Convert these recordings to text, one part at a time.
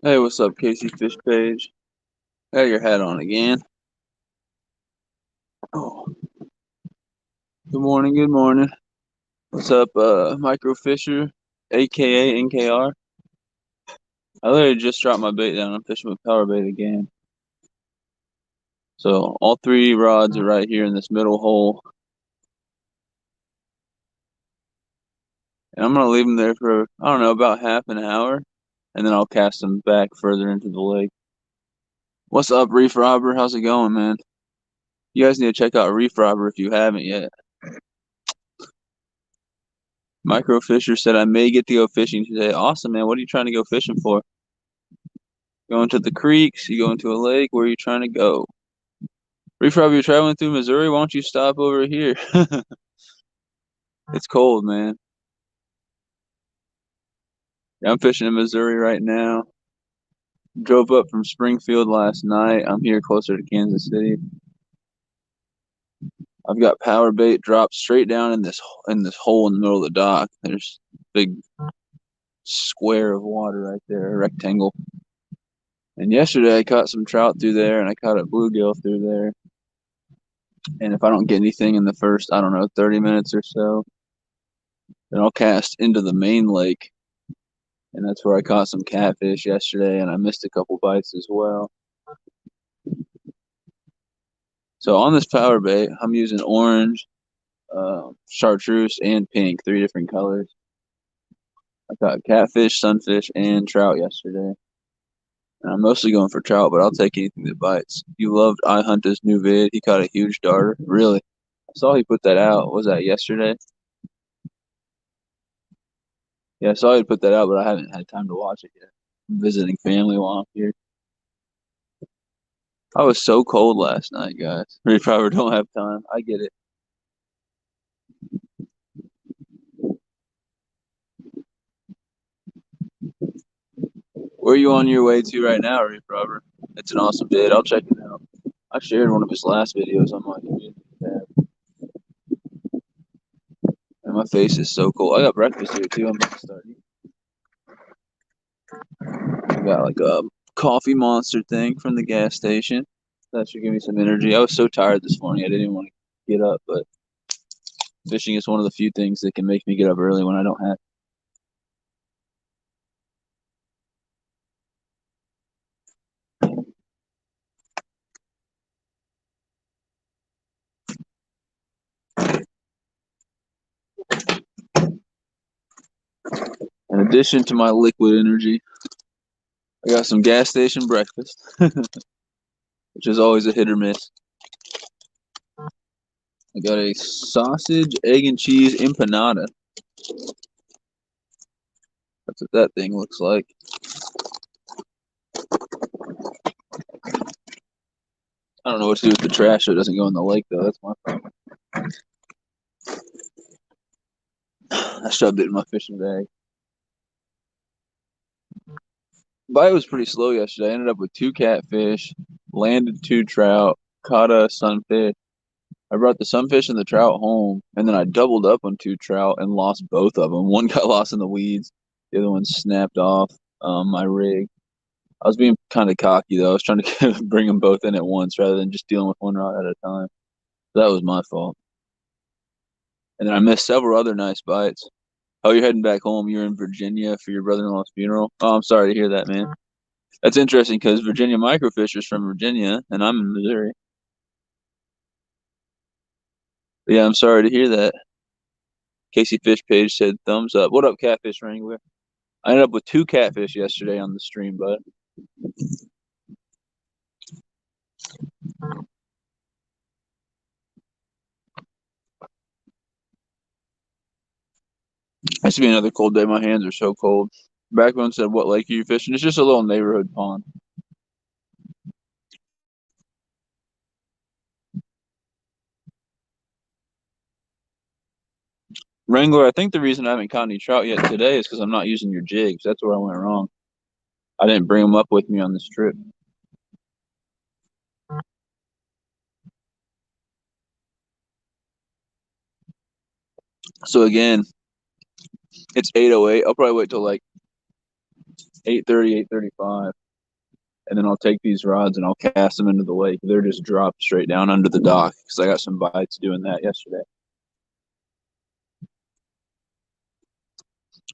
Hey, what's up, Casey Fish Page? Got your hat on again. Oh, good morning, good morning. What's up, Micro Fisher, aka NKR? I literally just dropped my bait down. I'm fishing with power bait again. So all three rods are right here in this middle hole, and I'm gonna leave them there for I don't know about half an hour, and then I'll cast them back further into the lake. What's up, Reef Robber? How's it going, man? You guys need to check out Reef Robber if you haven't yet. Micro Fisher said I may get to go fishing today. Awesome, man. What are you trying to go fishing for? Going to the creeks? You going to a lake? Where are you trying to go? Reef Rob, you're traveling through Missouri. Why don't you stop over here? It's cold, man. Yeah, I'm fishing in Missouri right now. Drove up from Springfield last night. I'm here closer to Kansas City. I've got power bait dropped straight down in this hole in the middle of the dock. There's a big square of water right there, a rectangle. And yesterday I caught some trout through there, and I caught a bluegill through there. And if I don't get anything in the first, I don't know, 30 minutes or so, then I'll cast into the main lake. And that's where I caught some catfish yesterday, and I missed a couple bites as well. So on this power bait, I'm using orange, chartreuse, and pink, three different colors. I caught catfish, sunfish, and trout yesterday. And I'm mostly going for trout, but I'll take anything that bites. You loved I Hunt's new vid. He caught a huge darter. Really? I saw he put that out. Was that yesterday? Yeah, I saw he put that out, but I haven't had time to watch it yet. I'm visiting family while I'm here. I was so cold last night, guys. We probably don't have time. I get it. Where are you on your way to right now, Reef Robert? It's an awesome vid. I'll check it out. I shared one of his last videos on my community tab. And my face is so cold. I got breakfast here too. I'm about to start eating. I got like a coffee monster thing from the gas station. That should give me some energy. I was so tired this morning. I didn't even want to get up, but fishing is one of the few things that can make me get up early when I don't have. In addition to my liquid energy, I got some gas station breakfast, which is always a hit or miss. I got a sausage, egg, and cheese empanada. That's what that thing looks like. I don't know what to do with the trash so it doesn't go in the lake, though. That's my problem. I shoved it in my fishing bag. Bite was pretty slow yesterday. I ended up with two catfish, landed two trout, caught a sunfish. I brought the sunfish and the trout home, and then I doubled up on two trout and lost both of them. One got lost in the weeds, the other one snapped off my rig. I was being kind of cocky though. I was trying to bring them both in at once rather than just dealing with one rod at a time. That was my fault. And then I missed several other nice bites. Oh, you're heading back home. You're in Virginia for your brother-in-law's funeral. Oh, I'm sorry to hear that, man. That's interesting because Virginia Microfisher's from Virginia, and I'm in Missouri. But yeah, I'm sorry to hear that. Casey Fish Page said thumbs up. What up, Catfish Wrangler? I ended up with two catfish yesterday on the stream, bud. It's to be another cold day. My hands are so cold. Backbone said, "What lake are you fishing?" It's just a little neighborhood pond. Wrangler, I think the reason I haven't caught any trout yet today is because I'm not using your jigs. That's where I went wrong. I didn't bring them up with me on this trip. So again, it's 8:08. I'll probably wait till like 8:30, 8:35, and then I'll take these rods and I'll cast them into the lake. They're just dropped straight down under the dock because I got some bites doing that yesterday.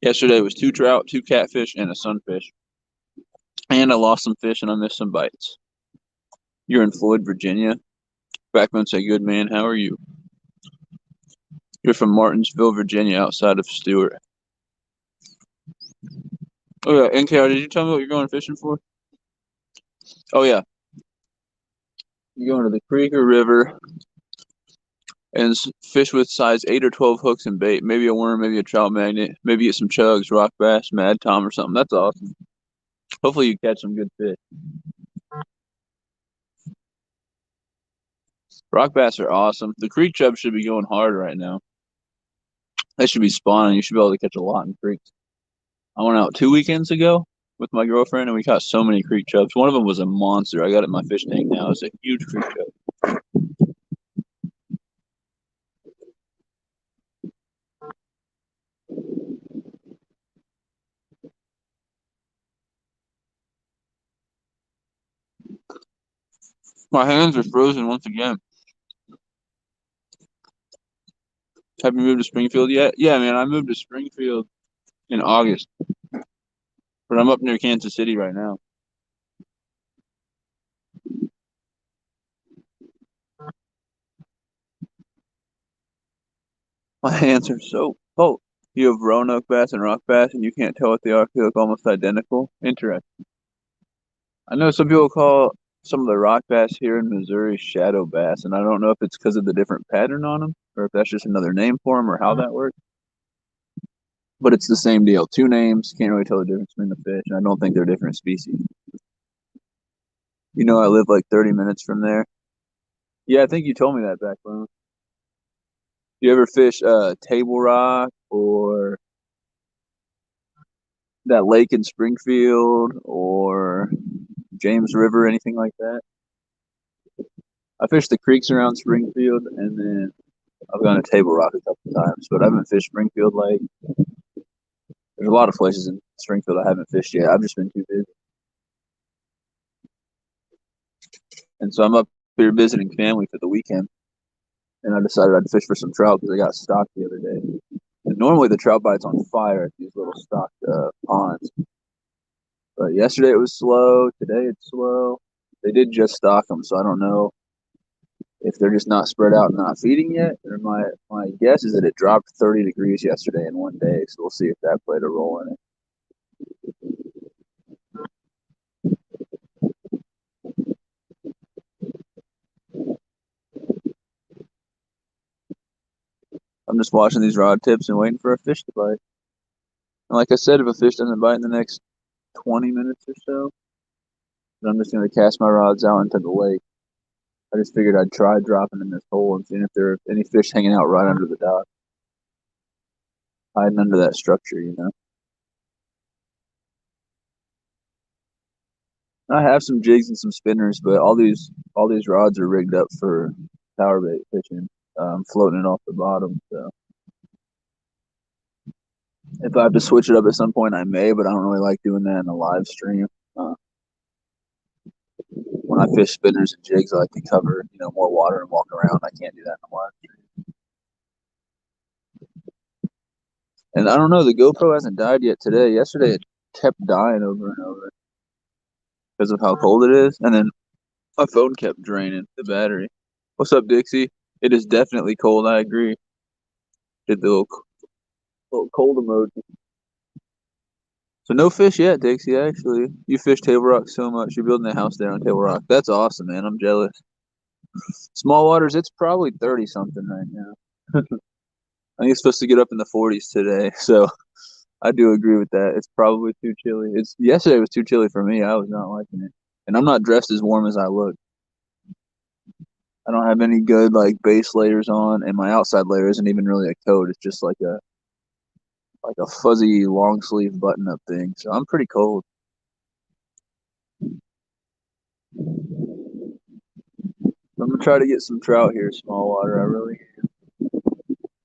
Yesterday was two trout, two catfish, and a sunfish. And I lost some fish and I missed some bites. You're in Floyd, Virginia. Backman say, good man, how are you? You're from Martinsville, Virginia, outside of Stewart. Oh, yeah, NKR, did you tell me what you're going fishing for? Oh, yeah. You're going to the creek or river and fish with size 8 or 12 hooks and bait. Maybe a worm, maybe a trout magnet, maybe get some chugs, rock bass, mad tom, or something. That's awesome. Hopefully you catch some good fish. Rock bass are awesome. The creek chub should be going hard right now. They should be spawning. You should be able to catch a lot in creeks. I went out 2 weekends ago with my girlfriend and we caught so many creek chubs. One of them was a monster. I got it in my fish tank now. It's a huge creek chub. My hands are frozen once again. Have you moved to Springfield yet? Yeah, man, I moved to Springfield in August, but I'm up near Kansas City right now. My hands are so cold. You have Roanoke bass and rock bass, and you can't tell what they are. They look almost identical. Interesting. I know some people call some of the rock bass here in Missouri shadow bass, and I don't know if it's because of the different pattern on them, or if that's just another name for them, or how that works. But it's the same deal. Two names, can't really tell the difference between the fish, and I don't think they're different species. You know, I live like 30 minutes from there. Yeah, I think you told me that back when. You ever fish Table Rock or that lake in Springfield or James River, anything like that? I fished the creeks around Springfield, and then I've gone to Table Rock a couple times, but I haven't fished Springfield Lake. There's a lot of places in Springfield I haven't fished yet. I've just been too busy. And so I'm up here visiting family for the weekend, and I decided I'd fish for some trout because I got stocked the other day. And normally the trout bite's on fire at these little stocked ponds. But yesterday it was slow. Today it's slow. They did just stock them, so I don't know if they're just not spread out and not feeding yet. Or my guess is that it dropped 30 degrees yesterday in one day, so we'll see if that played a role in it. I'm just watching these rod tips and waiting for a fish to bite. And like I said, if a fish doesn't bite in the next 20 minutes or so, then I'm just going to cast my rods out into the lake. I just figured I'd try dropping in this hole and seeing if there are any fish hanging out right under the dock, hiding under that structure, you know. I have some jigs and some spinners, but all these rods are rigged up for power bait fishing, floating it off the bottom. So if I have to switch it up at some point, I may, but I don't really like doing that in a live stream. Uh, when I fish spinners and jigs, I like to cover more water and walk around. I can't do that in a live stream. And I don't know, the GoPro hasn't died yet today. Yesterday it kept dying over and over because of how cold it is, and then my phone kept draining the battery. What's up, Dixie? It is definitely cold. I agree. Did the little cold emoji. So no fish yet, Dixie. Actually, you fish Table Rock so much. You're building a house there on Table Rock. That's awesome, man. I'm jealous. Small waters, it's probably 30 something right now. I think it's supposed to get up in the 40s today. So I do agree with that. It's probably too chilly. It's yesterday was too chilly for me. I was not liking it, and I'm not dressed as warm as I look. I don't have any good like base layers on, and my outside layer isn't even really a coat. It's just like a fuzzy long sleeve button up thing. So I'm pretty cold. I'm gonna try to get some trout here, small water. I really.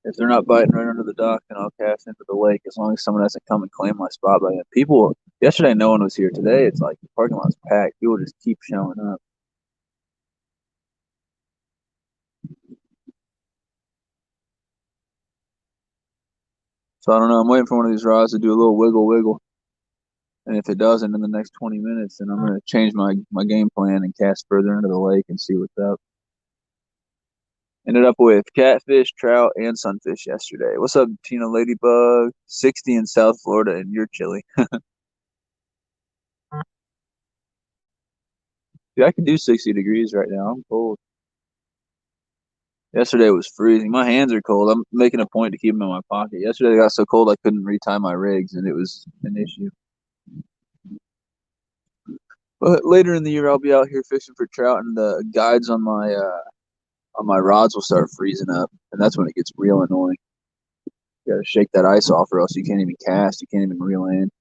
If they're not biting right under the dock, then I'll cast into the lake as long as someone doesn't come and claim my spot by then. People, yesterday no one was here. Today it's like the parking lot's packed. People just keep showing up. So I don't know. I'm waiting for one of these rods to do a little wiggle wiggle. And if it doesn't in the next 20 minutes, then I'm going to change my game plan and cast further into the lake and see what's up. Ended up with catfish, trout, and sunfish yesterday. What's up, Tina Ladybug? 60 in South Florida, and you're chilly. Dude, I can do 60 degrees right now. I'm cold. Yesterday was freezing. My hands are cold. I'm making a point to keep them in my pocket. Yesterday I got so cold I couldn't retie my rigs, and it was an issue. But later in the year, I'll be out here fishing for trout, and the guides on my rods will start freezing up, and that's when it gets real annoying. You got to shake that ice off, or else you can't even cast. You can't even reel in.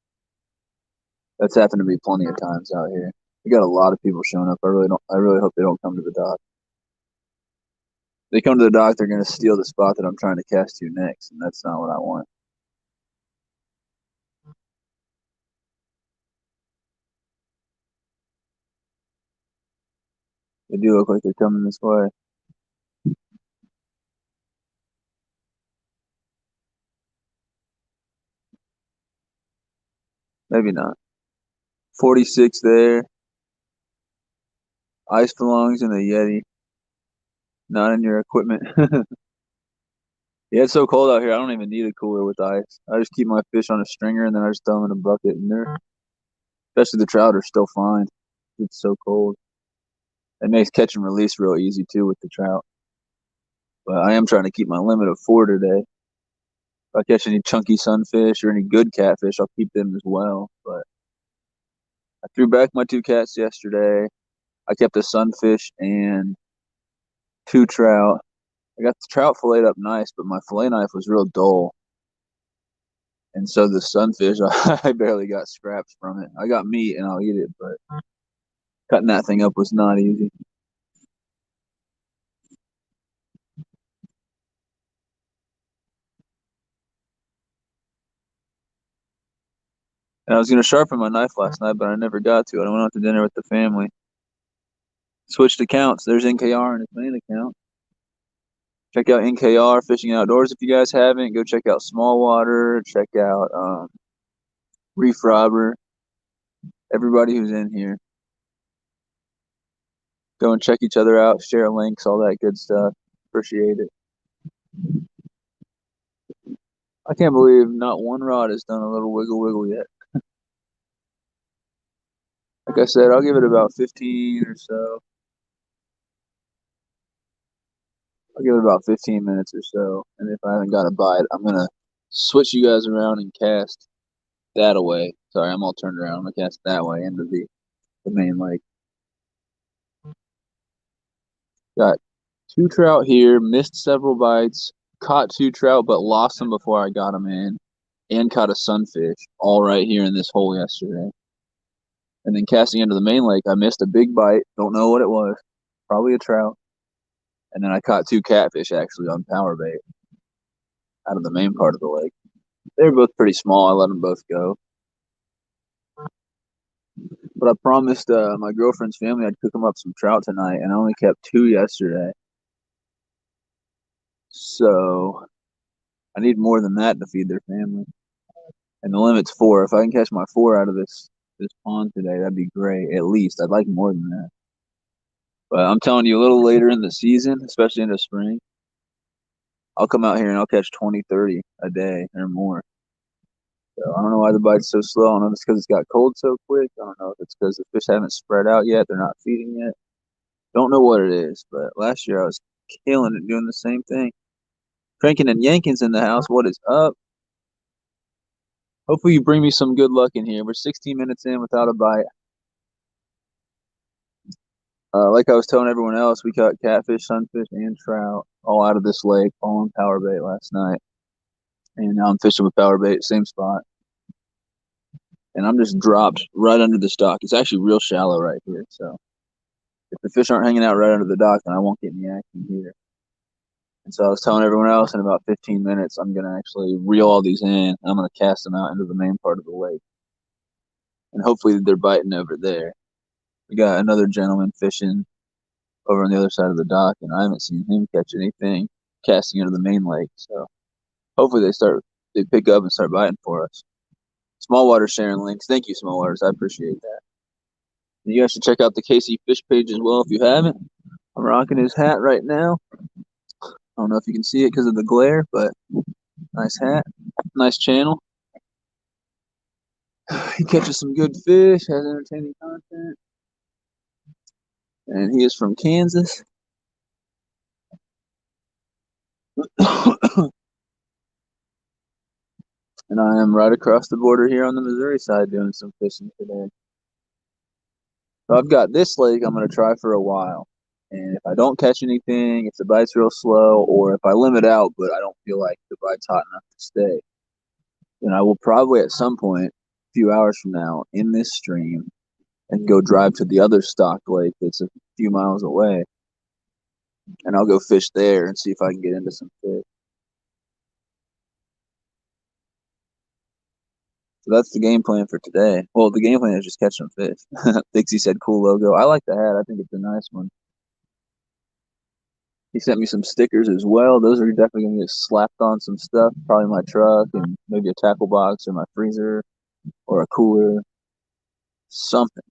That's happened to me plenty of times out here. We got a lot of people showing up. I really don't. I really hope they don't come to the dock. If they come to the dock, they're going to steal the spot that I'm trying to cast to next, and that's not what I want. They do look like they're coming this way. Maybe not. 46 there. Ice belongs in the Yeti, not in your equipment. Yeah, it's so cold out here. I don't even need a cooler with ice. I just keep my fish on a stringer and then I just throw them in a bucket, and they're, especially the trout, are still fine. It's so cold. It makes catch and release real easy too with the trout. But I am trying to keep my limit of 4 today. If I catch any chunky sunfish or any good catfish, I'll keep them as well. But I threw back my 2 cats yesterday. I kept a sunfish and 2 trout. I got the trout filleted up nice, but my fillet knife was real dull. And so the sunfish, I barely got scraps from it. I got meat and I'll eat it, but cutting that thing up was not easy. And I was going to sharpen my knife last night, but I never got to. I went out to dinner with the family. Switched accounts. There's NKR in his main account. Check out NKR Fishing Outdoors if you guys haven't. Go check out Small Water. Check out Reef Robber. Everybody who's in here. Go and check each other out. Share links, all that good stuff. Appreciate it. I can't believe not one rod has done a little wiggle wiggle yet. Like I said, I'll give it about 15 or so. I'll give it about 15 minutes or so. And if I haven't got a bite, I'm going to switch you guys around and cast that away. Sorry, I'm all turned around. I'm going to cast that way into the main lake. Got 2 trout here, missed several bites, caught 2 trout, but lost them before I got them in, and caught a sunfish all right here in this hole yesterday. And then casting into the main lake, I missed a big bite. Don't know what it was. Probably a trout. And then I caught 2 catfish actually on power bait out of the main part of the lake. They were both pretty small. I let them both go. But I promised my girlfriend's family I'd cook them up some trout tonight, and I only kept 2 yesterday. So I need more than that to feed their family. And the limit's 4. If I can catch my 4 out of this pond today, that'd be great. At least I'd like more than that. But I'm telling you, a little later in the season, especially into spring, I'll come out here and I'll catch 20, 30 a day or more. So I don't know why the bite's so slow. I don't know if it's because it's got cold so quick. I don't know if it's because the fish haven't spread out yet. They're not feeding yet. Don't know what it is, but last year I was killing it doing the same thing. Cranking and Yankins in the house. What is up? Hopefully you bring me some good luck in here. We're 16 minutes in without a bite. Like I was telling everyone else, we caught catfish, sunfish, and trout all out of this lake, all on power bait last night. And now I'm fishing with power bait, same spot. And I'm just dropped right under the dock. It's actually real shallow right here. So if the fish aren't hanging out right under the dock, then I won't get any action here. And so I was telling everyone else in about 15 minutes, I'm going to actually reel all these in and I'm going to cast them out into the main part of the lake. And hopefully they're biting over there. We got another gentleman fishing over on the other side of the dock, and I haven't seen him catch anything casting into the main lake. So hopefully they pick up and start biting for us. Small water sharing links. Thank you, Small Waters. I appreciate that. And you guys should check out the KC Fish page as well if you haven't. I'm rocking his hat right now. I don't know if you can see it because of the glare, but nice hat, nice channel. He catches some good fish, has entertaining content, and he is from Kansas. And I am right across the border here on the Missouri side doing some fishing today. So I've got this lake I'm going to try for a while. And if I don't catch anything, if the bite's real slow, or if I limit out but I don't feel like the bite's hot enough to stay, then I will probably at some point, a few hours from now, in this stream and go drive to the other stock lake that's a few miles away. And I'll go fish there and see if I can get into some fish. So that's the game plan for today. Well, the game plan is just catch some fish. Dixie said cool logo. I like the hat. I think it's a nice one. He sent me some stickers as well. Those are definitely going to get slapped on some stuff, probably my truck and maybe a tackle box or my freezer or a cooler, something.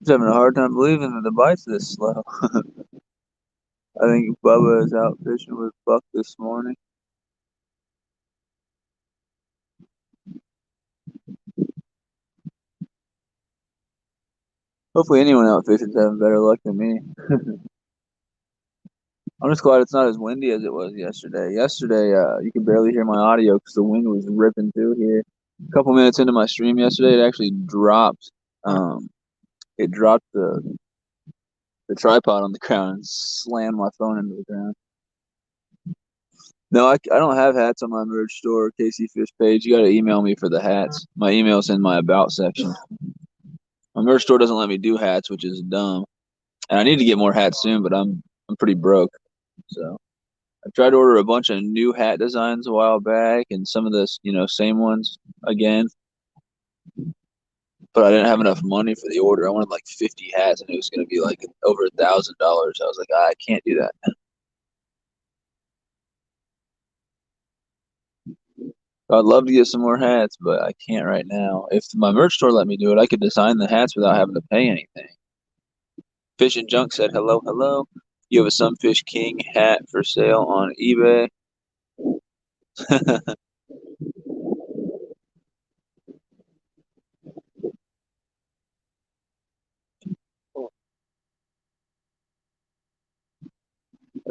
Just having a hard time believing that the bite's this slow. I think Bubba is out fishing with Buck this morning. Hopefully anyone out fishing's having better luck than me. I'm just glad it's not as windy as it was yesterday. Yesterday, you could barely hear my audio because the wind was ripping through here. A couple minutes into my stream yesterday, it actually dropped. It dropped the tripod on the ground and slammed my phone into the ground. No, I don't have hats on my merch store KC Fish page. You got to email me for the hats. My email's in my about section. My merch store doesn't let me do hats, which is dumb. And I need to get more hats soon, but I'm pretty broke. So I tried to order a bunch of new hat designs a while back, and some of the same ones again. But I didn't have enough money for the order. I wanted like 50 hats, and it was going to be like over $1,000. I was like, I can't do that. I'd love to get some more hats, but I can't right now. If my merch store let me do it, I could design the hats without having to pay anything. Fish and Junk said, hello, hello. You have a Sunfish King hat for sale on eBay.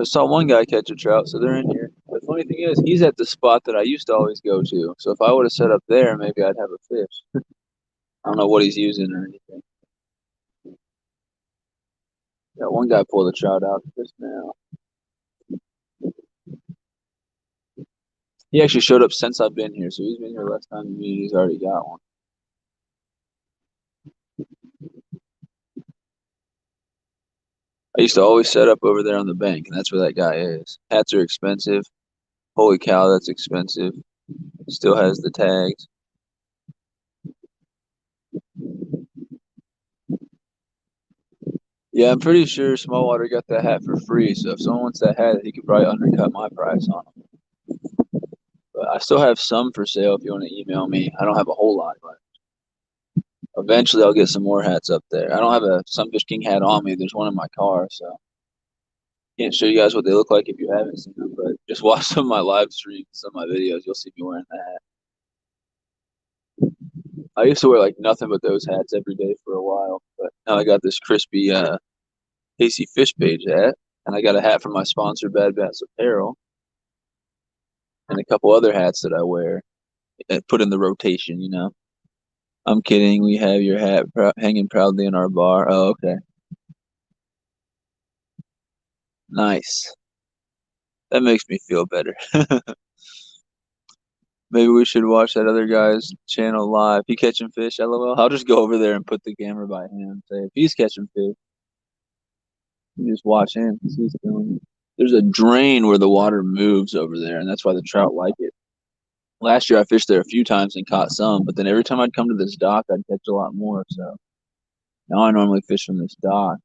I saw one guy catch a trout, so they're in here. The funny thing is, he's at the spot that I used to always go to. So if I would have set up there, maybe I'd have a fish. I don't know what he's using or anything. Got one guy pull the trout out just now. He actually showed up since I've been here, so he's been here less time than me. He's already got one. I used to always set up over there on the bank, and that's where that guy is. Hats are expensive. Holy cow, that's expensive. Still has the tags. Yeah, I'm pretty sure Smallwater got that hat for free. So if someone wants that hat, he could probably undercut my price on it. But I still have some for sale if you want to email me. I don't have a whole lot, but eventually I'll get some more hats up there. I don't have a Sunfish King hat on me. There's one in my car, so can't show you guys what they look like if you haven't seen them. But just watch some of my live streams, some of my videos. You'll see me wearing that hat. I used to wear like nothing but those hats every day for a while, but now I got this crispy Casey Fish Page hat, and I got a hat from my sponsor, Bad Bats Apparel, and a couple other hats that I wear and put in the rotation. I'm kidding. We have your hat hanging proudly in our bar. Oh, okay. Nice. That makes me feel better. Maybe we should watch that other guy's channel live. He catching fish, LOL. I'll just go over there and put the camera by him. Say if he's catching fish, you just watch him because he's doing it. There's a drain where the water moves over there, and that's why the trout like it. Last year I fished there a few times and caught some, but then every time I'd come to this dock, I'd catch a lot more. So now I normally fish from this dock,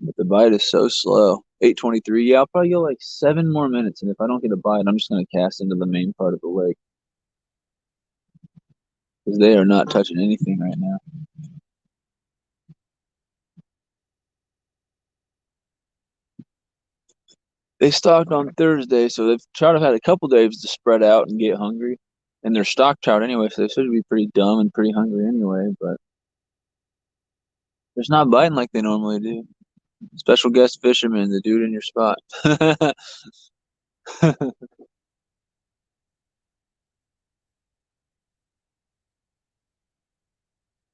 but the bite is so slow. 8:23. Yeah, I'll probably go like 7 more minutes, and if I don't get a bite, I'm just gonna cast into the main part of the lake because they are not touching anything right now. They stocked on Thursday, so they've trout have had a couple days to spread out and get hungry. And they're stock trout anyway, so they should be pretty dumb and pretty hungry anyway, but they're just not biting like they normally do. Special guest fisherman, the dude in your spot. I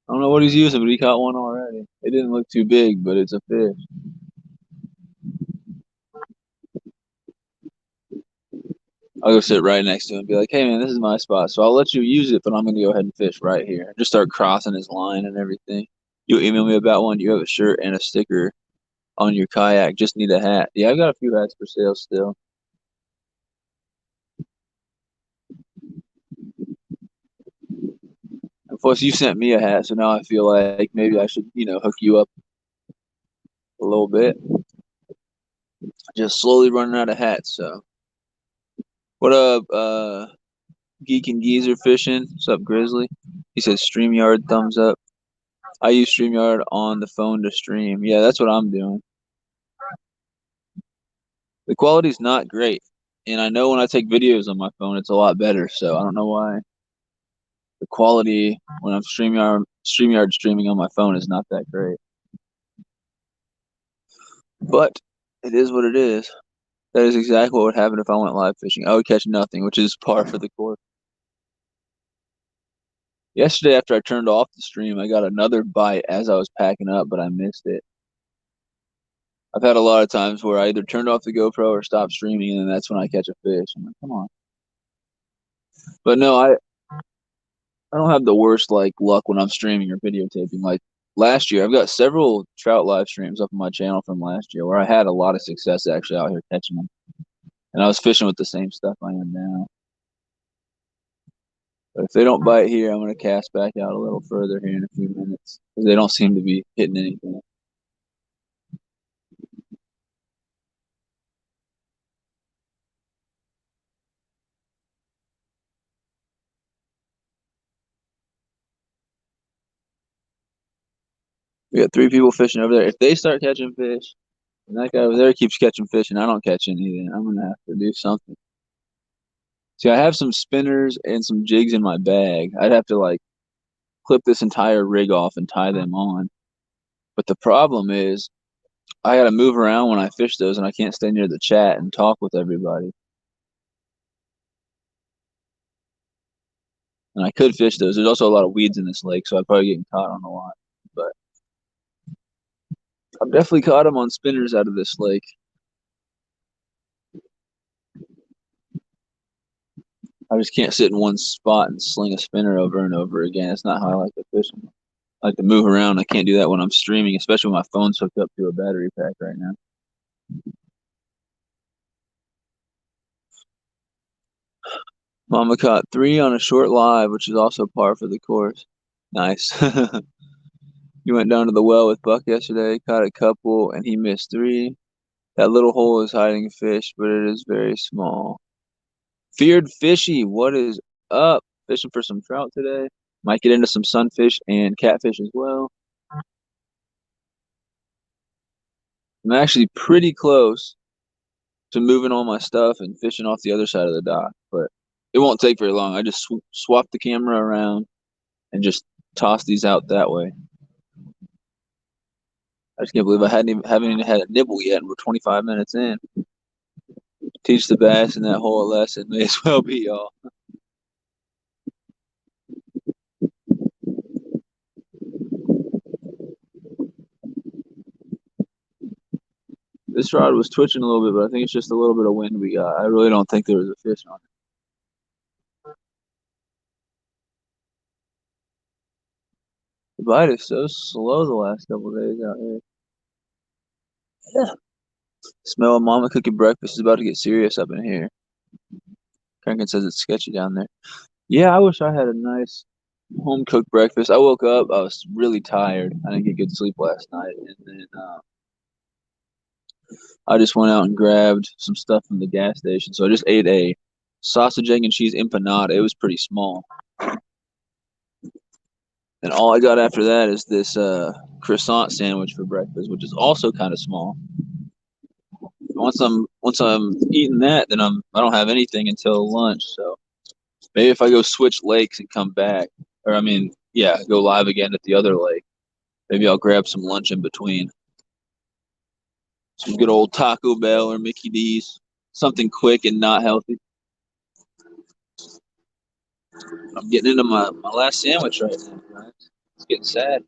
don't know what he's using, but he caught one already. It didn't look too big, but it's a fish. I'll go sit right next to him and be like, hey man, this is my spot, so I'll let you use it, but I'm gonna go ahead and fish right here. Just start crossing his line and everything. You email me about one, you have a shirt and a sticker on your kayak. Just need a hat. Yeah, I've got a few hats for sale still. And plus, you sent me a hat, so now I feel like maybe I should, hook you up a little bit. Just slowly running out of hats. So, what up, Geek and Geezer fishing? What's up, Grizzly? He says StreamYard thumbs up. I use StreamYard on the phone to stream. Yeah, that's what I'm doing. The quality's not great, and I know when I take videos on my phone, it's a lot better. So I don't know why the quality when I'm StreamYard streaming on my phone is not that great. But it is what it is. That is exactly what would happen if I went live fishing. I would catch nothing, which is par for the course. Yesterday, after I turned off the stream, I got another bite as I was packing up, but I missed it. I've had a lot of times where I either turned off the GoPro or stopped streaming, and then that's when I catch a fish. I'm like, come on. But no, I don't have the worst like luck when I'm streaming or videotaping. Like last year, I've got several trout live streams up on my channel from last year where I had a lot of success actually out here catching them, and I was fishing with the same stuff I am now. But if they don't bite here, I'm going to cast back out a little further here in a few minutes because they don't seem to be hitting anything. We got 3 people fishing over there. If they start catching fish, and that guy over there keeps catching fish, and I don't catch any, then I'm going to have to do something. See, I have some spinners and some jigs in my bag. I'd have to like clip this entire rig off and tie them on. But the problem is, I got to move around when I fish those, and I can't stay near the chat and talk with everybody. And I could fish those. There's also a lot of weeds in this lake, so I'd probably get caught on a lot. But I've definitely caught them on spinners out of this lake. I just can't sit in one spot and sling a spinner over and over again. It's not how I like to fish. I like to move around. I can't do that when I'm streaming, especially when my phone's hooked up to a battery pack right now. Mama caught 3 on a short live, which is also par for the course. Nice. You went down to the well with Buck yesterday, caught a couple, and he missed 3. That little hole is hiding a fish, but it is very small. Feared Fishy, what is up? Fishing for some trout today. Might get into some sunfish and catfish as well. I'm actually pretty close to moving all my stuff and fishing off the other side of the dock, but it won't take very long. I just swap the camera around and just toss these out that way. I just can't believe I haven't even had a nibble yet, and we're 25 minutes in. Teach the bass in that whole lesson. May as well be y'all. This rod was twitching a little bit, but I think it's just a little bit of wind we got. I really don't think there was a fish on it. The bite is so slow the last couple of days out here. Yeah. Smell of mama cooking breakfast is about to get serious up in here. Crankin says it's sketchy down there. Yeah, I wish I had a nice home cooked breakfast. I woke up, I was really tired. I didn't get good sleep last night, and then I just went out and grabbed some stuff from the gas station. So I just ate a sausage, egg, and cheese empanada. It was pretty small. And all I got after that is this croissant sandwich for breakfast, which is also kind of small. Once I'm eating that, then I don't have anything until lunch. So maybe if I go switch lakes and come back, or I mean, yeah, go live again at the other lake. Maybe I'll grab some lunch in between. Some good old Taco Bell or Mickey D's. Something quick and not healthy. I'm getting into my last sandwich right now, guys. It's getting sad.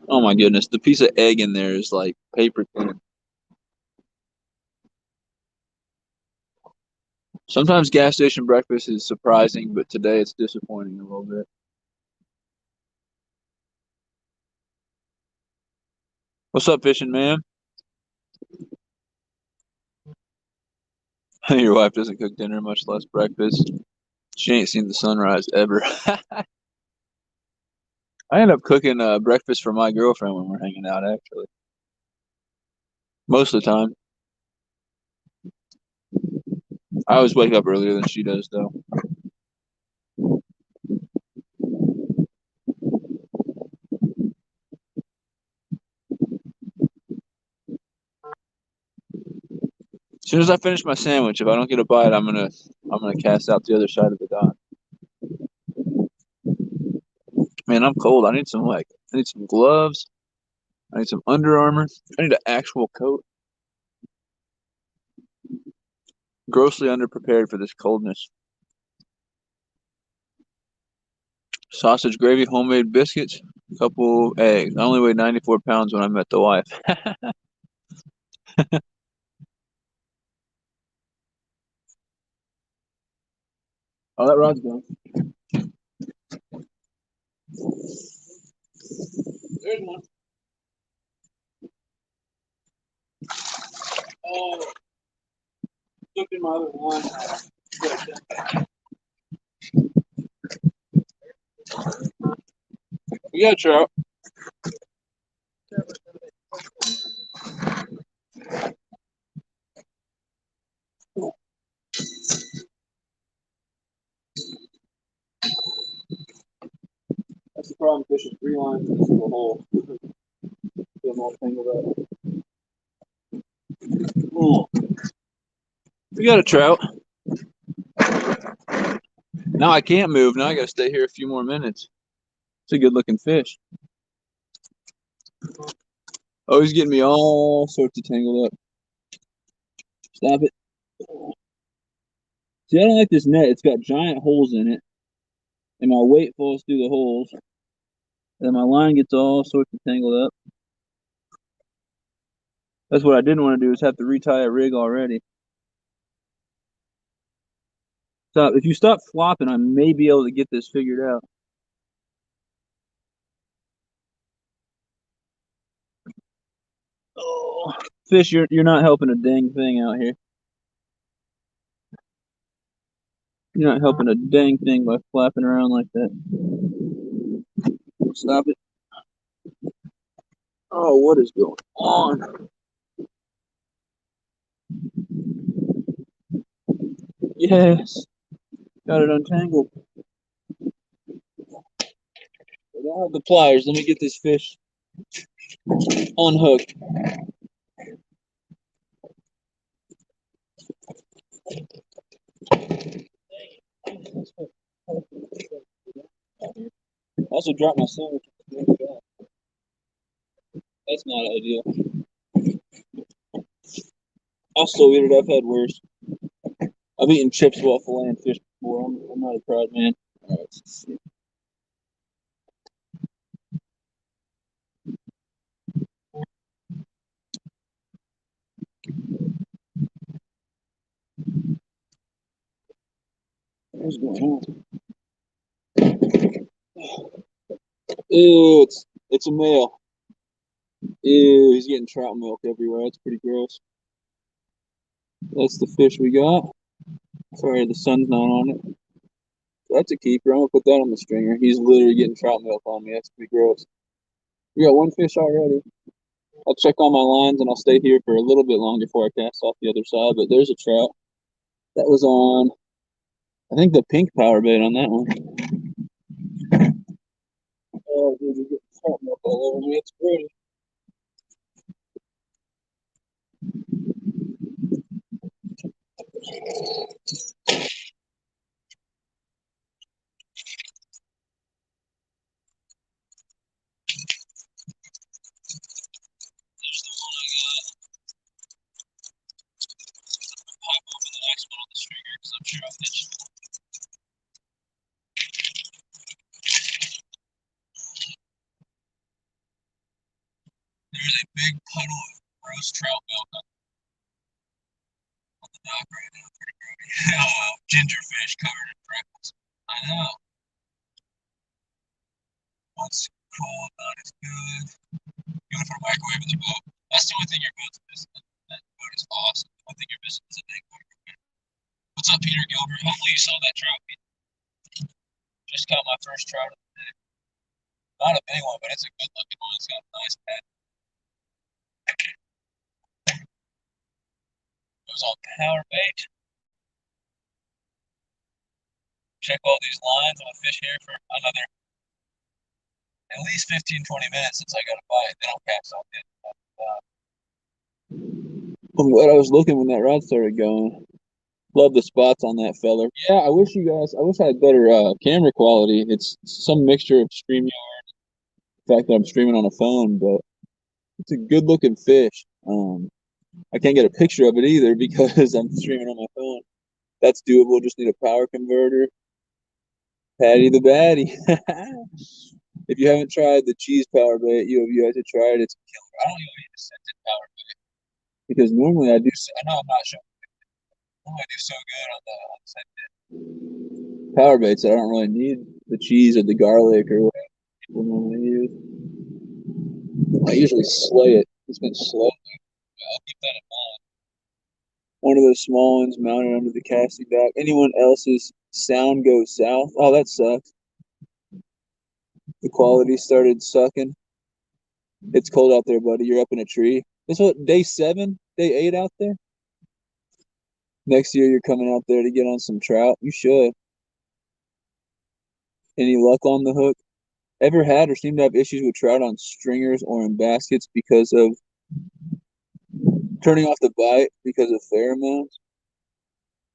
Oh my goodness, the piece of egg in there is like paper thin. Sometimes gas station breakfast is surprising, but today it's disappointing a little bit. What's up, fishing man? Your wife doesn't cook dinner, much less breakfast. She ain't seen the sunrise ever. I end up cooking breakfast for my girlfriend when we're hanging out, actually. Most of the time. I always wake up earlier than she does, though. As soon as I finish my sandwich, if I don't get a bite, I'm gonna cast out the other side of the dock. Man, I'm cold. I need some gloves. I need some Under Armour. I need an actual coat. Grossly underprepared for this coldness. Sausage gravy, homemade biscuits, a couple eggs. I only weighed 94 pounds when I met the wife. Oh, that rod's gone. There's one. Oh, look in my other one. We got a trout. That's the problem fishing 3 lines into a hole. Get them all tangled up. Oh, we got a trout. Now I can't move. Now I got to stay here a few more minutes. It's a good looking fish. Oh, he's getting me all sorts of tangled up. Stop it. See, I don't like this net. It's got giant holes in it, and my weight falls through the holes, and my line gets all sorts of tangled up. That's what I didn't want to do is have to retie a rig already. So if you stop flopping, I may be able to get this figured out. Oh, fish, you're not helping a dang thing out here. You're not helping a dang thing by flapping around like that. Stop it. Oh, what is going on? Yes, got it untangled. I don't have the pliers. Let me get this fish unhooked. Also dropped my sandwich. That's not ideal. I'll still eat it. I've had worse. I've eaten chips while filleting fish before. I'm not a proud man. All right, let's see. What's going on? Ew, it's a male. Ew, he's getting trout milk everywhere. That's pretty gross. That's the fish we got. Sorry, the sun's not on it. That's a keeper. I'm gonna put that on the stringer. He's literally getting trout milk on me. That's pretty gross. We got one fish already. I'll check on my lines and I'll stay here for a little bit longer before I cast off the other side. But there's a trout. That was on, I think, the pink power bait on that one. Oh, dude, you're getting trout milk all over me. It's pretty. Hop over the next one on the stringer because I'm sure I'll catch it. There's a big puddle of gross trout milk on the dock right now. Pretty grody. Oh, gingerfish covered in freckles. I know. What's cold, not as good. You want to put a microwave in the boat? That's the only thing your boat's missing. That boat is awesome. The only thing you're missing is a big microwave. What's up, Peter Gilbert? Hopefully you saw that trout. Just caught my first trout of the day. Not a big one, but it's a good looking one. It's got a nice pad. Goes on power bait. Check all these lines. I'm gonna fish here for another at least 15-20 minutes since I got a bite. Then I'll cast off it. I'm glad I was looking when that rod started going. Love the spots on that feller. Yeah, I wish I had better camera quality. It's some mixture of StreamYard, the fact that I'm streaming on a phone, but it's a good looking fish. I can't get a picture of it either because I'm streaming on my phone. That's doable. Just need a power converter. Patty the Batty. If you haven't tried the cheese power bait, you guys should try it. It's killer. I don't even need a scented power bait because normally I do. I know I'm not sure. Normally I do so good on the scented power baits that I don't really need the cheese or the garlic or whatever people normally use. I usually slay it. It's been slow. I'll keep that in mind. One of those small ones mounted under the casting dock. Anyone else's sound goes south? Oh, that sucks. The quality started sucking. It's cold out there, buddy. You're up in a tree. This what day 7, day 8 out there. Next year you're coming out there to get on some trout. You should. Any luck on the hook? Ever had or seem to have issues with trout on stringers or in baskets because of turning off the bite because of pheromones?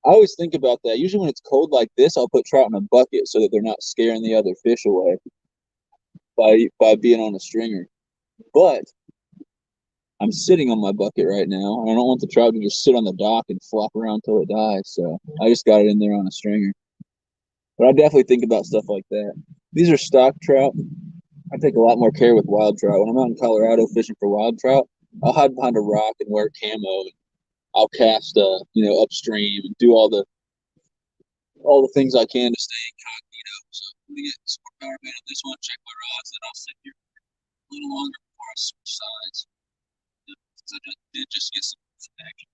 I always think about that. Usually when it's cold like this, I'll put trout in a bucket so that they're not scaring the other fish away by being on a stringer. But I'm sitting on my bucket right now, and I don't want the trout to just sit on the dock and flop around till it dies. So I just got it in there on a stringer. But I definitely think about stuff like that. These are stock trout. I take a lot more care with wild trout. When I'm out in Colorado fishing for wild trout, I'll hide behind a rock and wear camo. And I'll cast, upstream and do all the things I can to stay incognito. So I'm gonna get some more power bait on this one. Check my rods, then I'll sit here a little longer before I switch sides. So I did just get some action.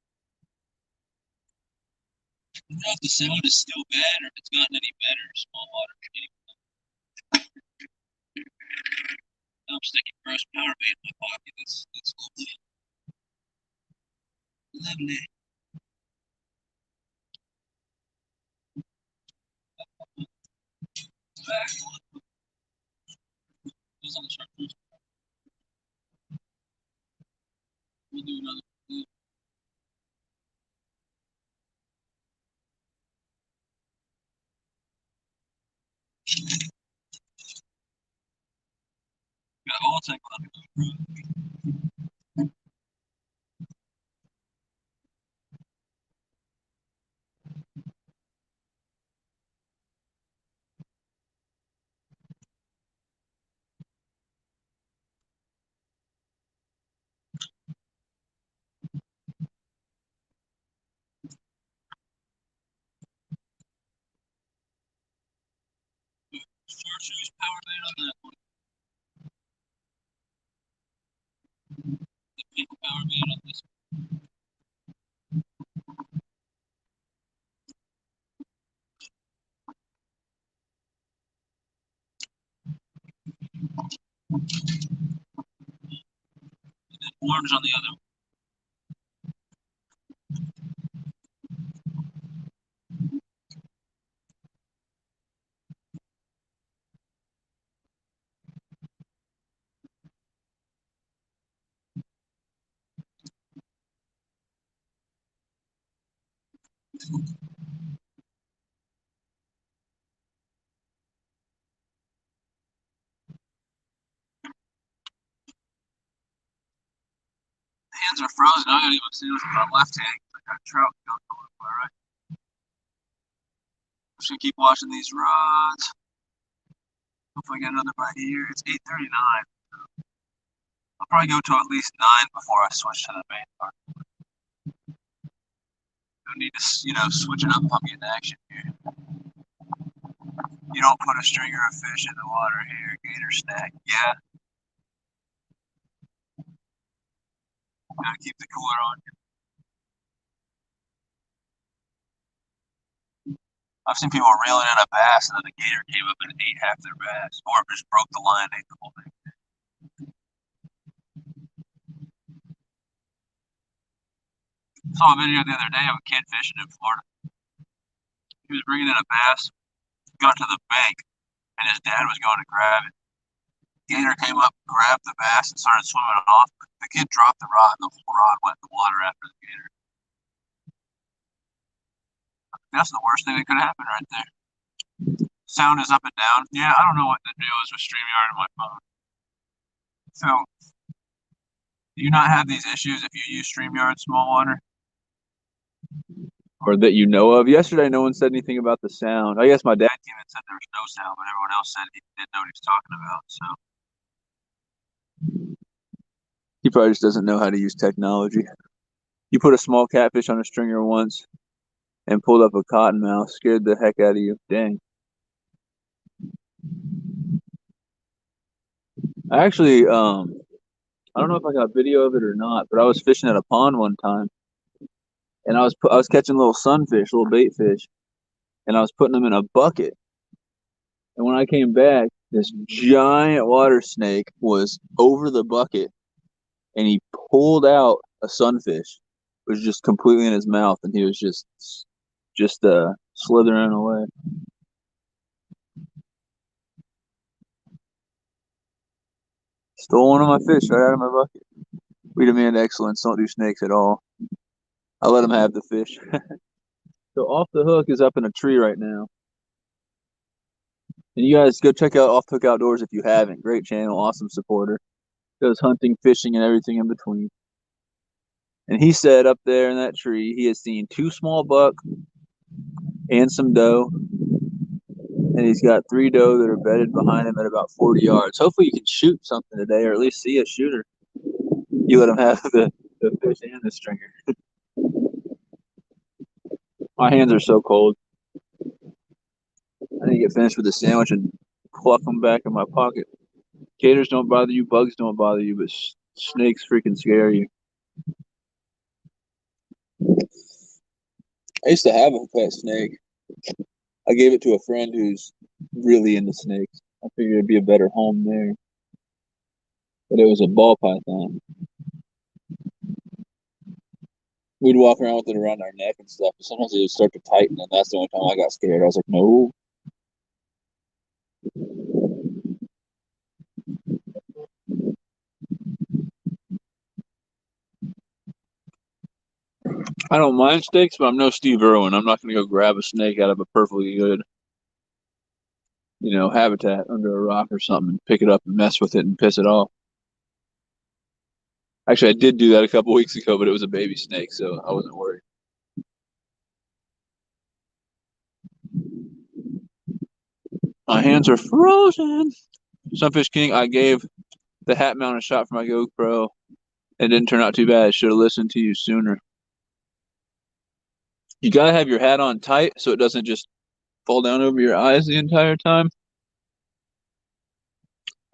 I don't know if the sound is still bad or if it's gotten any better. Small water. I'm sticking gross power bait in my pocket. That's lovely. Lovely. Back on the surface. We'll do another. Got all type of Choose power band on that one. The pink power band on this one. Orange on the other one. Hands are frozen. I gotta even see what's on my left hand. I got trout going on my right. I'm just gonna keep watching these rods. Hopefully, I get another bite here. It's 8:39. I'll probably go to at least 9 before I switch to the main part. Don't need to, switch it up if I'm getting action here. You don't put a stringer of fish in the water here. Gator snack. Yeah. Gotta keep the cooler on. I've seen people reeling in a bass and then the gator came up and ate half their bass, or just broke the line and ate the whole thing. Saw a video the other day of a kid fishing in Florida. He was bringing in a bass, got to the bank, and his dad was going to grab it. Gator came up, grabbed the bass, and started swimming off. The kid dropped the rod, and the whole rod went in the water after the gator. That's the worst thing that could happen right there. Sound is up and down. Yeah, I don't know what the deal is with StreamYard and my phone. So, do you not have these issues if you use StreamYard small water? Or that you know of? Yesterday, no one said anything about the sound. I guess my dad came and said there was no sound, but everyone else said he didn't know what he was talking about. So he probably just doesn't know how to use technology. You put a small catfish on a stringer once and pulled up a cottonmouth, scared the heck out of you. Dang. I actually, I don't know if I got video of it or not, but I was fishing at a pond one time, and I was catching little sunfish, little bait fish, and I was putting them in a bucket. And when I came back, this giant water snake was over the bucket, and he pulled out a sunfish. It was just completely in his mouth, and he was just slithering away. Stole one of my fish right out of my bucket. We demand excellence. Don't do snakes at all. I let him have the fish. So Off the Hook is up in a tree right now. And you guys go check out Off the Hook Outdoors if you haven't. Great channel, awesome supporter. Goes hunting, fishing, and everything in between. And he said up there in that tree, he has seen 2 small buck and some doe. And he's got 3 doe that are bedded behind him at about 40 yards. Hopefully you can shoot something today, or at least see a shooter. You let him have the fish and the stringer. My hands are so cold. I need to get finished with the sandwich and pluck them back in my pocket. Gators don't bother you, bugs don't bother you, but snakes freaking scare you. I used to have a pet snake. I gave it to a friend who's really into snakes. I figured it'd be a better home there. But it was a ball python. We'd walk around with it around our neck and stuff, but sometimes it would start to tighten, and that's the only time I got scared. I was like, no. I don't mind snakes, but I'm no Steve Irwin. I'm not going to go grab a snake out of a perfectly good, habitat under a rock or something and pick it up and mess with it and piss it off. Actually, I did do that a couple weeks ago, but it was a baby snake, so I wasn't worried. My hands are frozen. Sunfish King, I gave the hat mount a shot for my GoPro. It didn't turn out too bad. I should have listened to you sooner. You gotta have your hat on tight so it doesn't just fall down over your eyes the entire time.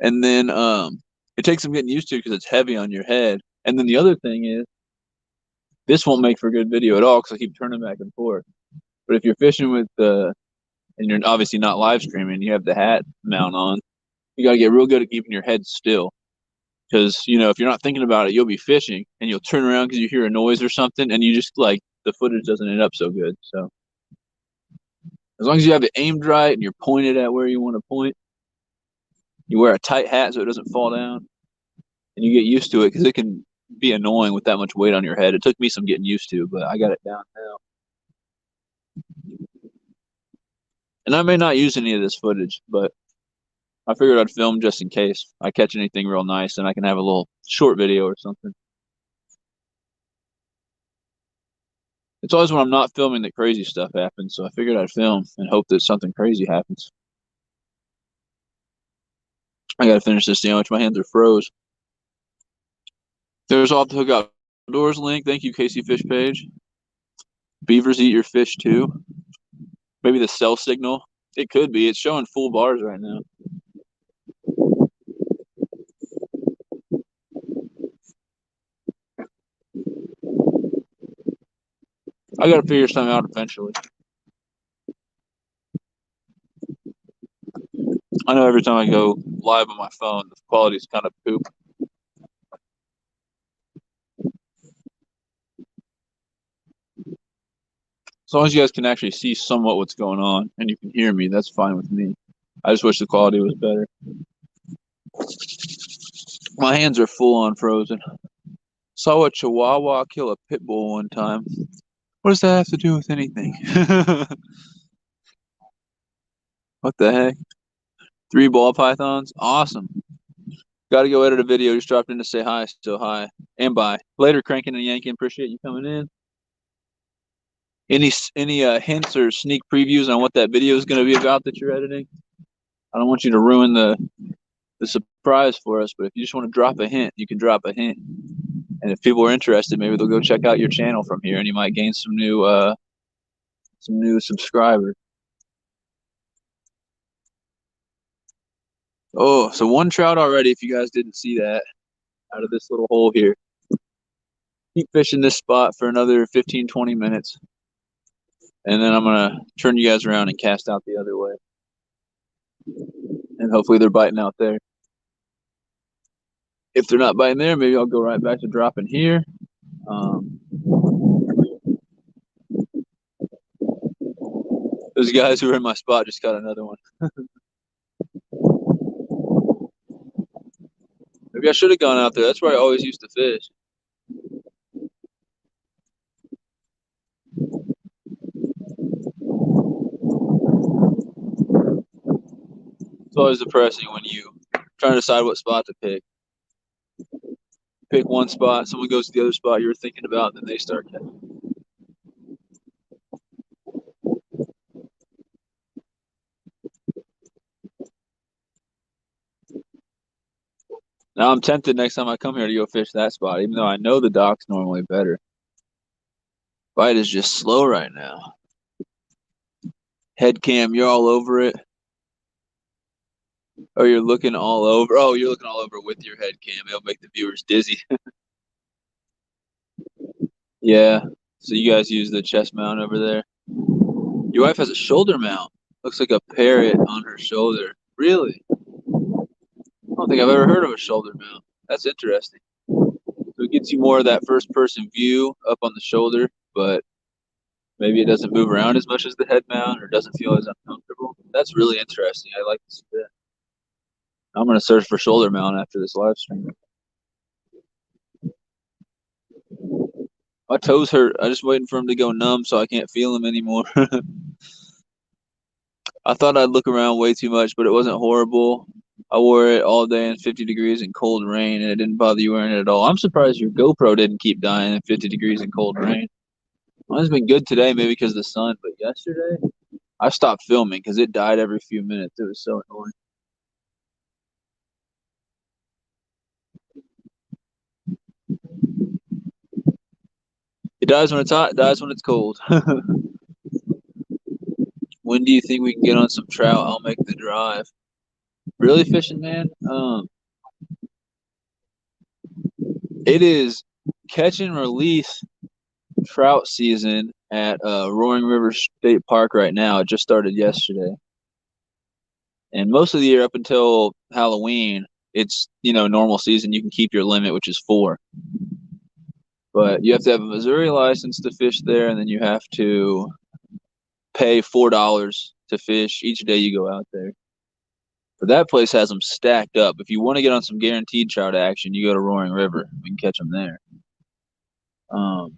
And then it takes some getting used to because it's heavy on your head. And then the other thing is this won't make for a good video at all because I keep turning back and forth. But if you're fishing with the and you're obviously not live streaming, you have the hat mount on. You got to get real good at keeping your head still because if you're not thinking about it, you'll be fishing and you'll turn around because you hear a noise or something, and you just like the footage doesn't end up so good. So as long as you have it aimed right and you're pointed at where you want to point, you wear a tight hat so it doesn't fall down, and you get used to it because it can be annoying with that much weight on your head. It took me some getting used to, but I got it down now. And I may not use any of this footage, but I figured I'd film just in case I catch anything real nice and I can have a little short video or something. It's always when I'm not filming that crazy stuff happens, so I figured I'd film and hope that something crazy happens. I gotta finish this sandwich. My hands are froze. There's off the hook outdoors link. Thank you, Casey Fish Page. Beavers eat your fish too. Maybe the cell signal. It could be. It's showing full bars right now. I gotta figure something out eventually. I know every time I go live on my phone, the quality's kind of poop. As long as you guys can actually see somewhat what's going on and you can hear me, that's fine with me. I just wish the quality was better. My hands are full on frozen. Saw a Chihuahua kill a pit bull one time. What does that have to do with anything? What the heck? 3 ball pythons? Awesome. Got to go edit a video. Just dropped in to say hi. Still hi. And bye. Later, cranking and yanking. Appreciate you coming in. Any hints or sneak previews on what that video is going to be about that you're editing? I don't want you to ruin the surprise for us, but if you just want to drop a hint, you can drop a hint. And if people are interested, maybe they'll go check out your channel from here, and you might gain some new subscribers. Oh, so 1 trout already. If you guys didn't see that, out of this little hole here. Keep fishing this spot for another 15, 20 minutes. And then I'm going to turn you guys around and cast out the other way. And hopefully they're biting out there. If they're not biting there, maybe I'll go right back to dropping here. Those guys who were in my spot just got another one. Maybe I should have gone out there. That's where I always used to fish. It's always depressing when you trying to decide what spot to pick. Pick one spot, someone goes to the other spot you were thinking about, and then they start catching. Now I'm tempted next time I come here to go fish that spot, even though I know the dock's normally better. Bite is just slow right now. Head cam, you're all over it. Oh, you're looking all over. Oh, you're looking all over with your head cam. It'll make the viewers dizzy. Yeah. So you guys use the chest mount over there. Your wife has a shoulder mount. Looks like a parrot on her shoulder. Really? I don't think I've ever heard of a shoulder mount. That's interesting. So it gets you more of that first person view up on the shoulder, but maybe it doesn't move around as much as the head mount or doesn't feel as uncomfortable. That's really interesting. I like to see that. I'm going to search for shoulder mount after this live stream. My toes hurt. I'm just waiting for them to go numb so I can't feel them anymore. I thought I'd look around way too much, but it wasn't horrible. I wore it all day in 50 degrees and cold rain, and it didn't bother you wearing it at all. I'm surprised your GoPro didn't keep dying in 50 degrees and cold rain. Mine's been good today, maybe because of the sun, but yesterday, I stopped filming because it died every few minutes. It was so annoying. It dies when it's hot, it dies when it's cold. When do you think we can get on some trout? I'll make the drive. Really fishing, man. It is catch and release trout season at Roaring River State Park right now. It just started yesterday, and most of the year up until Halloween, it's normal season. You can keep your limit, which is four, but you have to have a Missouri license to fish there, and then you have to pay $4 to fish each day you go out there. But that place has them stacked up. If you want to get on some guaranteed trout action, you go to Roaring River. We can catch them there. Um,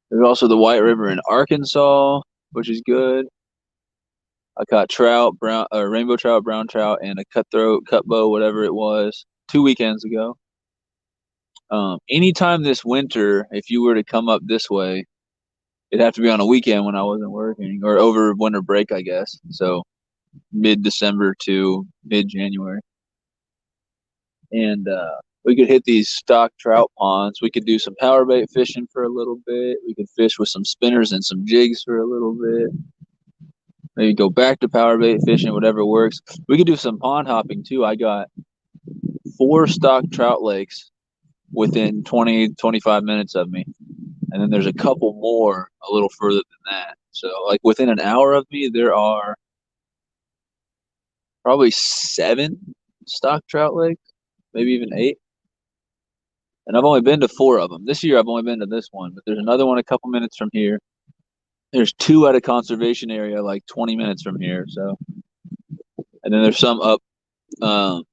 there's also the White River in Arkansas, which is good. I caught trout, brown, rainbow trout, brown trout, and a cutthroat, cutbow, whatever it was, 2 weekends ago. Anytime this winter, if you were to come up this way, it'd have to be on a weekend when I wasn't working, or over winter break, I guess. So mid-December to mid-January. And we could hit these stock trout ponds. We could do some power bait fishing for a little bit. We could fish with some spinners and some jigs for a little bit. Maybe go back to power bait fishing, whatever works. We could do some pond hopping too. I got 4 stock trout lakes within 20, 25 minutes of me. And then there's a couple more a little further than that. So, like within an hour of me, there are probably 7 stock trout lakes, maybe even 8. And I've only been to 4 of them. This year, I've only been to this one, but there's another one a couple minutes from here. There's 2 at a conservation area, like 20 minutes from here. So, and then there's some up, um,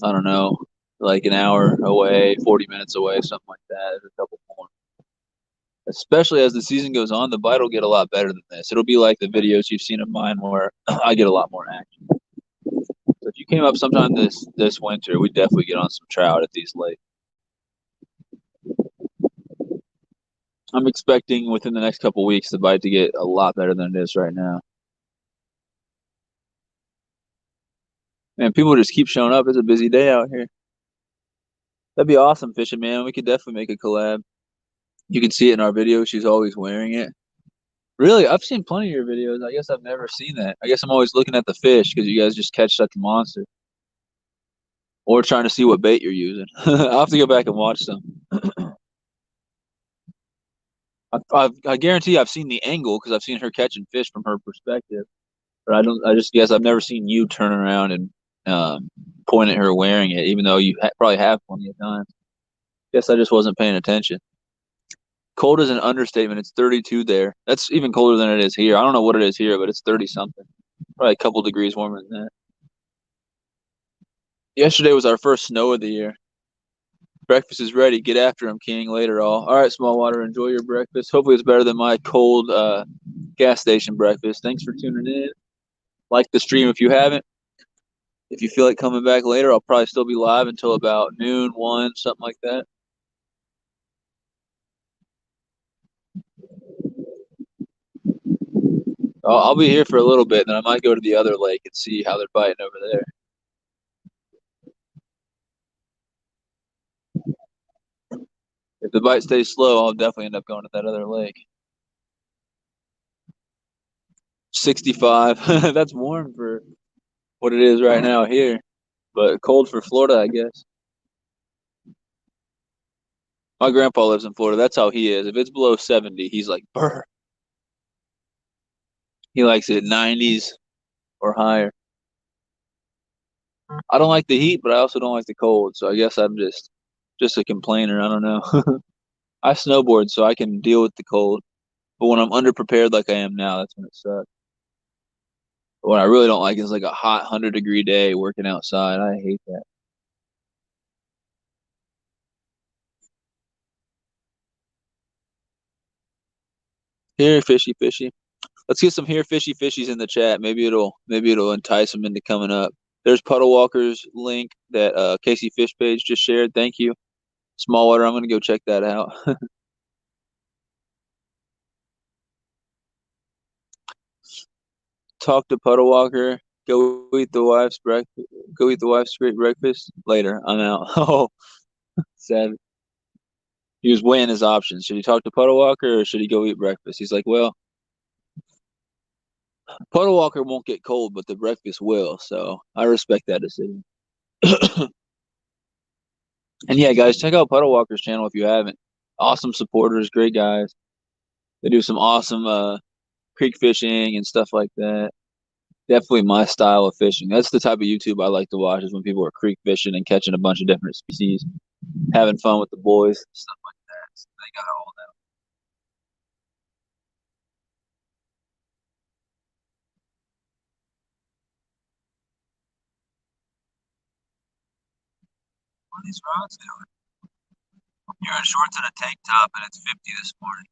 I don't know, like an hour away, 40 minutes away, something like that. There's a couple more. Especially as the season goes on, the bite will get a lot better than this. It'll be like the videos you've seen of mine where I get a lot more action. So if you came up sometime this winter, we'd definitely get on some trout at these lakes. I'm expecting within the next couple weeks the bite to get a lot better than it is right now. Man, people just keep showing up. It's a busy day out here. That'd be awesome fishing, man. We could definitely make a collab. You can see it in our video. She's always wearing it. Really, I've seen plenty of your videos. I guess I've never seen that. I guess I'm always looking at the fish because you guys just catch such monsters. Or trying to see what bait you're using. I'll have to go back and watch some. I guarantee I've seen the angle because I've seen her catching fish from her perspective. But I don't. I just guess I've never seen you turn around and point at her wearing it, even though you probably have plenty of times. Guess I just wasn't paying attention. Cold is an understatement. It's 32 there. That's even colder than it is here. I don't know what it is here, but it's 30 something. Probably a couple degrees warmer than that. Yesterday was our first snow of the year. Breakfast is ready. Get after him, King. Later, all. All right, small water. Enjoy your breakfast. Hopefully, it's better than my cold gas station breakfast. Thanks for tuning in. Like the stream if you haven't. If you feel like coming back later, I'll probably still be live until about noon, 1, something like that. I'll be here for a little bit, and then I might go to the other lake and see how they're biting over there. If the bite stays slow, I'll definitely end up going to that other lake. 65. That's warm for what it is right now here, but cold for Florida, I guess. My grandpa lives in Florida. That's how he is. If it's below 70, he's like, brr. He likes it 90s or higher. I don't like the heat, but I also don't like the cold. So I guess I'm just a complainer. I don't know. I snowboard, so I can deal with the cold. But when I'm underprepared like I am now, that's when it sucks. But what I really don't like is like a hot 100-degree day working outside. I hate that. Here, fishy, fishy. Let's get some here, fishy, fishies in the chat. Maybe it'll entice them into coming up. There's Puddle Walker's link that Casey Fish Page just shared. Thank you. Small water. I'm gonna go check that out. Talk to Puddle Walker. Go eat the wife's breakfast. Go eat the wife's great breakfast later. I'm out. Oh, sad. He was weighing his options. Should he talk to Puddle Walker or should he go eat breakfast? He's like, well, Puddle Walker won't get cold, but the breakfast will. So I respect that decision. And yeah, guys, check out Puddle Walker's channel if you haven't. Awesome supporters, great guys. They do some awesome creek fishing and stuff like that. Definitely my style of fishing. That's the type of YouTube I like to watch is when people are creek fishing and catching a bunch of different species, having fun with the boys, stuff like that. So they got all that. What are these rods doing? You're in shorts and a tank top, and it's 50 this morning.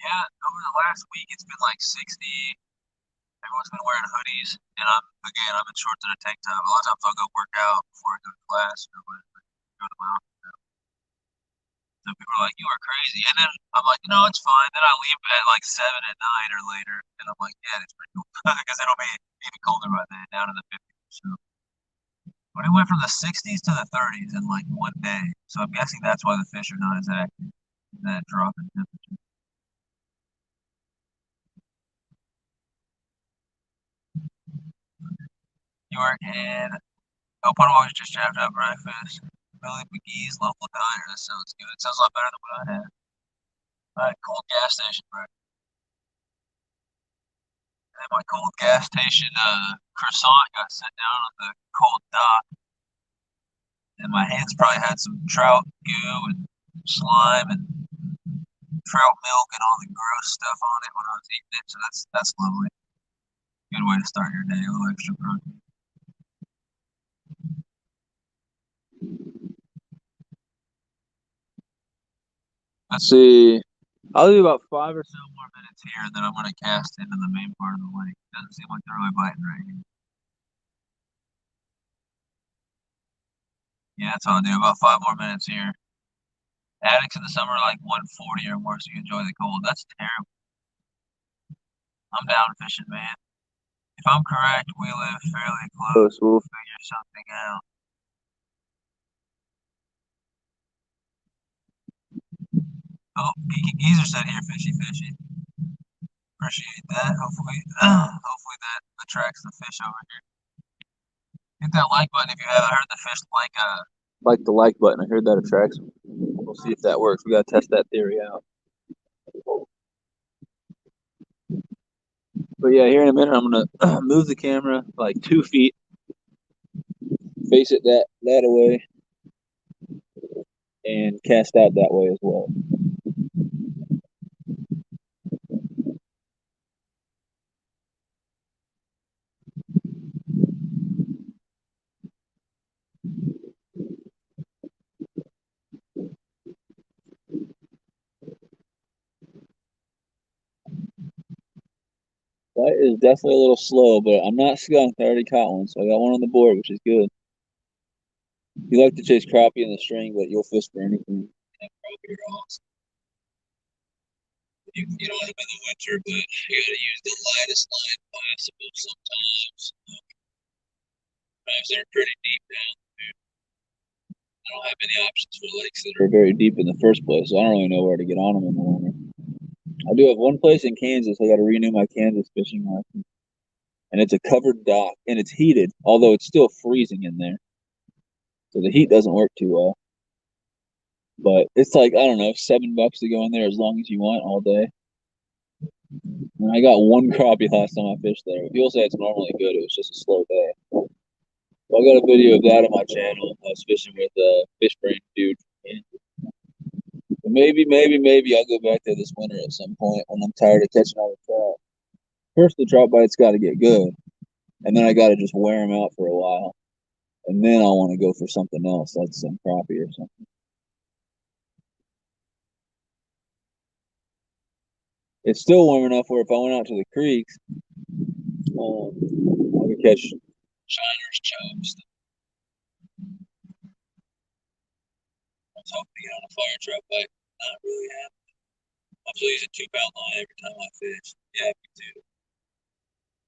Yeah, over the last week it's been like 60. Everyone's been wearing hoodies, and I'm in shorts and a tank top. A lot of times I'll go work out before I go to class or whatever. Go to my office. Some people are like, "You are crazy," and then I'm like, "No, it's fine." Then I leave at like 7 at 9 or later, and I'm like, "Yeah, it's pretty cool because it'll be even colder by then, down in the 50s." So, but it went from the 60s to the 30s in like one day. So I'm guessing that's why the fish are not as active. That drop in temperature. You work in Oh, Padawan just jabbed up breakfast. Billy McGee's local diner. That sounds good. It sounds a lot better than what I had. I had cold gas station breakfast. And my cold gas station croissant got set down on the cold dock. And my hands probably had some trout goo and slime and trout milk and all the gross stuff on it when I was eating it. So that's lovely. Good way to start your day. A little extra protein. Let's see. I'll do about 5 or so more minutes here, and then I'm going to cast into the main part of the lake. Doesn't seem like they're really biting right here. Yeah, that's all I'll do. About 5 more minutes here. Attics in the summer are like 140 or more, so you enjoy the cold. That's terrible. I'm down fishing, man. If I'm correct, we live fairly close. We'll figure something out. Oh, Geeky Geezer said here, fishy, fishy. Appreciate that. Hopefully that attracts the fish over here. Hit that like button if you haven't heard the fish like the like button. I heard that attracts them. We'll see if that works. We gotta test that theory out. But yeah, here in a minute, I'm gonna move the camera like 2 feet, face it that away, and cast out that way as well. That is definitely a little slow, but I'm not skunked. I already caught one, so I got one on the board, which is good. You like to chase crappie in the string, but you'll fish for anything. Yeah, crappie are awesome. You can get on them in the winter, but you gotta use the lightest line possible sometimes. Sometimes they're pretty deep down. I don't have any options for lakes that are very deep in the first place, so I don't really know where to get on them in the winter. I do have one place in Kansas. I got to renew my Kansas fishing license, and it's a covered dock, and it's heated, although it's still freezing in there, so the heat doesn't work too well. But it's like I don't know, $7 to go in there as long as you want all day. And I got one crappie last time I fished there. People say it's normally good. It was just a slow day. So I got a video of that on my channel. I was fishing with a fish brain dude. Maybe I'll go back there this winter at some point when I'm tired of catching all the trout. First, the trout bites got to get good, and then I got to just wear them out for a while, and then I want to go for something else, like some crappie or something. It's still warm enough where if I went out to the creeks, I could catch shiners, chops. I was hoping to get on a fire trout bite. Not really happening. I'm still using 2 pound line every time I fish. Yeah, me too.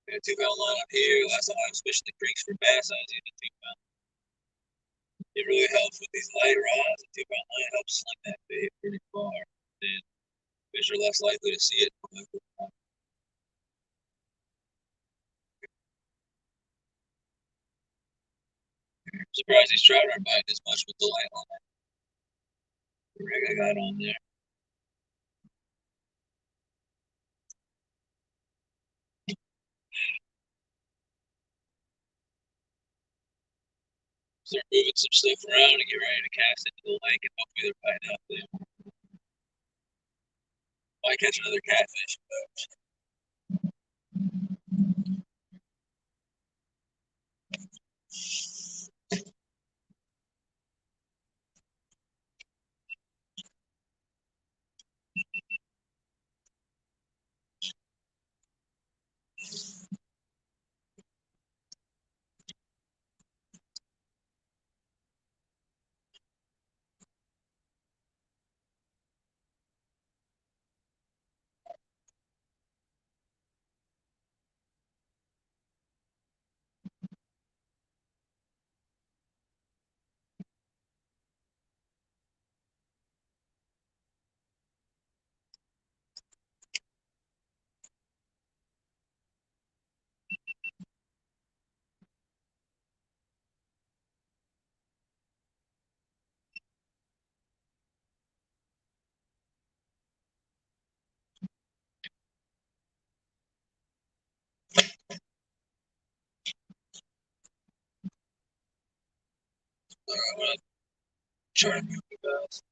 Got a 2 pound line up here. Last time I was fishing the creeks for bass, I was using 2 pound. It really helps with these light rods. A 2 pound line helps sling that bait pretty far. Then fish are less likely to see it. Surprised these trout aren't biting as much with the light on the rig I got on there. Start moving some stuff around and get ready to cast into the lake and hopefully they're biting out there. Might catch another catfish. I'm gonna try to move the bass.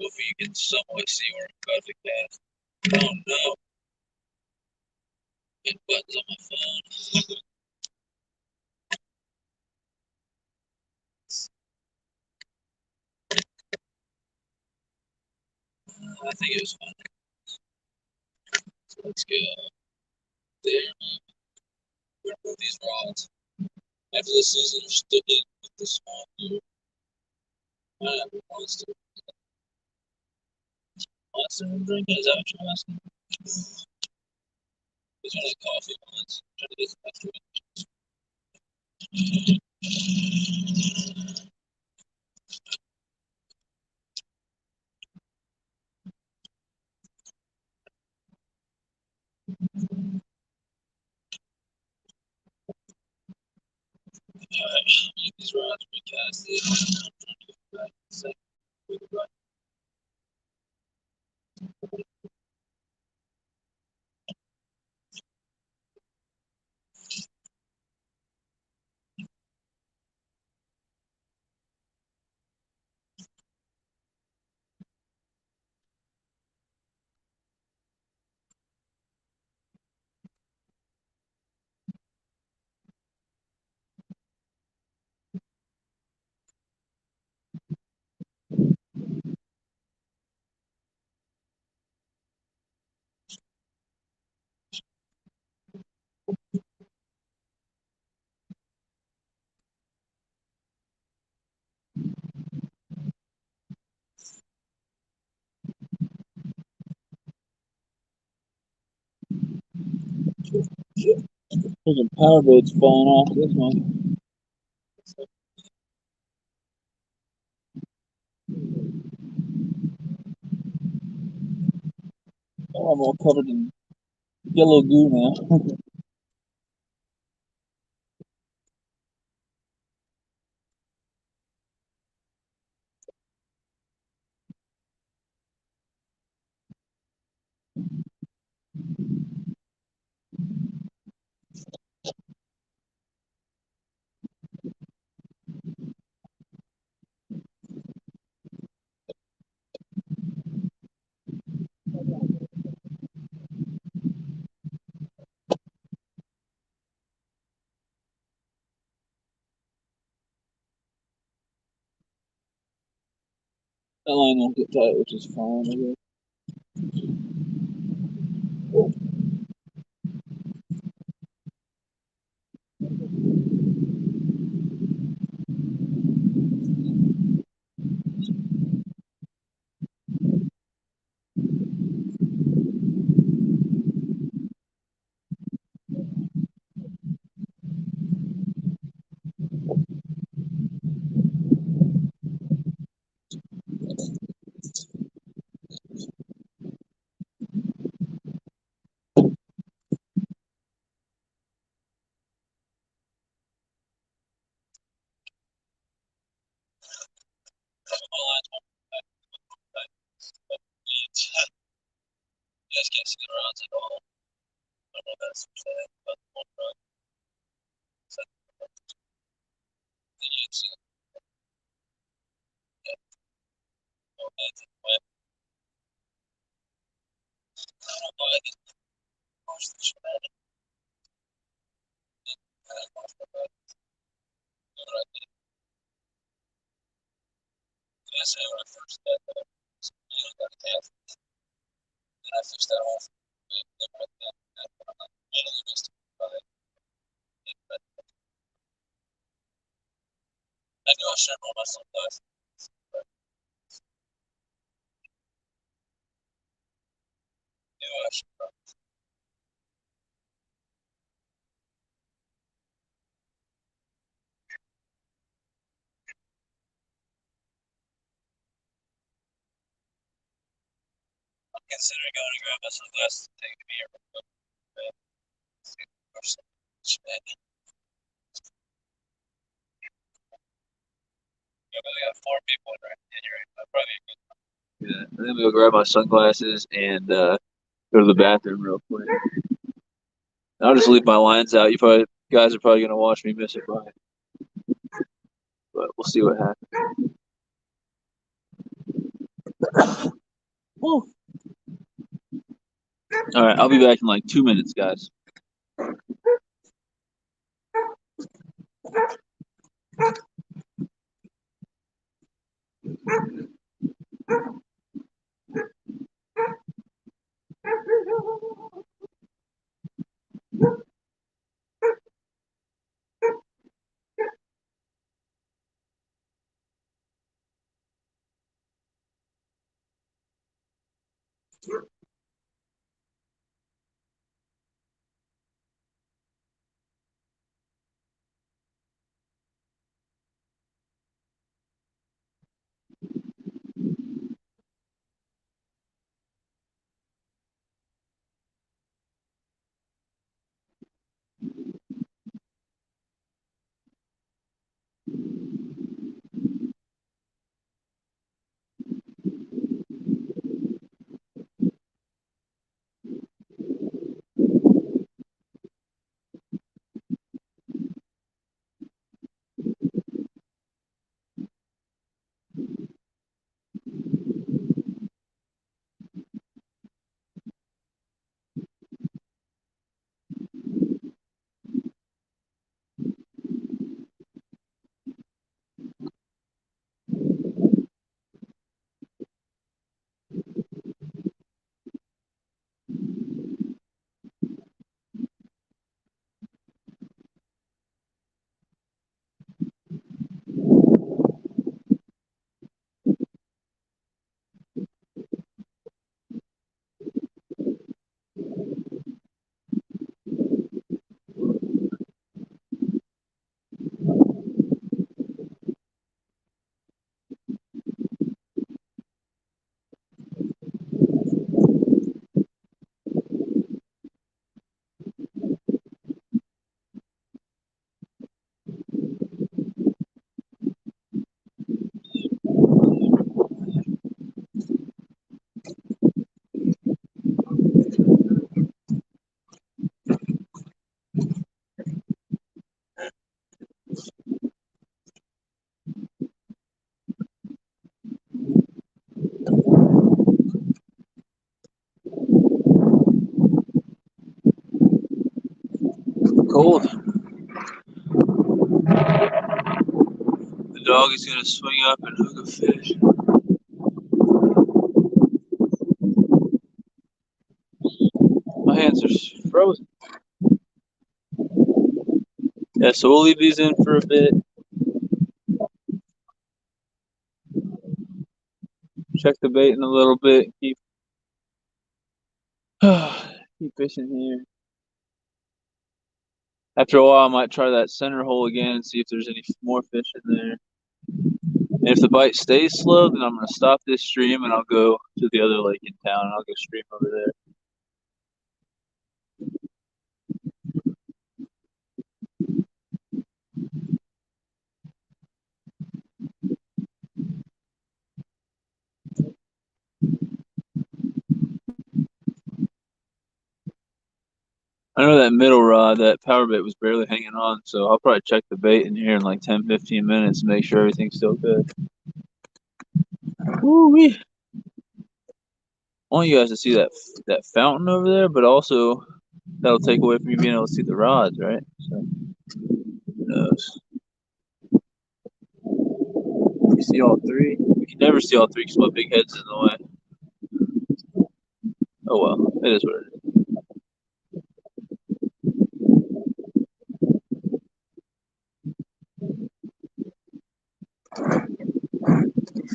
Hopefully you can somewhat see where I'm about to cast. Oh no. It buttons on my phone. I think it was fun. So let's go there. We're gonna move these rods. After this season, we're sticking with the small dude. Monster. Monster drink. Is that what you're asking? These are the coffee ones. Trying to get some extra. These rods recasted. Freaking power boat's falling off this one. Oh, I'm all covered in yellow goo now. That line won't get tight, which is fine, I guess. Yeah, and then we'll grab my sunglasses and go to the bathroom real quick. I'll just leave my lines out. You probably guys are probably gonna watch me miss it by, but we'll see what happens. Woo. All right, I'll be back in like 2 minutes, guys. Cold. The dog is gonna swing up and hook a fish. My hands are frozen. Yeah, so we'll leave these in for a bit. Check the bait in a little bit. Keep fishing here. After a while, I might try that center hole again and see if there's any more fish in there. And if the bite stays slow, then I'm gonna stop this stream and I'll go to the other lake in town and I'll go stream over there. I know that middle rod, that power bait was barely hanging on, so I'll probably check the bait in here in like 10, 15 minutes and make sure everything's still good. Woo-wee. I want you guys to see that fountain over there, but also that'll take away from you being able to see the rods, right? So, who knows? You see all three? You can never see all three because my big head's in the way. Oh well, it is what it is.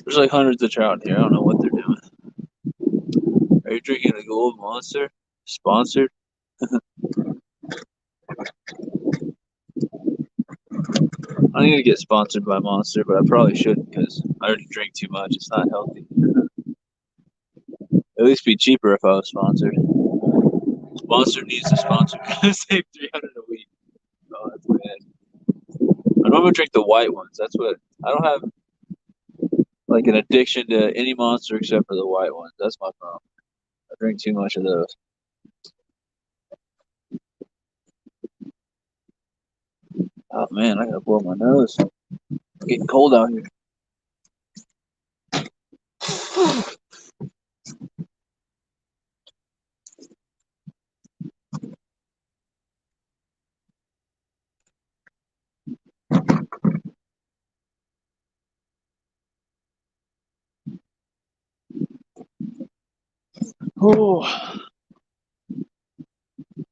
There's like hundreds of trout in here. I don't know what they're doing. Are you drinking the Gold Monster? Sponsored? I need to get sponsored by Monster, but I probably shouldn't because I already drink too much. It's not healthy. At least be cheaper if I was sponsored. Monster needs to sponsor me. Save 300 a week. Oh, that's bad. I normally drink the white ones. That's what I don't have like an addiction to any Monster except for the white ones. That's my problem. I drink too much of those. Oh man, I gotta blow my nose. It's getting cold out here. Oh,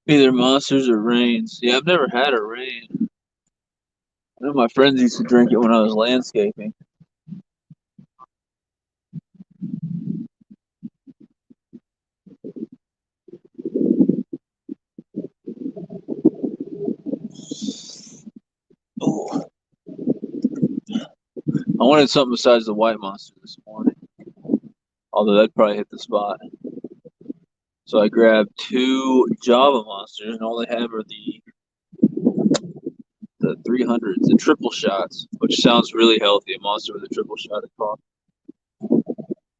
either Monsters or Rains. Yeah, I've never had a Rain. I know my friends used to drink it when I was landscaping. Oh, I wanted something besides the white Monster this morning. Although that'd probably hit the spot. So I grabbed two Java Monsters, and all they have are the 300s, the triple shots, which sounds really healthy. A monster with a triple shot of coffee.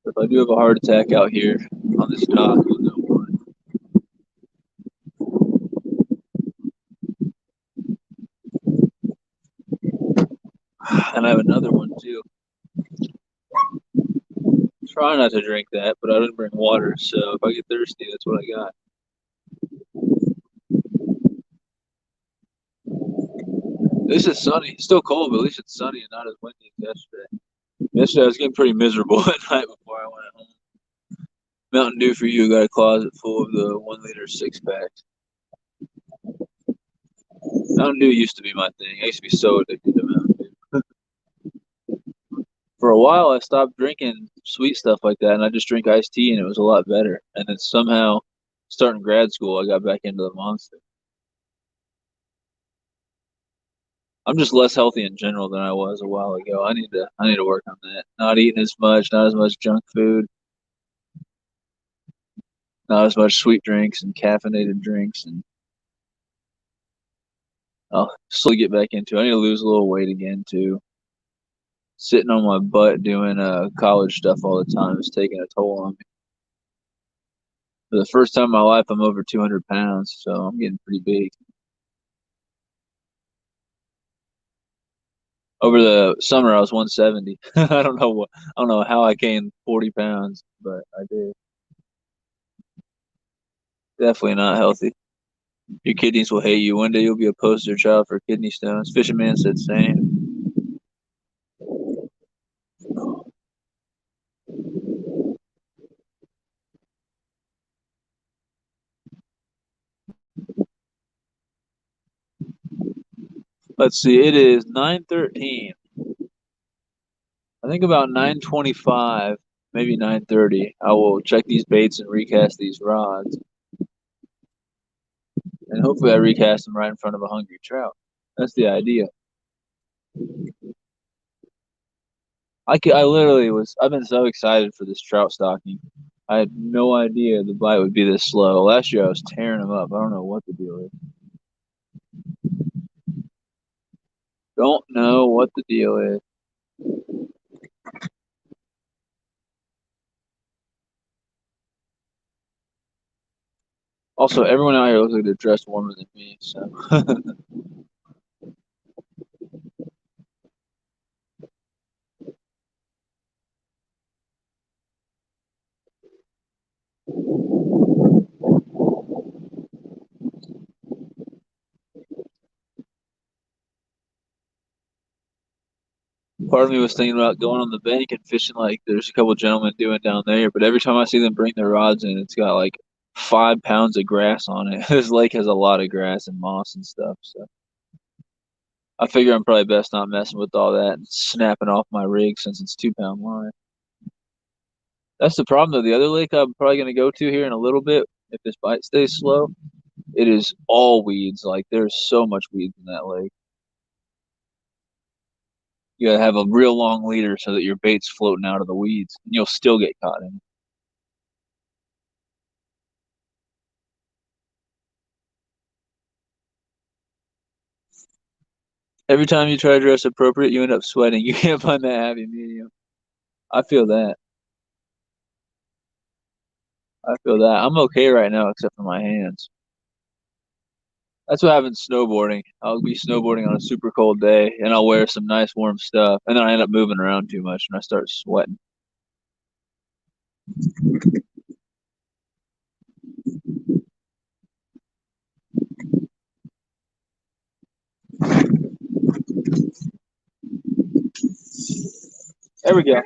If I do have a heart attack out here on this dock, you'll know why. And I have another one too. Try not to drink that, but I didn't bring water, so if I get thirsty, that's what I got. At least it's sunny. It's still cold, but at least it's sunny and not as windy as yesterday. Yesterday I was getting pretty miserable at night before I went home. Mountain Dew for you. Got a closet full of the 1 liter 6 packs. Mountain Dew used to be my thing. I used to be so addicted to Mountain Dew. For a while, I stopped drinking sweet stuff like that, and I just drink iced tea, and it was a lot better. And then somehow, starting grad school, I got back into the Monster. I'm just less healthy in general than I was a while ago. I need to work on that. Not eating as much, not as much junk food, not as much sweet drinks and caffeinated drinks, and I'll slowly get back into it. I need to lose a little weight again too. Sitting on my butt doing college stuff all the time is taking a toll on me. For the first time in my life, I'm over 200 pounds, so I'm getting pretty big. Over the summer, I was 170. I don't know how I gained 40 pounds, but I did. Definitely not healthy. Your kidneys will hate you. One day you'll be a poster child for kidney stones. Fishing Man said same. Let's see, it is 9:13. I think about 9:25, maybe 9:30. I will check these baits and recast these rods, and hopefully I recast them right in front of a hungry trout. That's the idea. I literally was. I've been so excited for this trout stocking. I had no idea the bite would be this slow. Last year I was tearing them up. I don't know what the deal is. Don't know what the deal is. Also, everyone out here looks like they're dressed warmer than me. So part of me was thinking about going on the bank and fishing like there's a couple gentlemen doing down there. But every time I see them bring their rods in, it's got like 5 pounds of grass on it. This lake has a lot of grass and moss and stuff. So I figure I'm probably best not messing with all that and snapping off my rig since it's 2 pound line. That's the problem though. The other lake I'm probably gonna go to here in a little bit, if this bite stays slow, it is all weeds. Like there's so much weeds in that lake. You gotta have a real long leader so that your bait's floating out of the weeds, and you'll still get caught in it. Every time you try to dress appropriate, you end up sweating. You can't find that happy medium. I feel that. I feel that. I'm okay right now, except for my hands. That's what happens snowboarding. I'll be snowboarding on a super cold day, and I'll wear some nice warm stuff, and then I end up moving around too much, and I start sweating. There we go.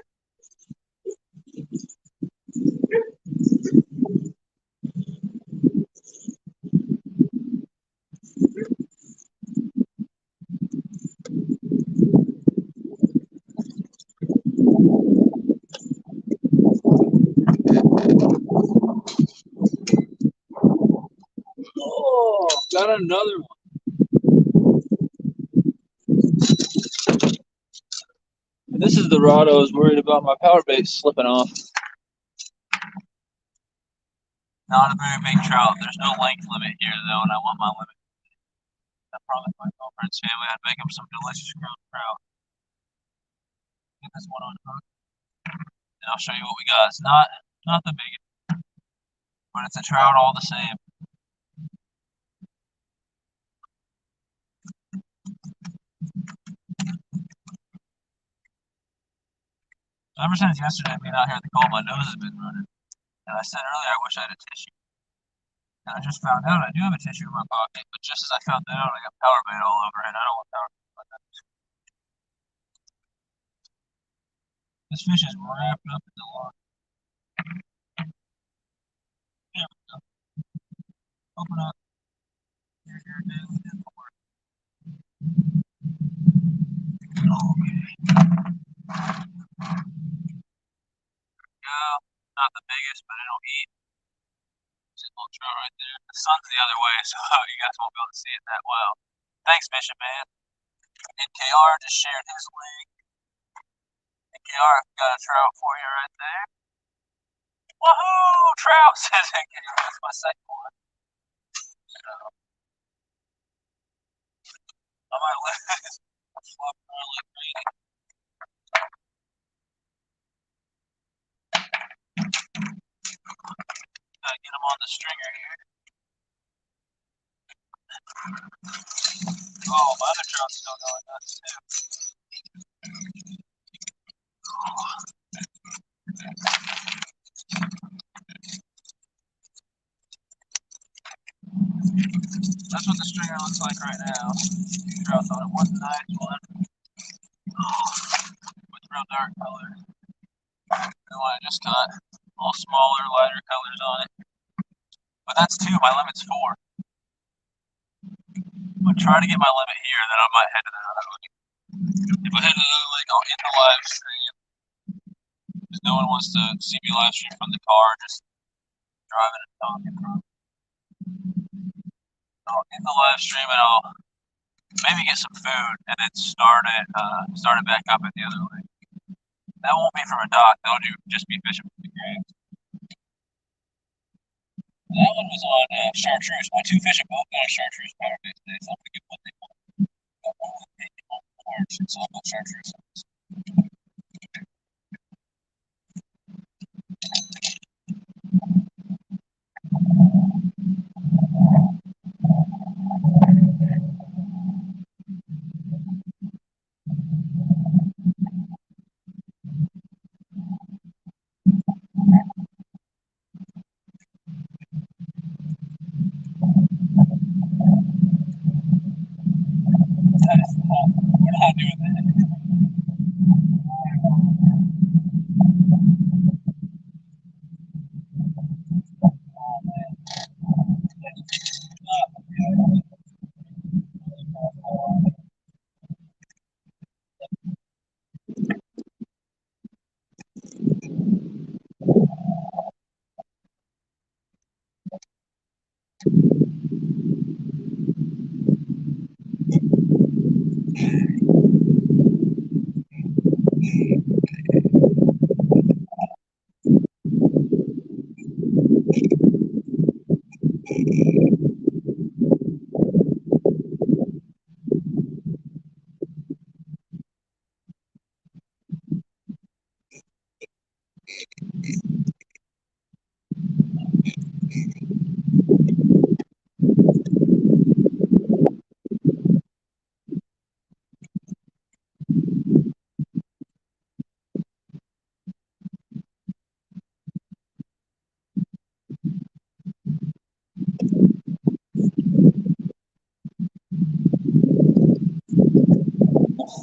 Oh, got another one. This is the rod I was worried about my power bait slipping off. Not a very big trout. There's no length limit here, though, and I want my limit. I promised my girlfriend's family I'd make them some delicious grilled trout. Get this one on hook, and I'll show you what we got. It's not the biggest, but it's a trout all the same. Ever since yesterday, being out here at the cold, my nose has been running. And I said earlier I wish I had a tissue. And I just found out I do have a tissue in my pocket, but just as I found that out, I got power bait all over it. I don't want power bait like that. This fish is wrapped up in the line. There we go. Open up. Here's your daily import. Okay. Go. Not the biggest, but it'll eat. There's a little trout right there. The sun's the other way, so you guys won't be able to see it that well. Thanks, Bishop Man. NKR just shared his link. NKR got a trout for you right there. Woohoo! Trout says NKR. That's my second one. So, I might let this flop around like crazy. Gotta get him on the stringer here. Oh, my other trout's still going nuts too. That's what the stringer looks like right now. Trout's on it. One nice one. Oh, with real dark color. The one I just caught. All smaller, lighter colors on it. But that's two. My limit's four. I'm gonna try to get my limit here, and then I might head to the other lake. If I head to the other lake, I'll end the live stream. Because no one wants to see me live stream from the car, just driving and talking. I'll end the live stream and I'll maybe get some food and then start it back up at the other lake. That won't be from a dock. That'll just be fishing from the grave. That one was on chartreuse. My two fish have both got a chartreuse power bait today, so I'm gonna get what they want. Got one with pink and one with orange, and so I've got chartreuse.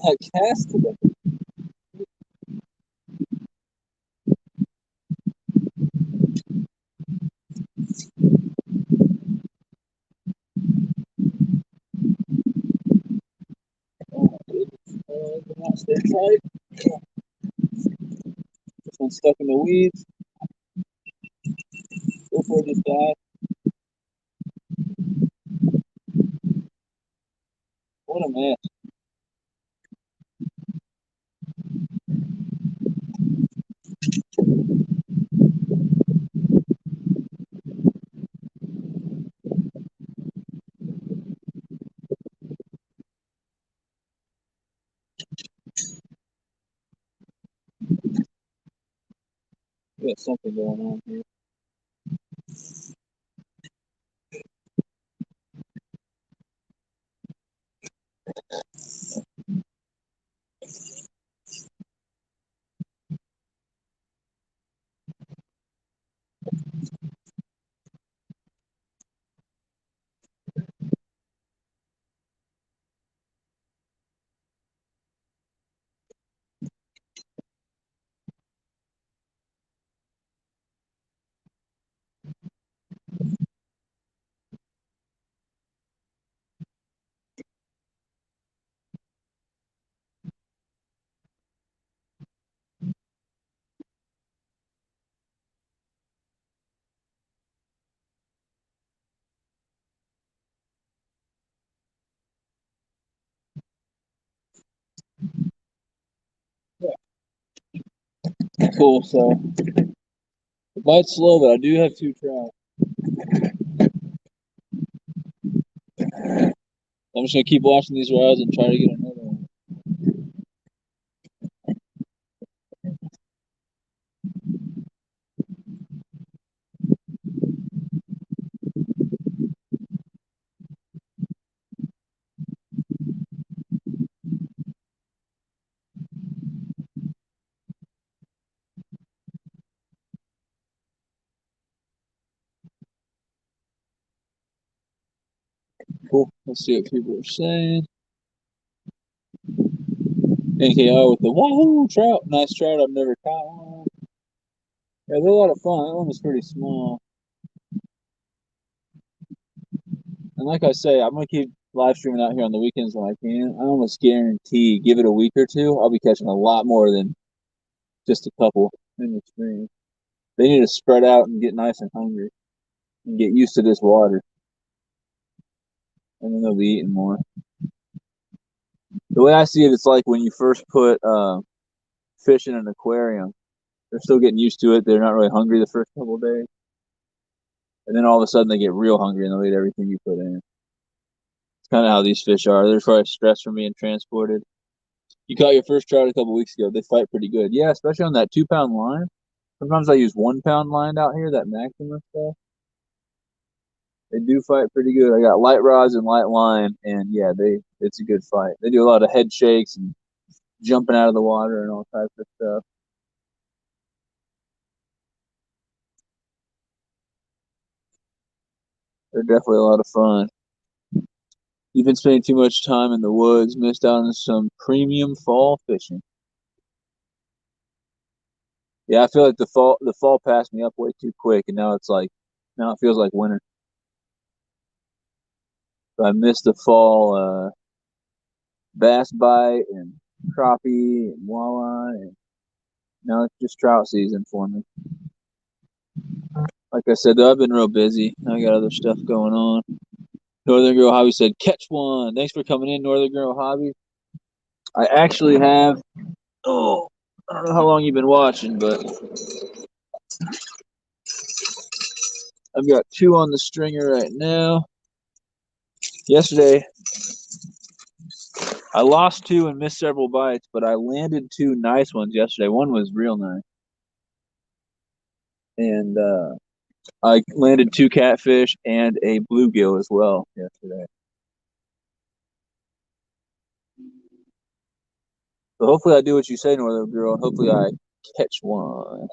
that cast today. Oh my goodness. Stay tight. This one's stuck in the weeds. Go for it, just die. What a mess. We got something going on here. Cool. So the bite's slow, but I do have 2 trout. I'm just gonna keep watching these rods and try to get another one. Cool. Let's see what people are saying. NKO with the wahoo trout. Nice trout. I've never caught one. Yeah, they're a lot of fun. That one was pretty small. And like I say, I'm gonna keep live streaming out here on the weekends when I can. I almost guarantee, give it a week or two, I'll be catching a lot more than just a couple in the stream. They need to spread out and get nice and hungry and get used to this water, and then they'll be eating more. The way I see it, it's like when you first put fish in an aquarium. They're still getting used to it. They're not really hungry the first couple of days, and then all of a sudden they get real hungry and they'll eat everything you put in. It's kind of how these fish are. They're probably stressed from being transported. You caught your first trout a couple weeks ago. They fight pretty good. Yeah, especially on that 2 pound line. Sometimes I use 1 pound line out here, that Maxima stuff. They do fight pretty good. I got light rods and light line, and yeah, it's a good fight. They do a lot of head shakes and jumping out of the water and all types of stuff. They're definitely a lot of fun. You've been spending too much time in the woods, missed out on some premium fall fishing. Yeah, I feel like the fall passed me up way too quick, and now it feels like winter. So I missed the fall bass bite and crappie and walleye, and now it's just trout season for me. Like I said, though, I've been real busy. I got other stuff going on. Northern Girl Hobby said, catch one. Thanks for coming in, Northern Girl Hobby. I actually have, oh, I don't know how long you've been watching, but I've got 2 on the stringer right now. Yesterday, I lost 2 and missed several bites, but I landed 2 nice ones yesterday. One was real nice. And I landed 2 catfish and a bluegill as well yesterday. So hopefully I do what you say, Northern Girl, and hopefully I catch one.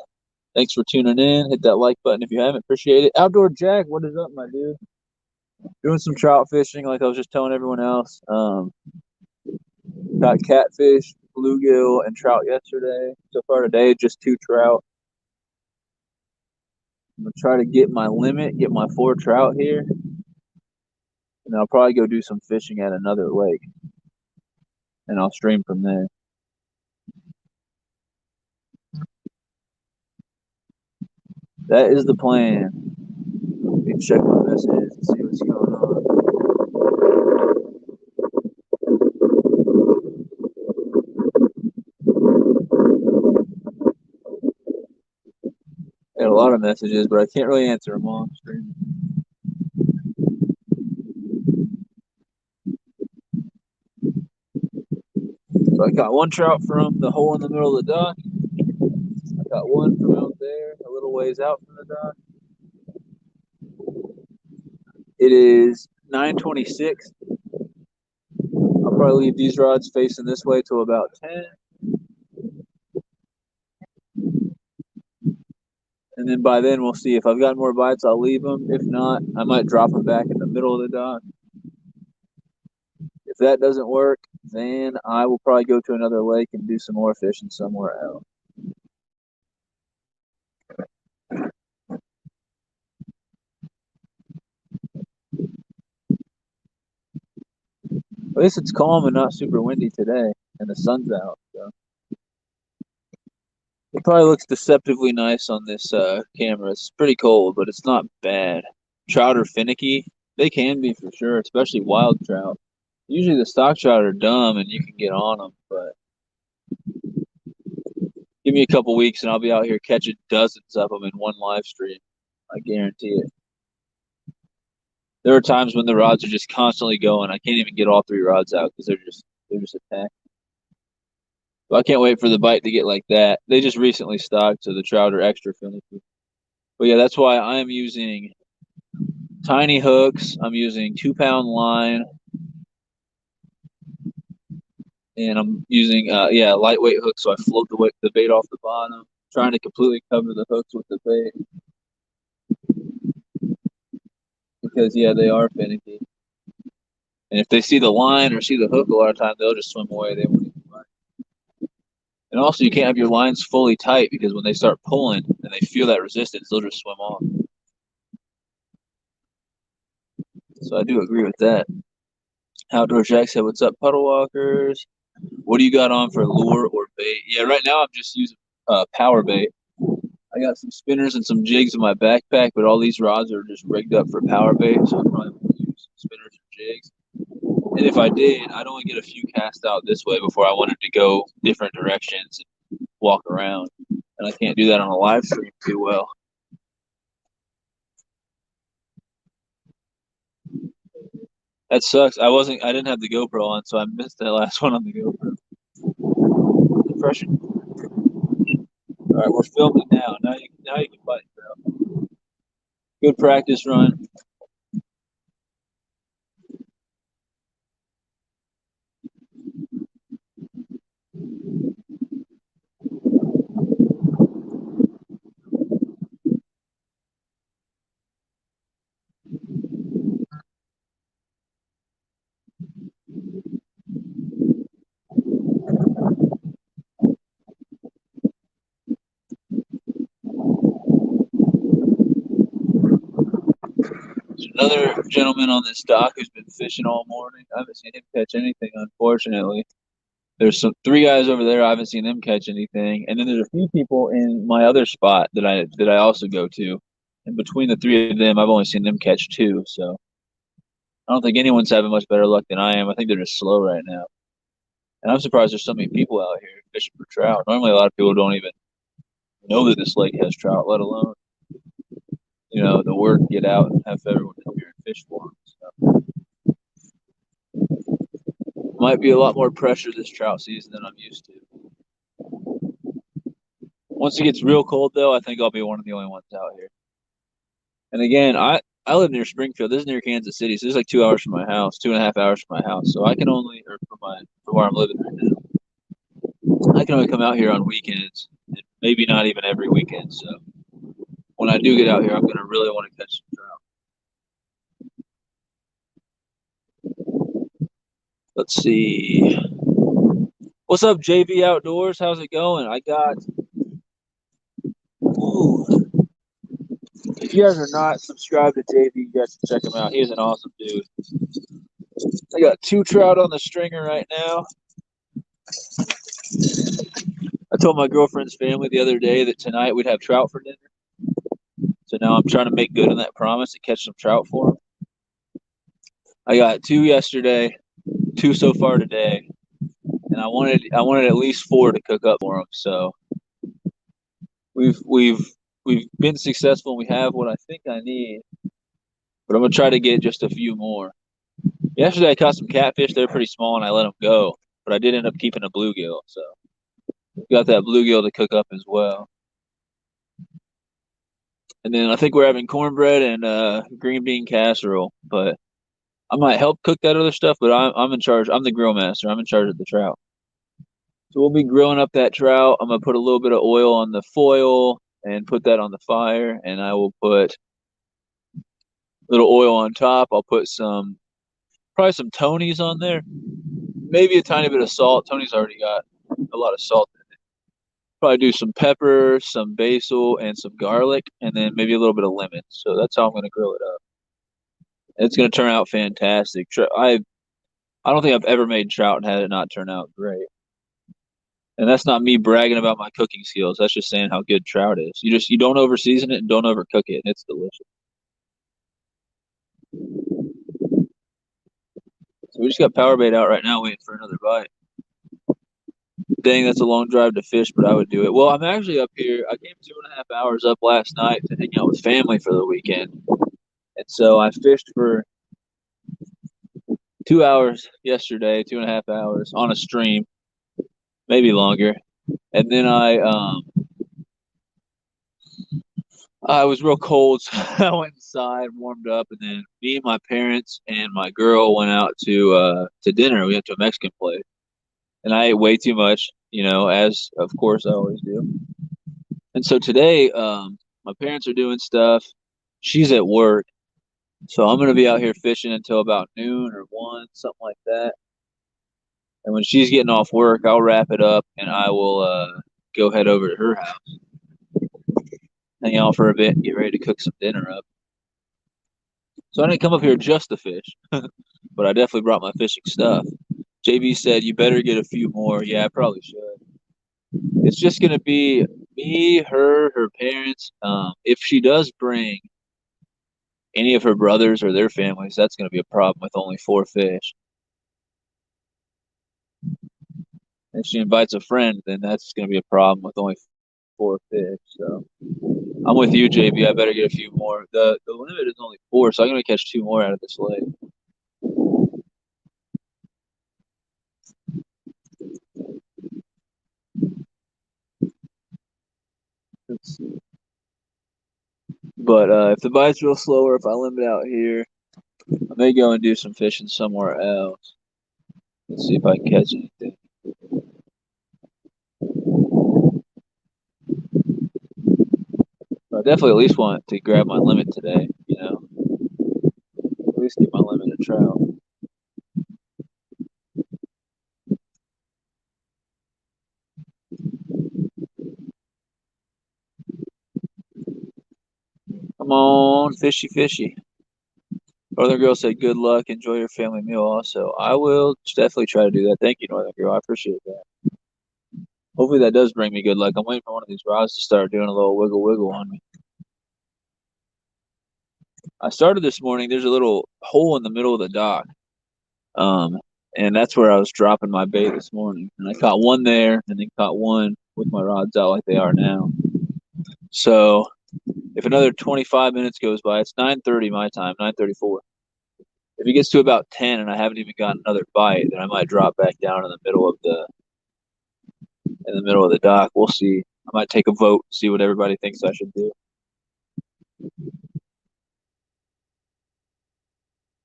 Thanks for tuning in. Hit that like button if you haven't. Appreciate it. Outdoor Jack, what is up, my dude? Doing some trout fishing, like I was just telling everyone else. Got catfish, bluegill, and trout yesterday. So far today, just 2 trout. I'm gonna try to get my limit, get my 4 trout here, and I'll probably go do some fishing at another lake, and I'll stream from there. That is the plan. Let me check my messages and see what's going on. I got a lot of messages, but I can't really answer them all. So I got 1 trout from the hole in the middle of the dock. I got one from out there, a little ways out from the dock. It is 9:26. I'll probably leave these rods facing this way till about 10. And then by then we'll see if I've got more bites, I'll leave them. If not, I might drop them back in the middle of the dock. If that doesn't work, then I will probably go to another lake and do some more fishing somewhere else. At least it's calm and not super windy today, and the sun's out. So it probably looks deceptively nice on this camera. It's pretty cold, but it's not bad. Trout are finicky. They can be for sure, especially wild trout. Usually the stock trout are dumb and you can get on them, but give me a couple weeks and I'll be out here catching dozens of them in one live stream. I guarantee it. There are times when the rods are just constantly going. I can't even get all 3 rods out because they're just attacking. So I can't wait for the bite to get like that. They just recently stocked, so the trout are extra finicky. But yeah, that's why I am using tiny hooks. I'm using 2-pound line, and I'm using lightweight hooks, so I float the bait off the bottom, trying to completely cover the hooks with the bait because yeah, they are finicky. And if they see the line or see the hook, a lot of times they'll just swim away. They won't even bite. And also, you can't have your lines fully tight because when they start pulling and they feel that resistance, they'll just swim off. So I do agree with that. Outdoor Jack said, "What's up, puddle walkers? What do you got on for lure or bait?" Yeah, right now I'm just using power bait. I got some spinners and some jigs in my backpack, but all these rods are just rigged up for power bait, so I probably won't use spinners or jigs. And if I did, I'd only get a few cast out this way before I wanted to go different directions and walk around. And I can't do that on a live stream too well. That sucks. I didn't have the GoPro on, so I missed that last one on the GoPro. Pressure. All right, we're filming now. Now you can bite, bro. Good practice run. There's another gentleman on this dock who's been fishing all morning. I haven't seen him catch anything, unfortunately. There's 3 guys over there. I haven't seen them catch anything, and then there's a few people in my other spot that I also go to. And between the 3 of them, I've only seen them catch 2. So I don't think anyone's having much better luck than I am. I think they're just slow right now. And I'm surprised there's so many people out here fishing for trout. Normally, a lot of people don't even know that this lake has trout, let alone the word get out and have everyone come here and fish for them. So might be a lot more pressure this trout season than I'm used to. Once it gets real cold, though, I think I'll be one of the only ones out here. And again, I live near Springfield. This is near Kansas City, so it's like 2 hours from my house, 2.5 hours from my house. So I can only, or from where I'm living right now, I can only come out here on weekends, and maybe not even every weekend. So when I do get out here, I'm gonna really want to catch some trout. Let's see. What's up, JV Outdoors? How's it going? Ooh, if you guys are not subscribed to JV, you guys should check him out. He's an awesome dude. I got two trout on the stringer right now. I told my girlfriend's family the other day that tonight we'd have trout for dinner. So now I'm trying to make good on that promise and catch some trout for them. I got two yesterday, two so far today, and I wanted at least four to cook up for them. So we've been successful. And we have what I think I need, but I'm gonna try to get just a few more. Yesterday I caught some catfish. They're pretty small, and I let them go. But I did end up keeping a bluegill, so got that bluegill to cook up as well. And then I think we're having cornbread and green bean casserole. But I might help cook that other stuff. But I'm in charge. I'm the grill master. I'm in charge of the trout. So we'll be grilling up that trout. I'm gonna put a little bit of oil on the foil and put that on the fire, and I will put a little oil on top. I'll put probably some Tony's on there, maybe a tiny bit of salt. Tony's already got a lot of salt in it. Probably do some pepper, some basil, and some garlic, and then maybe a little bit of lemon. So that's how I'm gonna grill it up. It's gonna turn out fantastic. I don't think I've ever made trout and had it not turn out great. And that's not me bragging about my cooking skills. That's just saying how good trout is. You don't over season it and don't overcook it, and it's delicious. So we just got power bait out right now, waiting for another bite. Dang, that's a long drive to fish, but I would do it. Well, I'm actually up here. I came 2.5 hours up last night to hang out with family for the weekend, and so I fished for 2 hours yesterday, 2.5 hours on a stream, maybe longer, and then I was real cold, so I went inside, warmed up, and then me and my parents and my girl went out to dinner. We went to a Mexican place, and I ate way too much, as of course I always do. And so today, my parents are doing stuff. She's at work, so I'm gonna be out here fishing until about noon or 1, something like that. And when she's getting off work, I'll wrap it up and I will go head over to her house, hang out for a bit, and get ready to cook some dinner up. So I didn't come up here just to fish, but I definitely brought my fishing stuff. JB said, "You better get a few more." Yeah, I probably should. It's just going to be me, her parents. If she does bring any of her brothers or their families, that's going to be a problem with only four fish. If she invites a friend, then that's going to be a problem with only four fish. So I'm with you, JB. I better get a few more. The limit is only four, so I'm going to catch two more out of this lake. Let's see. But if the bite's real slow or if I limit out here, I may go and do some fishing somewhere else. Let's see if I can catch anything. I definitely at least want to grab my limit today, at least get my limit of trout. Come on, fishy, fishy. Northern Girl said, "Good luck. Enjoy your family meal." Also, I will definitely try to do that. Thank you, Northern Girl. I appreciate that. Hopefully, that does bring me good luck. I'm waiting for one of these rods to start doing a little wiggle, wiggle on me. I started this morning. There's a little hole in the middle of the dock, um, and that's where I was dropping my bait this morning. And I caught one there, and then caught one with my rods out like they are now. So, if another 25 minutes goes by, it's 9:30 my time, 9:34. If it gets to about 10 and I haven't even gotten another bite, then I might drop back down in the middle of the dock. We'll see. I might take a vote, see what everybody thinks I should do.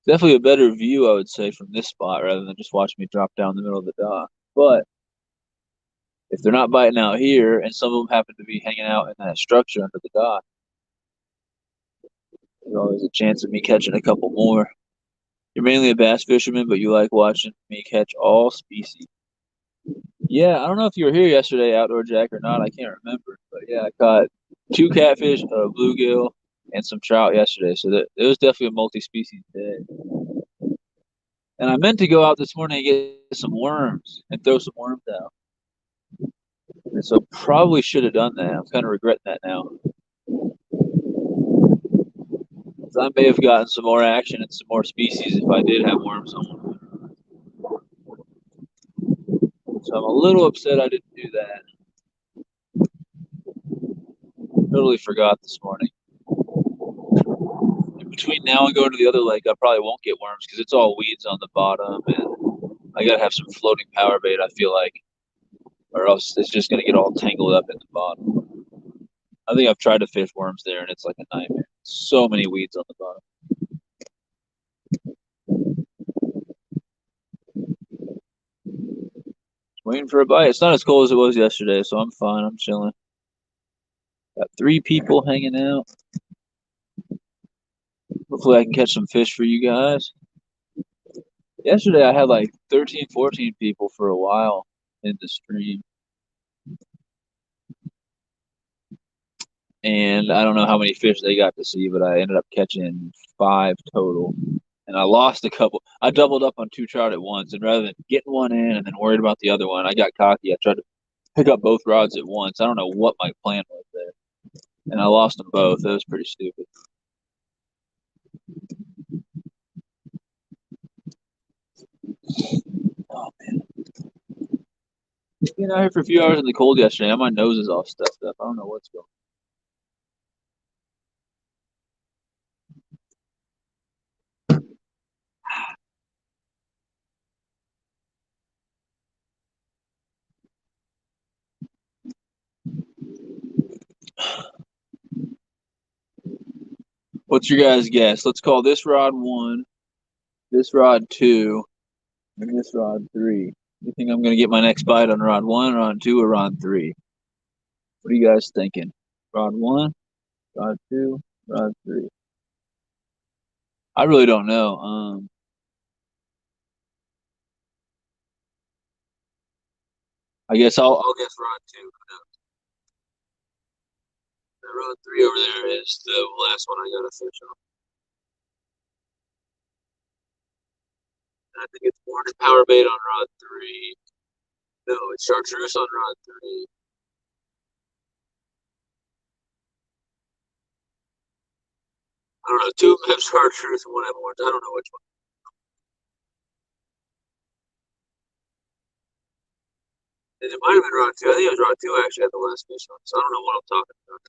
Definitely a better view, I would say, from this spot rather than just watching me drop down the middle of the dock. But if they're not biting out here, and some of them happen to be hanging out in that structure under the dock, there's always a chance of me catching a couple more. You're mainly a bass fisherman, but you like watching me catch all species. Yeah, I don't know if you were here yesterday, Outdoor Jack, or not. I can't remember, but yeah, I caught two catfish, a bluegill, and some trout yesterday. So that it was definitely a multi-species day. And I meant to go out this morning and get some worms and throw some worms out. And so probably should have done that. I'm kind of regretting that now. 'Cause I may have gotten some more action and some more species if I did have worms on. So I'm a little upset I didn't do that. Totally forgot this morning. In between now and going to the other lake, I probably won't get worms because it's all weeds on the bottom, and I gotta have some floating power bait. I feel like, or else it's just gonna get all tangled up in the bottom. I think I've tried to fish worms there, and it's like a nightmare. So many weeds on the bottom. Waiting for a bite. It's not as cold as it was yesterday, so I'm fine. I'm chilling. Got three people hanging out. Hopefully, I can catch some fish for you guys. Yesterday, I had like 13, 14 people for a while in the stream. And I don't know how many fish they got to see, but I ended up catching five total. And I lost a couple. I doubled up on two trout at once, and rather than getting one in and then worried about the other one, I got cocky. I tried to pick up both rods at once. I don't know what my plan was there, and I lost them both. That was pretty stupid. Oh man, being out here for a few hours in the cold yesterday, and my nose is all stuffed up. I don't know what's going. What's your guys' guess? Let's call this rod one, this rod two, and this rod three. You think I'm gonna get my next bite on rod one, rod two, or rod three? What are you guys thinking? Rod one, rod two, rod three. I really don't know. I guess I'll guess rod two. The rod three over there is the last one I got to fish on. And I think it's morning power bait on rod three. No, it's chartreuse on rod three. I don't know. Two of them have chartreuse and one have orange. I don't know which one. And it might have been rod two. I think it was rod two actually at the last fish on. So I don't know what I'm talking about.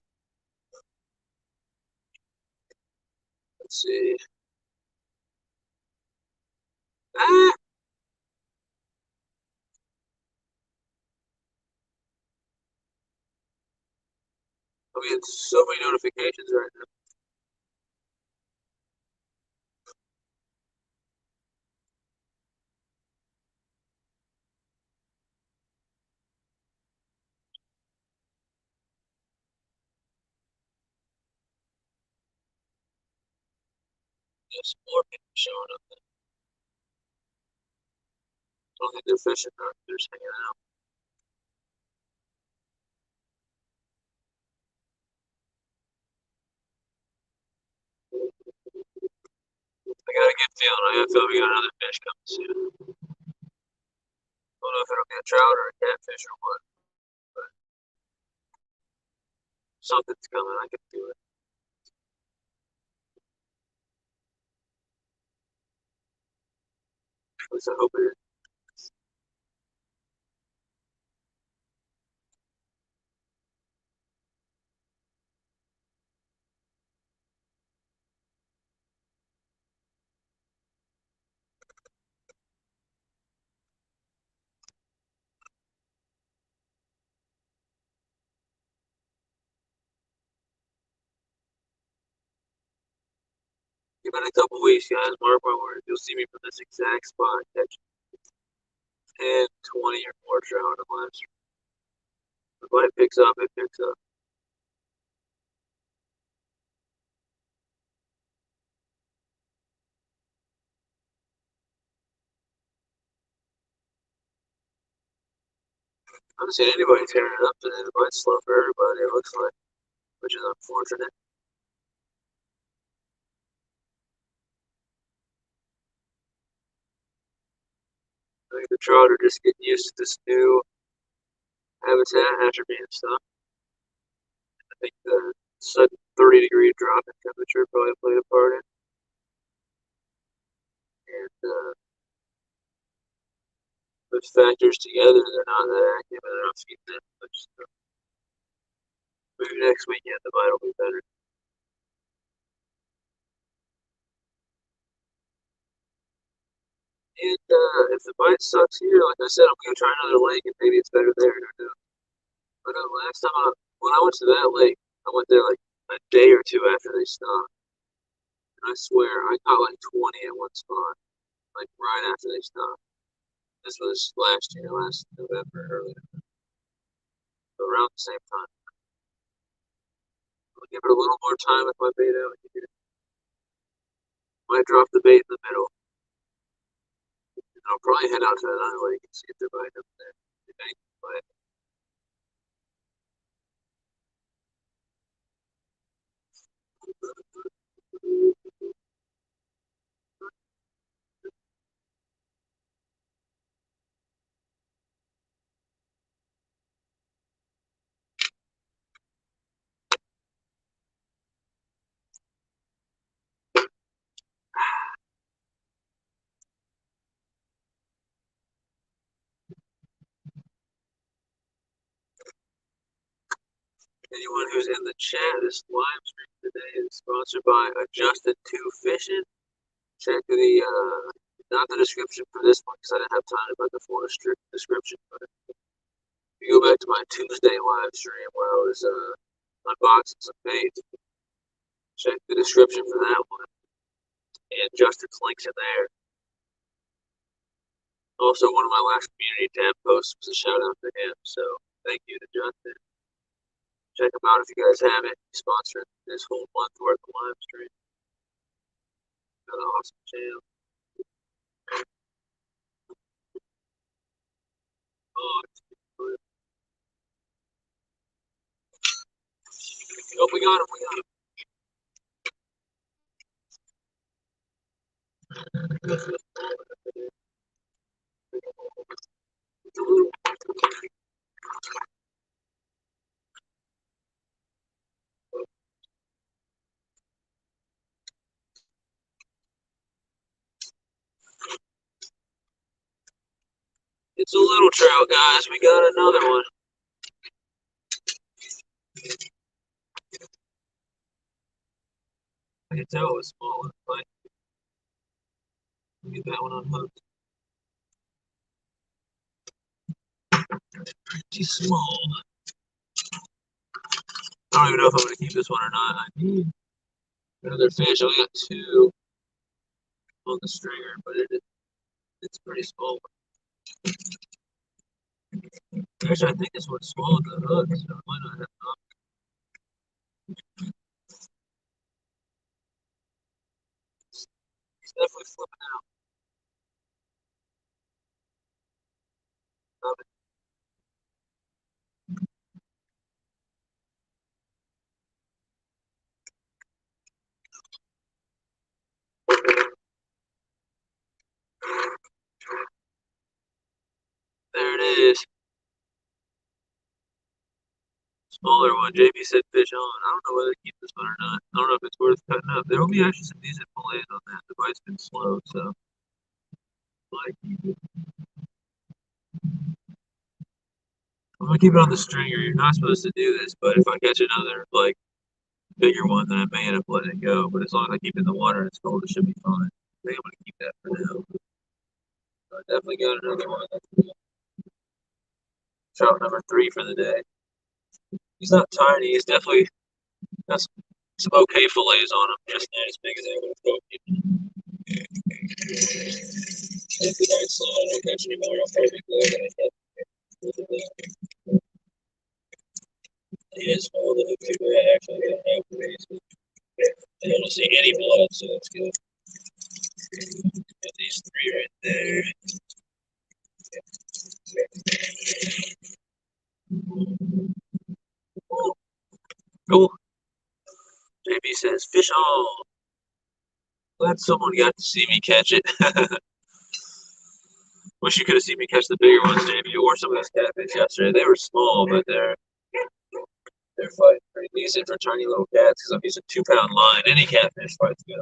Let's see. Ah, I mean, so many notifications right now. There's more people showing up. I don't think they're fishing. They're just hanging out. I got a good feeling. I got a feeling we got another fish coming soon. I don't know if it'll be a trout or a catfish or what, but something's coming. I can feel it. At least I hope it is. Give it a couple weeks, guys. Mark my words. You'll see me from this exact spot catch 10, 20 or more trout unless if it picks up, it picks up. I haven't seen anybody tearing it up today. The bite's slow for everybody, it looks like, which is unfortunate. I think the trout are just getting used to this new habitat after being stuck. I think the sudden 30-degree drop in temperature probably played a part in. And those factors together, they're not that active and they're not feeding that much. So maybe next weekend the bite will be better. And if the bite sucks here, like I said, I'm gonna try another lake and maybe it's better there. Who knows? But last time when I went to that lake, I went there like a day or two after they stopped. And I swear I caught like 20 in one spot, like right after they stopped. This was last year, last November, early November, around the same time. I'll give it a little more time with my bait out here. Might drop the bait in the middle. And I'll probably head out to another lake and see if they're biting up there. If anything, bite. Anyone who's in the chat, this live stream today is sponsored by Adjusted to Fishing. Check the not the description for this one because I didn't have time to put the full description. But if you go back to my Tuesday live stream where I was unboxing some bait, check the description for that one. And Justin's links in there. Also, one of my last community tab posts was a shout out to him. So thank you to Justin. Check him out if you guys haven't. He's sponsoring this whole month worth of live stream. Got an awesome channel. Oh, oh, we got him. We got him. It's a little trout, guys. We got another one. I can tell it was small, but get that one unhooked. Pretty small. I don't even know if I'm going to keep this one or not. I need another fish. I only got two on the stringer, but it's pretty small. Actually, I think this one's swallowed the hook, so I might not have enough. He's definitely flipping out. There it is. Smaller one. JB said fish on. I don't know whether to keep this one or not. I don't know if it's worth cutting up. There will be actually some decent fillets on that. The bite's been slow, so might keep it. I'm gonna keep it on the stringer. You're not supposed to do this, but if I catch another like bigger one, then I may end up letting it go. But as long as I keep it in the water and it's cold, it should be fine. I think I'm gonna keep that for now. I definitely got another one. Trout number 3 for the day. He's not tiny. He's definitely got some okay fillets on him. Just not as big as I would have hoped. If the night's slow, I don't catch anymore. I'll probably go. He is small. The people actually got no place. I don't see any blood, so that's good. Got these 3 right there. Oh, JB says fish on. Glad someone got to see me catch it. Wish you could have seen me catch the bigger ones, JB, or some of those catfish yesterday. They were small, but they're fighting pretty decent for tiny little cats because I'm using 2 pound line. Any catfish fights good.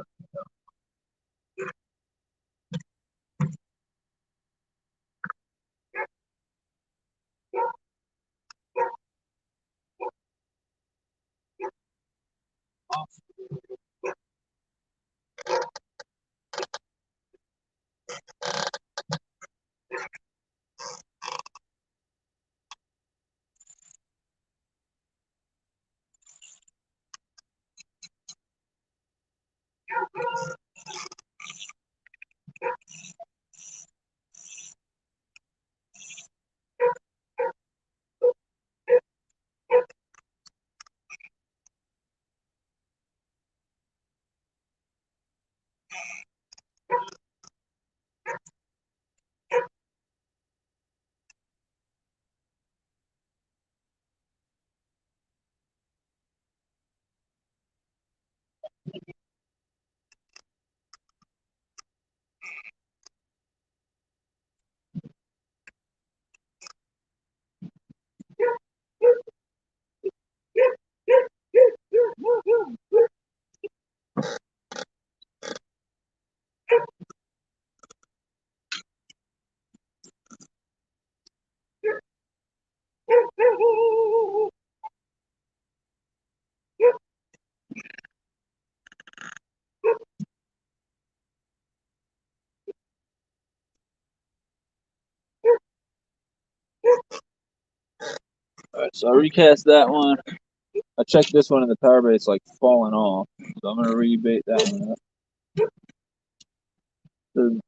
All right, so I recast that one. I checked this one and the power bait's like falling off, so I'm gonna rebait that one up. So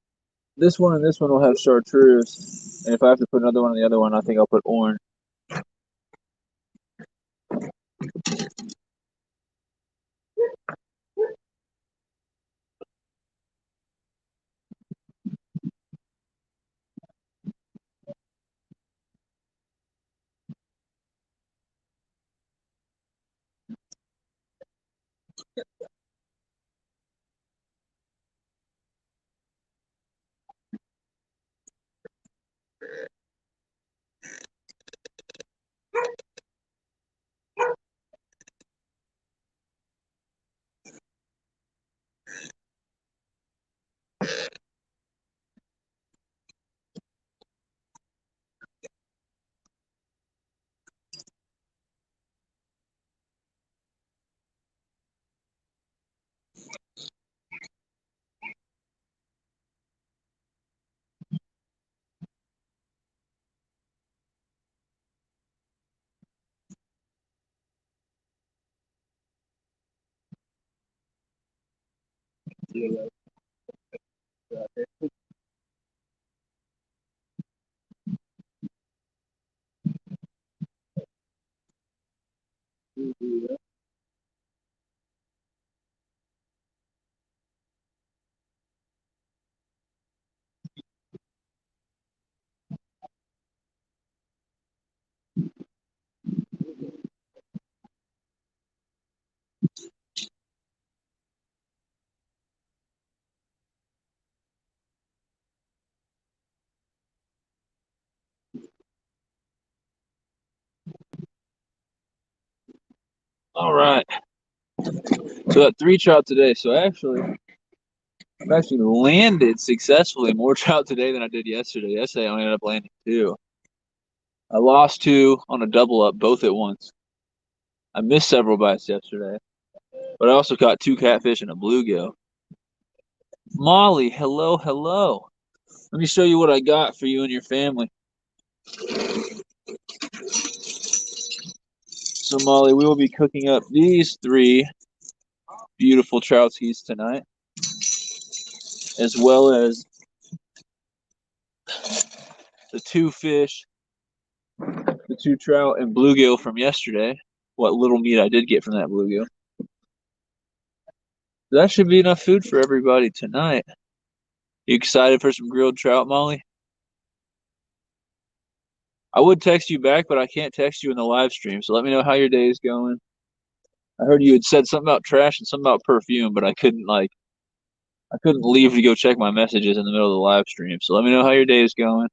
this one and this one will have chartreuse, and if I have to put another one on the other one, I think I'll put orange. All right, so got 3 trout today. So I've actually landed successfully more trout today than I did yesterday. Yesterday I only ended up landing 2. I lost 2 on a double up, both at once. I missed several bites yesterday, but I also caught 2 catfish and a bluegill. Molly, hello, hello. Let me show you what I got for you and your family. So, Molly, we will be cooking up these 3 beautiful troutskis tonight, as well as the 2 fish, the 2 trout, and bluegill from yesterday. What little meat I did get from that bluegill. That should be enough food for everybody tonight. You excited for some grilled trout, Molly? I would text you back, but I can't text you in the live stream. So let me know how your day is going. I heard you had said something about trash and something about perfume, but I couldn't leave to go check my messages in the middle of the live stream. So let me know how your day is going.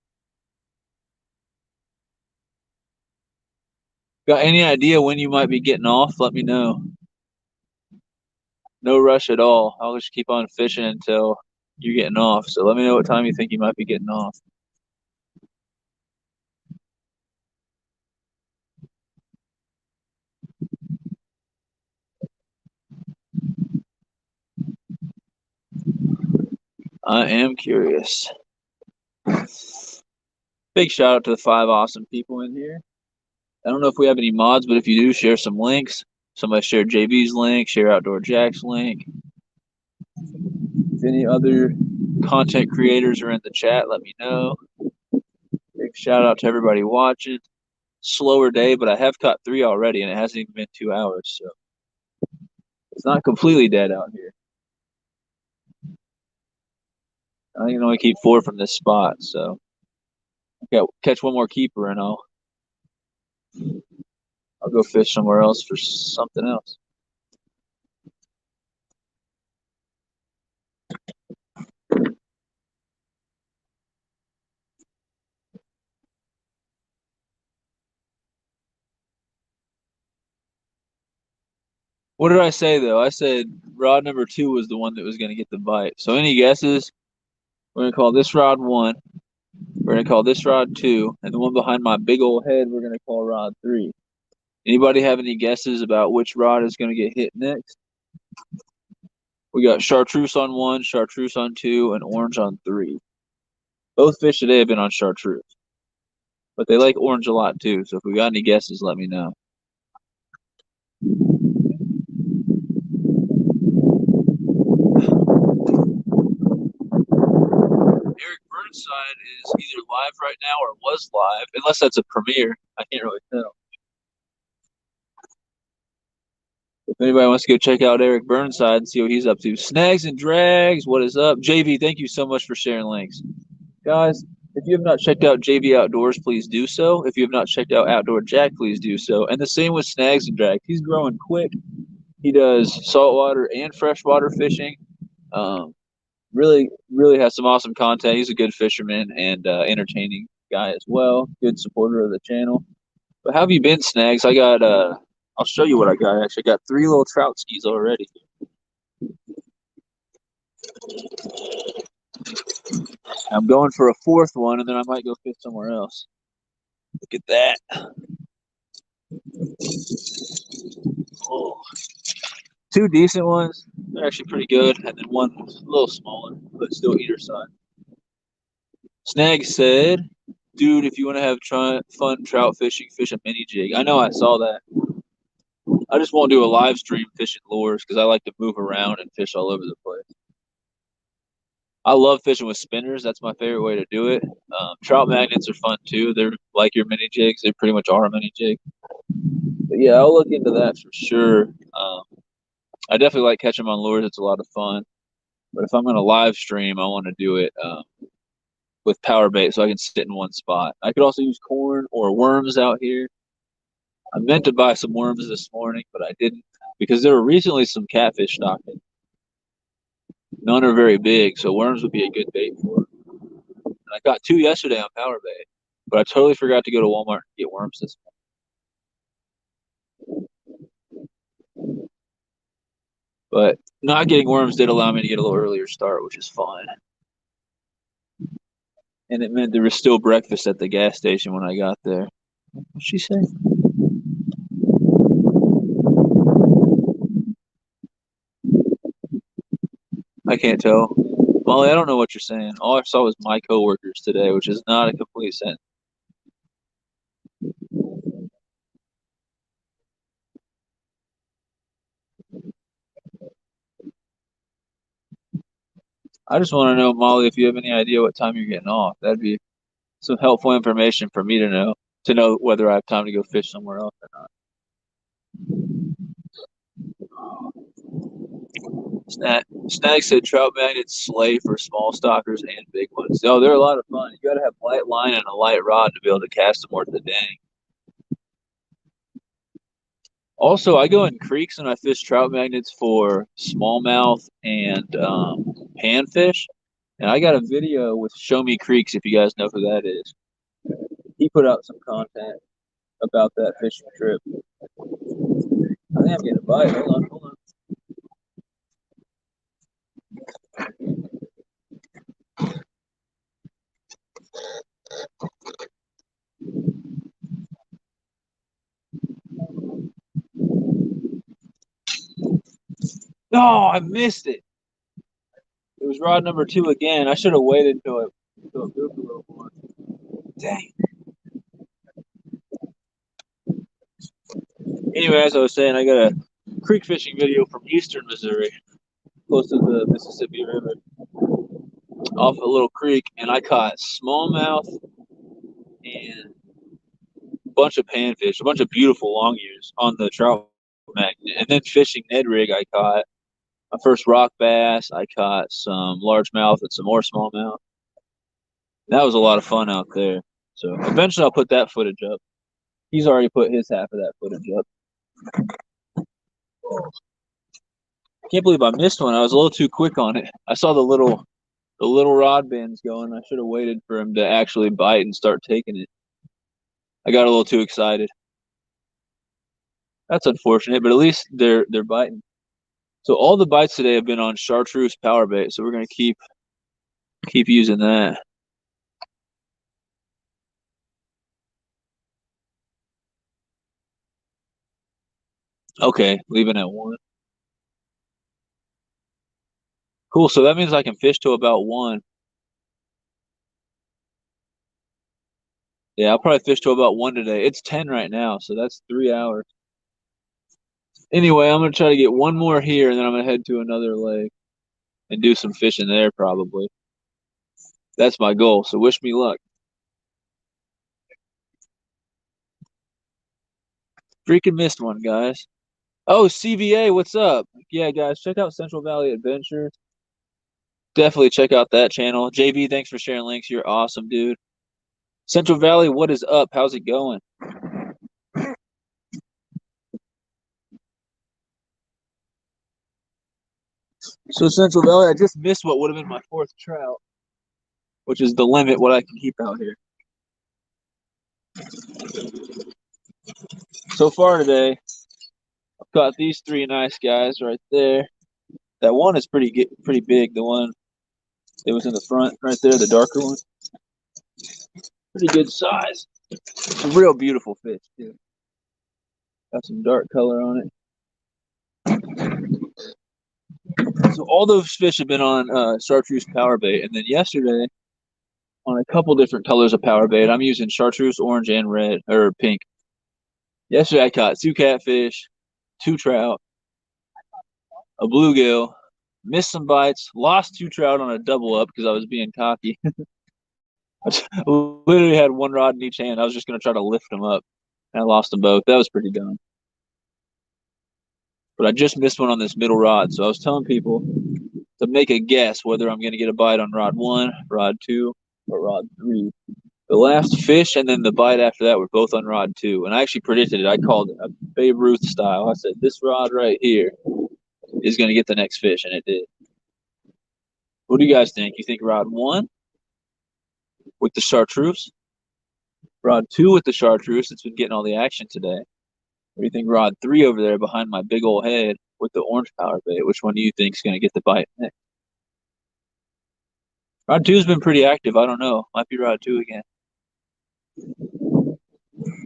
Got any idea when you might be getting off? Let me know. No rush at all. I'll just keep on fishing until you're getting off. So let me know what time you think you might be getting off. I am curious. Big shout out to the 5 awesome people in here. I don't know if we have any mods, but if you do, share some links. Somebody share JB's link, share Outdoor Jack's link. If any other content creators are in the chat, let me know. Big shout out to everybody watching. Slower day, but I have caught 3 already, and it hasn't even been 2 hours, so it's not completely dead out here. I can only keep 4 from this spot, so okay, catch one more keeper, and I'll go fish somewhere else for something else. What did I say though? I said rod number 2 was the one that was going to get the bite. So any guesses? We're going to call this rod 1. We're going to call this rod 2, and the one behind my big old head we're going to call rod 3. Anybody have any guesses about which rod is going to get hit next? We got chartreuse on 1, chartreuse on 2, and orange on 3. Both fish today have been on chartreuse, but they like orange a lot too. So if we got any guesses, let me know. Eric Burnside is either live right now or was live, unless that's a premiere. I can't really tell. If anybody wants to go check out Eric Burnside and see what he's up to. Snags and Drags, what is up? JV, thank you so much for sharing links. Guys, if you have not checked out JV Outdoors, please do so. If you have not checked out Outdoor Jack, please do so. And the same with Snags and Drags. He's growing quick. He does saltwater and freshwater fishing. Really, really has some awesome content. He's a good fisherman and entertaining guy as well. Good supporter of the channel. But how have you been, Snags? I got I'll show you what I got. I actually got 3 little trout skis already. I'm going for a 4th one, and then I might go fish somewhere else. Look at that. Oh. 2 decent ones. They're actually pretty good. And then one a little smaller, but still eater size. Snag said, dude, if you want to have fun trout fishing, fish a mini jig. I know, I saw that. I just won't do a live stream fishing lures because I like to move around and fish all over the place. I love fishing with spinners. That's my favorite way to do it. Trout magnets are fun too. They're like your mini jigs. They pretty much are a mini jig. But yeah, I'll look into that for sure. I definitely like catching them on lures. It's a lot of fun. But if I'm going to live stream, I want to do it with power bait so I can sit in one spot. I could also use corn or worms out here. I meant to buy some worms this morning, but I didn't because there were recently some catfish stocking. None are very big, so worms would be a good bait for it. And I got 2 yesterday on power bait, but I totally forgot to go to Walmart and get worms this morning. But not getting worms did allow me to get a little earlier start, which is fun. And it meant there was still breakfast at the gas station when I got there. What'd she say? I can't tell. Molly, I don't know what you're saying. All I saw was my coworkers today, which is not a complete sentence. I just want to know, Molly, if you have any idea what time you're getting off. That'd be some helpful information for me to know whether I have time to go fish somewhere else or not. Snag said trout magnets slay for small stockers and big ones. Oh, they're a lot of fun. You got to have light line and a light rod to be able to cast them worth a dang. Also, I go in creeks and I fish trout magnets for smallmouth and panfish. And I got a video with Show Me Creeks, if you guys know who that is. He put out some content about that fishing trip. I think I'm getting a bite. Hold on. No, I missed it. It was rod number 2 again. I should have waited until it moved a little more. Dang. Anyway, as I was saying, I got a creek fishing video from eastern Missouri, close to the Mississippi River, off a little creek, and I caught smallmouth and a bunch of panfish, a bunch of beautiful long ears on the trout magnet. And then fishing Ned rig, I caught my first rock bass. I caught some largemouth and some more smallmouth. That was a lot of fun out there. So eventually I'll put that footage up. He's already put his half of that footage up. Can't believe I missed one. I was a little too quick on it. I saw the little rod bends going. I should have waited for him to actually bite and start taking it. I got a little too excited. That's unfortunate, but at least they're biting. So all the bites today have been on chartreuse power bait, so we're gonna keep using that. Okay, leaving at 1. Cool. So that means I can fish till about 1. Yeah, I'll probably fish till about 1 today. It's 10 right now, so that's 3 hours. Anyway, I'm gonna try to get one more here, and then I'm gonna head to another lake and do some fishing there probably. That's my goal. So wish me luck. Freaking missed one, guys. Oh, CVA, what's up? Yeah, guys, check out Central Valley Adventure. Definitely check out that channel. JB, thanks for sharing links. You're awesome, dude. Central Valley, what is up? How's it going? So Central Valley, I just missed what would have been my 4th trout, which is the limit what I can keep out here. So far today, I've got these 3 nice guys right there. That one is pretty big. The one that was in the front right there, the darker one. Pretty good size. It's a real beautiful fish, too. Got some dark color on it. So all those fish have been on chartreuse power bait. And then yesterday, on a couple different colors of power bait, I'm using chartreuse, orange, and red, or pink. Yesterday I caught 2 catfish, 2 trout, a bluegill, missed some bites, lost 2 trout on a double up because I was being cocky. I literally had 1 rod in each hand. I was just going to try to lift them up, and I lost them both. That was pretty dumb. But I just missed one on this middle rod, so I was telling people to make a guess whether I'm going to get a bite on rod 1, rod 2, or rod 3. The last fish and then the bite after that were both on rod 2, and I actually predicted it. I called it a Babe Ruth style. I said, this rod right here is going to get the next fish, and it did. What do you guys think? You think rod 1 with the chartreuse? Rod 2 with the chartreuse, it's been getting all the action today. What do you think rod 3 over there behind my big old head with the orange power bait? Which one do you think is going to get the bite next? Rod 2's been pretty active. I don't know. Might be rod 2 again.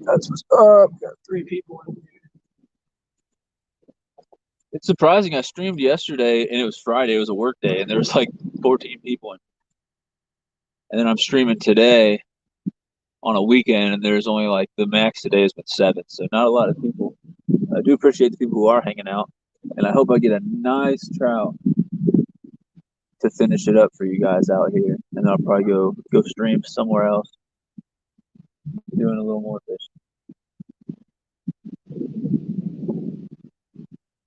That's what's up. Got 3 people in here. It's surprising. I streamed yesterday and it was Friday. It was a work day and there was like 14 people in. And then I'm streaming today on a weekend and there's only like the max today has been 7. So not a lot of people. I do appreciate the people who are hanging out. And I hope I get a nice trout to finish it up for you guys out here. And then I'll probably go stream somewhere else. Doing a little more fishing.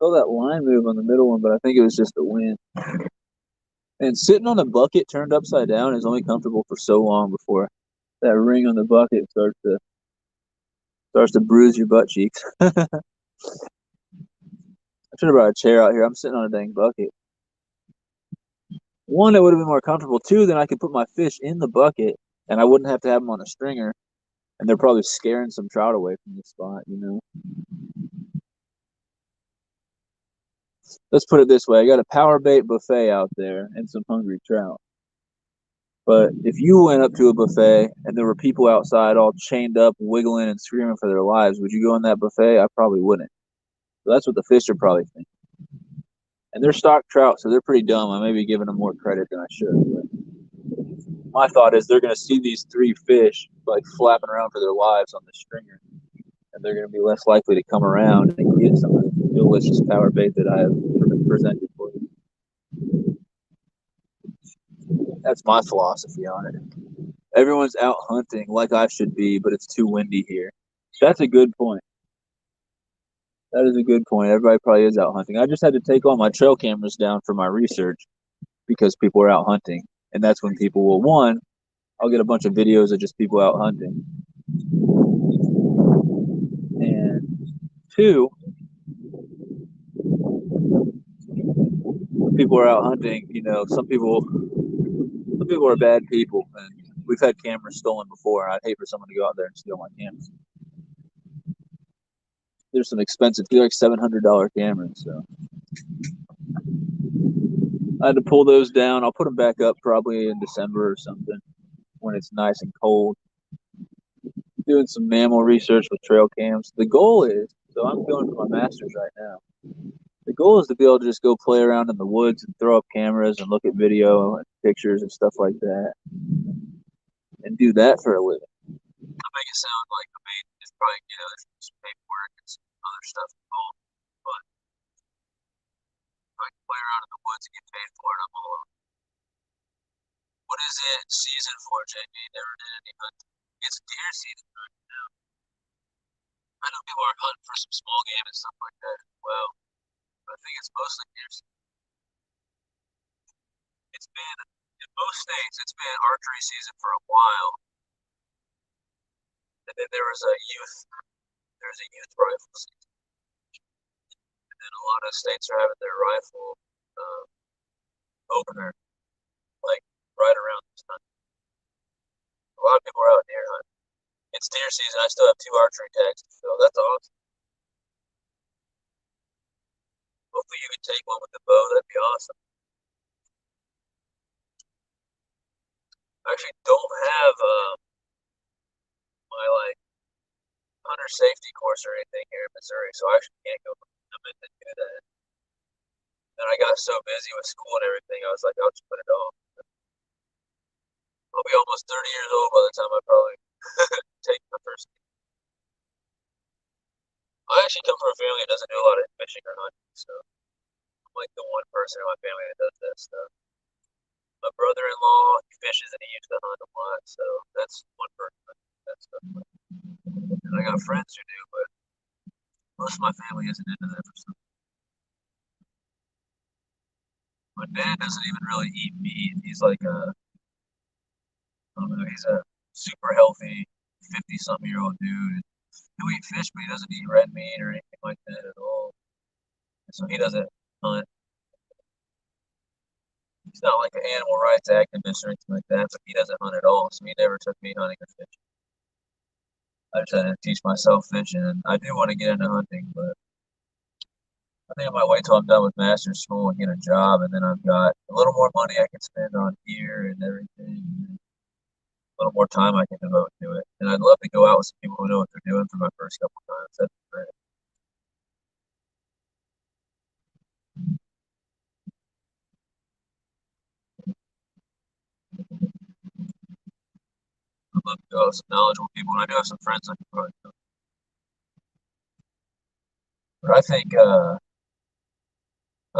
Saw that line move on the middle one, but I think it was just the wind. And sitting on a bucket turned upside down is only comfortable for so long before that ring on the bucket starts to bruise your butt cheeks. I should have brought a chair out here. I'm sitting on a dang bucket. One, it would have been more comfortable. Two, then I could put my fish in the bucket and I wouldn't have to have them on a stringer. And they're probably scaring some trout away from the spot, you know. Let's put it this way: I got a power bait buffet out there and some hungry trout. But if you went up to a buffet and there were people outside all chained up, wiggling and screaming for their lives, would you go in that buffet? I probably wouldn't. So that's what the fish are probably thinking. And they're stock trout, so they're pretty dumb. I may be giving them more credit than I should. But my thought is they're going to see these three fish like flapping around for their lives on the stringer, and they're going to be less likely to come around and get some of the delicious power bait that I have presented for you. That's my philosophy on it. Everyone's out hunting like I should be, but it's too windy here. That's a good point. That is a good point. Everybody probably is out hunting. I just had to take all my trail cameras down for my research because people are out hunting. And that's when people will, one, I'll get a bunch of videos of just people out hunting. And two, when people are out hunting, you know, some people are bad people. And we've had cameras stolen before. And I'd hate for someone to go out there and steal my cameras. There's some expensive, they're like $700 cameras. So I had to pull those down. I'll put them back up probably in December or something when it's nice and cold. Doing some mammal research with trail cams. The goal is, so I'm going for my master's right now. The goal is to be able to just go play around in the woods and throw up cameras and look at video and pictures and stuff like that, and do that for a living. I make it sound like it's probably there's some paperwork and some other stuff involved, but if I can play around in the woods and get paid for it, I'm all over. What is it season for, JB? Never did any hunting. It's deer season right now. I know people are hunting for some small game and stuff like that as well, but I think it's mostly deer season. It's been in most states. It's been archery season for a while, and then there's a youth rifle season, and then a lot of states are having their rifle opener like right around this time. A lot of people are out deer hunting. It's deer season. I still have 2 archery tags to fill. That's awesome. Hopefully you can take one with the bow. That'd be awesome. I actually don't have my hunter safety course or anything here in Missouri, so I actually can't go. I meant to do that. And I got so busy with school and everything, I was like, I'll just put it off. I'll be almost 30 years old by the time I probably take my first. I actually come from a family that doesn't do a lot of fishing or hunting, so I'm like the one person in my family that does that stuff. My brother-in-law, he fishes and he used to hunt a lot, so that's one person that does that stuff. And I got friends who do, but most of my family isn't into that for some. My dad doesn't even really eat meat. He's like I don't know, he's a super healthy 50-something-year-old dude. He'll eat fish, but he doesn't eat red meat or anything like that at all. So he doesn't hunt. He's not like an animal rights activist or anything like that, but he doesn't hunt at all. So he never took me hunting or fishing. I just had to teach myself fishing, and I do want to get into hunting, but I think I might wait till I'm done with master's school and get a job, and then I've got a little more money I can spend on gear and everything, and a little more time I can devote to it. And I'd love to go out with some people who know what they're doing for my first couple times. That'd be great. I'd love to go out with some knowledgeable people, and I do have some friends I can probably go. But I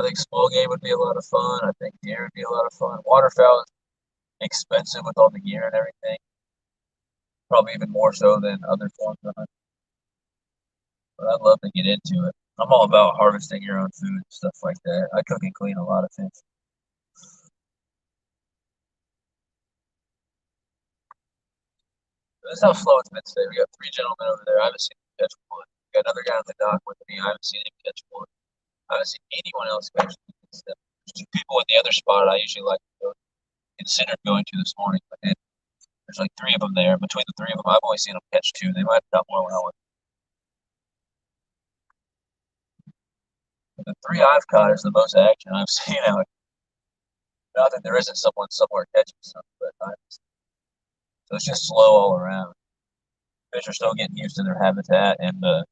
think small game would be a lot of fun. I think deer would be a lot of fun. Waterfowl is expensive with all the gear and everything. Probably even more so than other forms of hunting. But I'd love to get into it. I'm all about harvesting your own food and stuff like that. I cook and clean a lot of fish. This is how slow it's been today. We got three gentlemen over there. I haven't seen them catch one. We got another guy on the dock with me. I haven't seen him catch one. I haven't seen anyone else catch one. There's two people in the other spot I usually like to go consider going to this morning, but there's like three of them there. Between the three of them, I've only seen them catch two. They might have got more when I went. But the three I've caught is the most action I've seen out. Not that there isn't someone somewhere catching some, but so it's just slow all around. Fish are still getting used to their habitat and the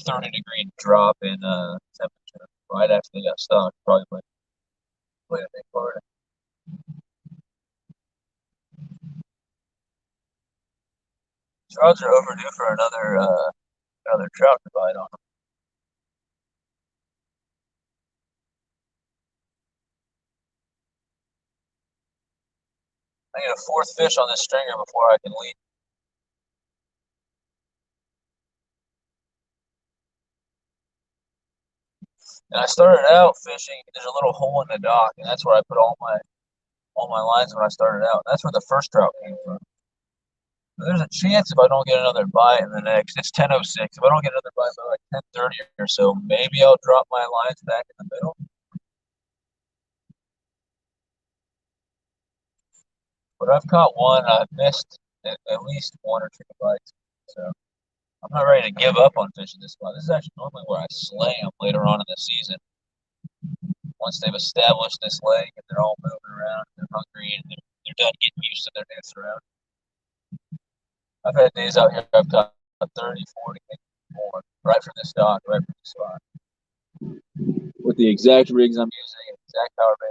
30-degree drop in temperature right after they got stuck. Probably played a big part. Trouts are overdue for another trout to bite on them. I get a fourth fish on this stringer before I can leave. And I started out fishing. There's a little hole in the dock, and that's where I put all my lines when I started out. That's where the first trout came from. So there's a chance if I don't get another bite in the next. It's 10:06. If I don't get another bite by like 10:30 or so, maybe I'll drop my lines back in the middle. But I've caught one. I've missed at least one or two bites. So I'm not ready to give up on fishing this spot. This is actually normally where I slay them later on in the season. Once they've established this lake and they're all moving around, they're hungry, and they're done getting used to their new surroundings. I've had days out here I've caught 30, 40, maybe more, right from this dock, right from the spot. With the exact rigs I'm using and the exact power bait.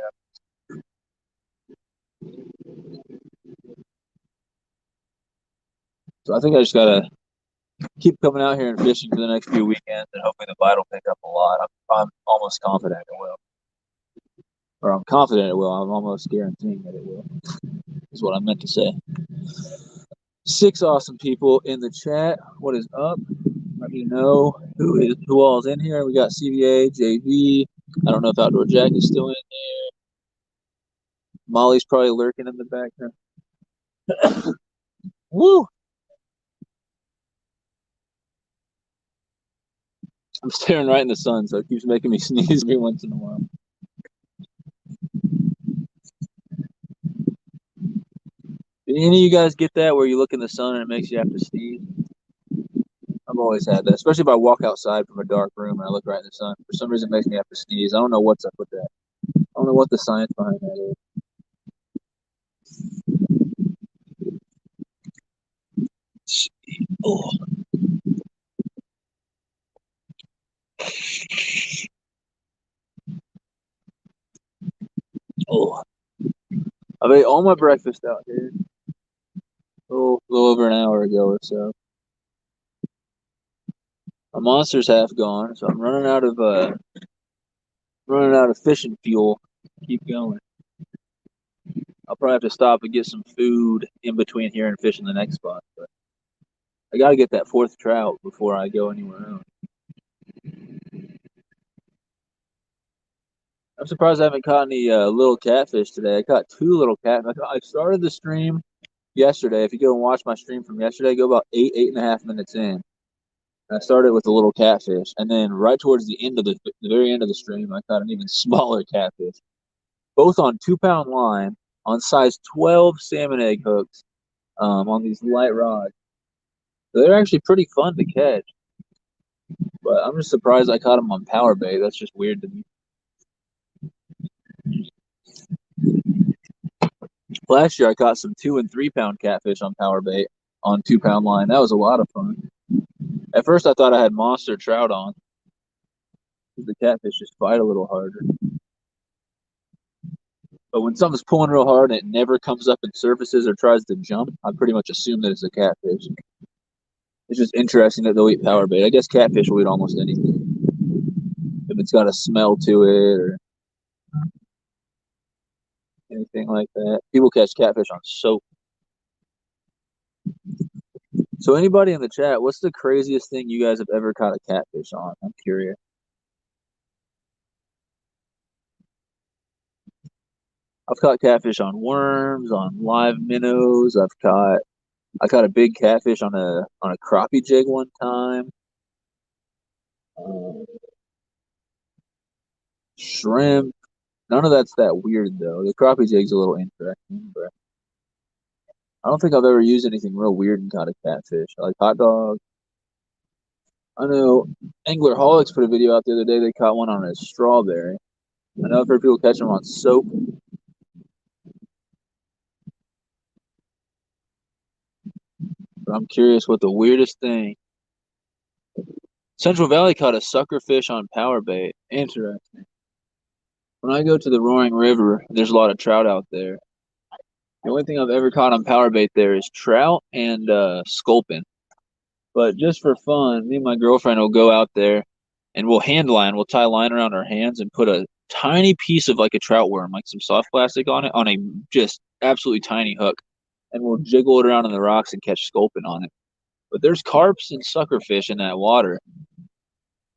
So I think I just gotta keep coming out here and fishing for the next few weekends, and hopefully the bite will pick up a lot. I'm almost confident it will, or I'm confident it will. I'm almost guaranteeing that it will. Is what I meant to say. 6 awesome people in the chat. What is up? Let me know who all is in here. We got CVA, JV. I don't know if Outdoor Jack is still in there. Molly's probably lurking in the background. Woo! I'm staring right in the sun, so it keeps making me sneeze every once in a while. Did any of you guys get that where you look in the sun and it makes you have to sneeze? I've always had that, especially if I walk outside from a dark room and I look right in the sun. For some reason, it makes me have to sneeze. I don't know what's up with that. I don't know what the science behind that is. Oh. Oh. I ate all my breakfast out here a little over an hour ago or so. My monster's half gone, so I'm running out of fishing fuel. Keep going. I'll probably have to stop and get some food in between here and fishing the next spot. But I got to get that fourth trout before I go anywhere else. I'm surprised I haven't caught any little catfish today. I caught 2 little catfish. I started the stream yesterday. If you go and watch my stream from yesterday, go about 8.5 minutes in. I started with a little catfish, and then right towards the end of the very end of the stream, I caught an even smaller catfish, both on 2-pound line on size 12 salmon egg hooks on these light rods. So they're actually pretty fun to catch, but I'm just surprised I caught them on power bait. That's just weird to me. Last year, I caught some 2 and 3-pound catfish on power bait on 2-pound line. That was a lot of fun. At first, I thought I had monster trout on. The catfish just fight a little harder. But when something's pulling real hard and it never comes up and surfaces or tries to jump, I pretty much assume that it's a catfish. It's just interesting that they'll eat power bait. I guess catfish will eat almost anything if it's got a smell to it or anything like that. People catch catfish on soap. So anybody in the chat, what's the craziest thing you guys have ever caught a catfish on? I'm curious. I've caught catfish on worms, on live minnows. I caught a big catfish on a crappie jig one time. Uh, Shrimp. None of that's that weird though. The crappie jig's a little interesting, but I don't think I've ever used anything real weird and caught a catfish. I like hot dog. I know Anglerholics put a video out the other day. They caught one on a strawberry. I know I've heard people catch them on soap, but I'm curious what the weirdest thing. Central Valley caught a sucker fish on power bait. Interesting. When I go to the Roaring River, there's a lot of trout out there. The only thing I've ever caught on power bait there is trout and sculpin. But just for fun, me and my girlfriend will go out there and we'll hand line. We'll tie line around our hands and put a tiny piece of like a trout worm, like some soft plastic on it, on a just absolutely tiny hook. And we'll jiggle it around in the rocks and catch sculpin on it. But there's carps and suckerfish in that water.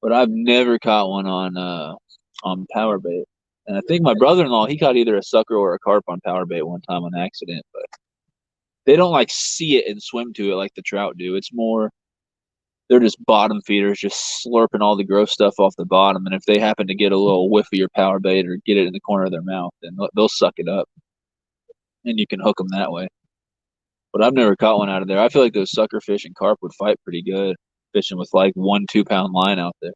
But I've never caught one on power bait. And I think my brother-in-law, he caught either a sucker or a carp on power bait one time on accident. But they don't like see it and swim to it like the trout do. It's more they're just bottom feeders, just slurping all the gross stuff off the bottom. And if they happen to get a little whiff of your power bait or get it in the corner of their mouth, then they'll suck it up, and you can hook them that way. But I've never caught one out of there. I feel like those sucker fish and carp would fight pretty good fishing with like 1 2 pound line out there.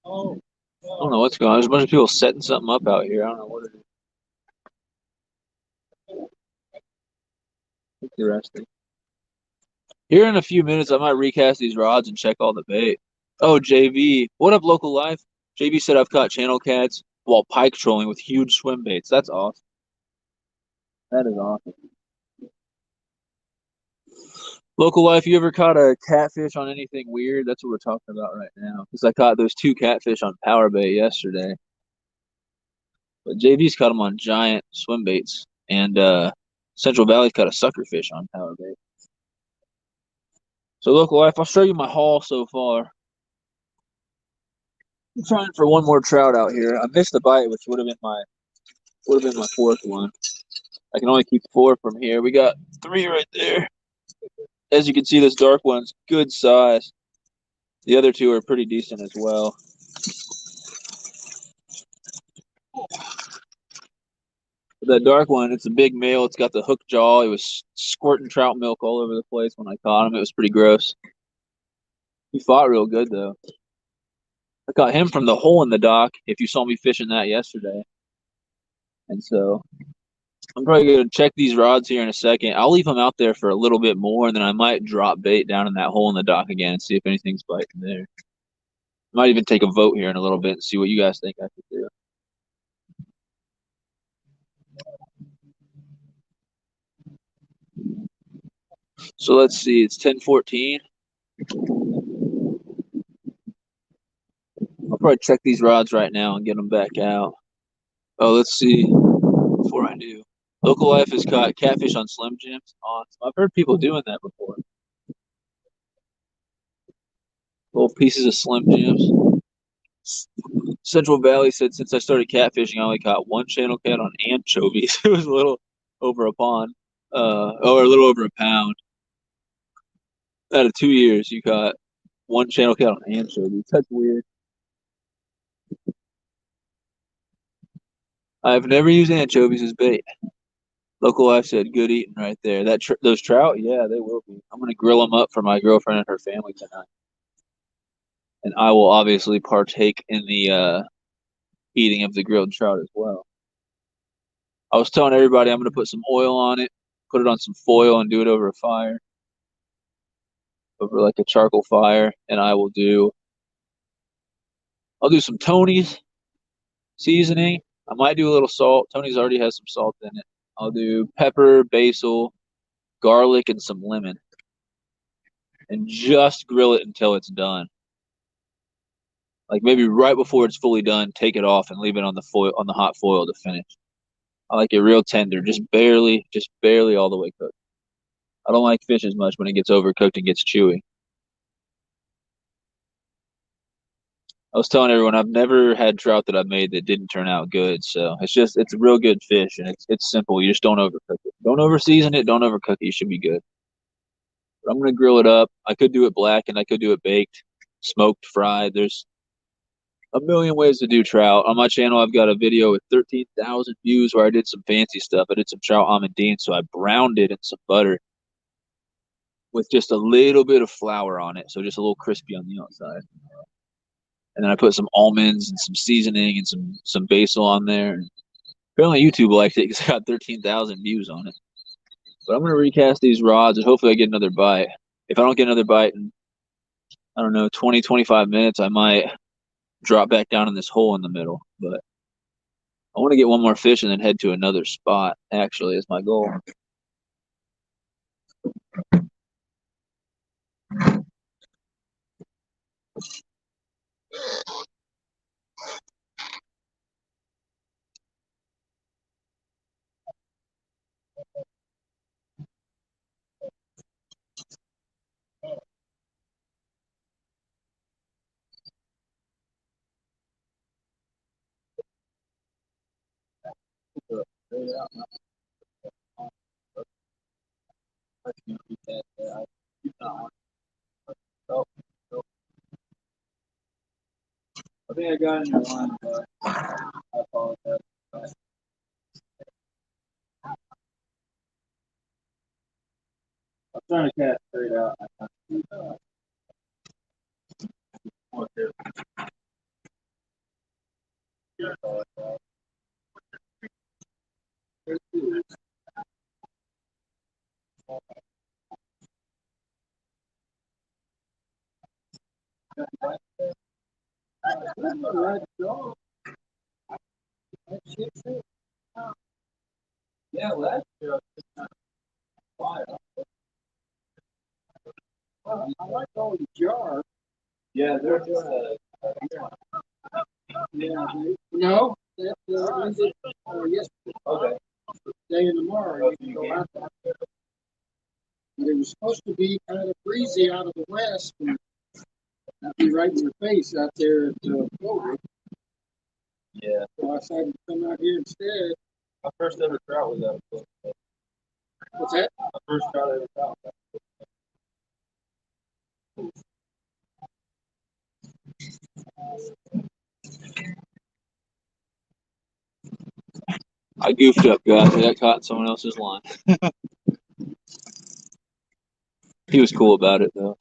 I don't know what's going on. There's a bunch of people setting something up out here. I don't know what it is. Interesting. Here in a few minutes, I might recast these rods and check all the bait. Oh, JV. What up, local life? JV said I've caught channel cats while pike trolling with huge swim baits. That's awesome. That is awesome. Local life, you ever caught a catfish on anything weird? That's what we're talking about right now. Because I caught those 2 catfish on power bait yesterday. But JV's caught them on giant swim baits. And Central Valley's caught a suckerfish on power bait. So local life, I'll show you my haul so far. I'm trying for one more trout out here. I missed a bite, which would have been my fourth one. I can only keep 4 from here. We got 3 right there. As you can see, this dark one's good size. The other 2 are pretty decent as well. But that dark one, it's a big male. It's got the hook jaw. It was squirting trout milk all over the place when I caught him. It was pretty gross. He fought real good, though. I caught him from the hole in the dock, if you saw me fishing that yesterday. And so I'm probably going to check these rods here in a second. I'll leave them out there for a little bit more, and then I might drop bait down in that hole in the dock again and see if anything's biting there. Might even take a vote here in a little bit and see what you guys think I should do. So let's see. It's 10:14. I'll probably check these rods right now and get them back out. Oh, let's see. Before I do, Local Life has caught catfish on Slim Jims. Awesome. I've heard people doing that before. Little pieces of Slim Jims. Central Valley said since I started catfishing, I only caught 1 channel cat on anchovies. It was a little over a pound, or a little over a pound. Out of 2 years, you caught 1 channel cat on anchovies. That's weird. I've never used anchovies as bait. Local Life said good eating right there. Those trout, yeah, they will be. I'm gonna grill them up for my girlfriend and her family tonight, and I will obviously partake in the eating of the grilled trout as well. I was telling everybody I'm gonna put some oil on it, put it on some foil, and do it over a fire, over like a charcoal fire, and I'll do some Tony's seasoning. I might do a little salt. Tony's already has some salt in it. I'll do pepper, basil, garlic, and some lemon. and just grill it until it's done. Like maybe right before it's fully done, take it off and leave it on the foil on the hot foil to finish. I like it real tender, just barely all the way cooked. I don't like fish as much when it gets overcooked and gets chewy. I was telling everyone I've never had trout that I've made that didn't turn out good. So it's a real good fish and it's simple. You just don't overcook it. Don't over season it, don't overcook it. You should be good. But I'm gonna grill it up. I could do it black and I could do it baked, smoked, fried. There's a million ways to do trout. On my channel, I've got a video with 13,000 views where I did some fancy stuff. I did some trout almondine, so I browned it in some butter with just a little bit of flour on it, so just a little crispy on the outside. And then I put some almonds and some seasoning and some basil on there. And apparently YouTube liked it because I got 13,000 views on it. But I'm gonna recast these rods and hopefully I get another bite. If I don't get another bite in, I don't know, 20, 25 minutes, I might drop back down in this hole in the middle. But I want to get one more fish and then head to another spot, actually, is my goal. I think I got in your line, but I apologize. I'm trying to cast straight out. Yeah, last year I like all the jars. Yeah, they're just yeah. No, that's Wednesday or yesterday. Okay. Day and tomorrow. You can go out there. But it was supposed to be kind of breezy out of the west, and that'd be right in your face out there at Florida. Yeah. So I decided to come out here instead. My first ever trout was out of Florida. What's that? My first trout ever caught. I goofed up, guys. I got caught in someone else's line. He was cool about it, though.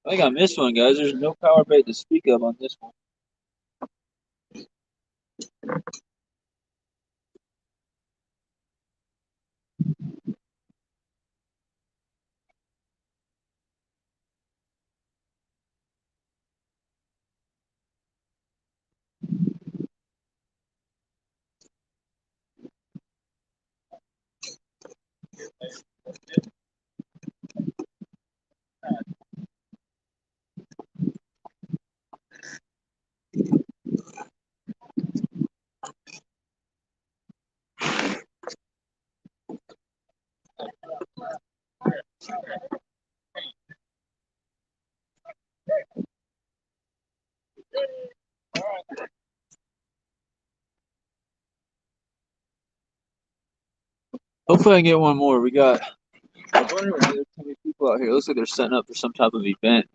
I think I missed one, guys. There's no power bait to speak of on this one. Hopefully, I can get one more. I was wondering why there's so many people out here. It looks like they're setting up for some type of event.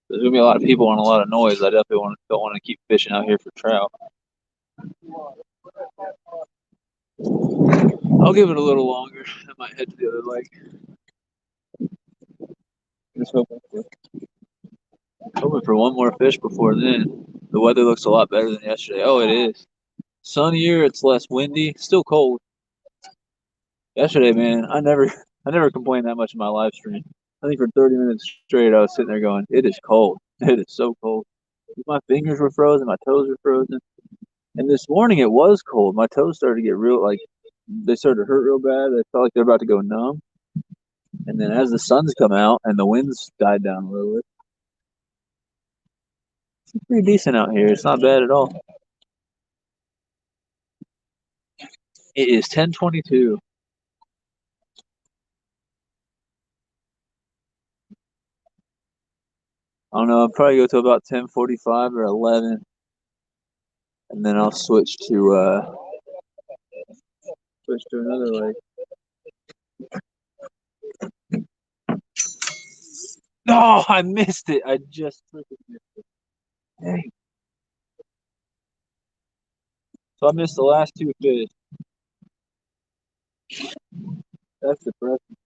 There's gonna be a lot of people and a lot of noise. I definitely don't want to keep fishing out here for trout. I'll give it a little longer. I might head to the other lake. Just hoping for one more fish before then. The weather looks a lot better than yesterday. Oh, it is. Sunnier, it's less windy, still cold. Yesterday, man, I never complained that much in my live stream. I think for 30 minutes straight, I was sitting there going, "It is cold. It is so cold." My fingers were frozen, my toes were frozen. And this morning it was cold. My toes started to get real, like they started to hurt real bad. I felt like they're about to go numb. And then as the sun's come out and the winds died down a little bit, it's pretty decent out here. It's not bad at all. It is 10:22. I don't know. I'll probably go to about 10:45 or 11, and then I'll switch to another lake. No, I missed it. I just freaking missed it. Dang. So I missed the last two fish. That's depressing.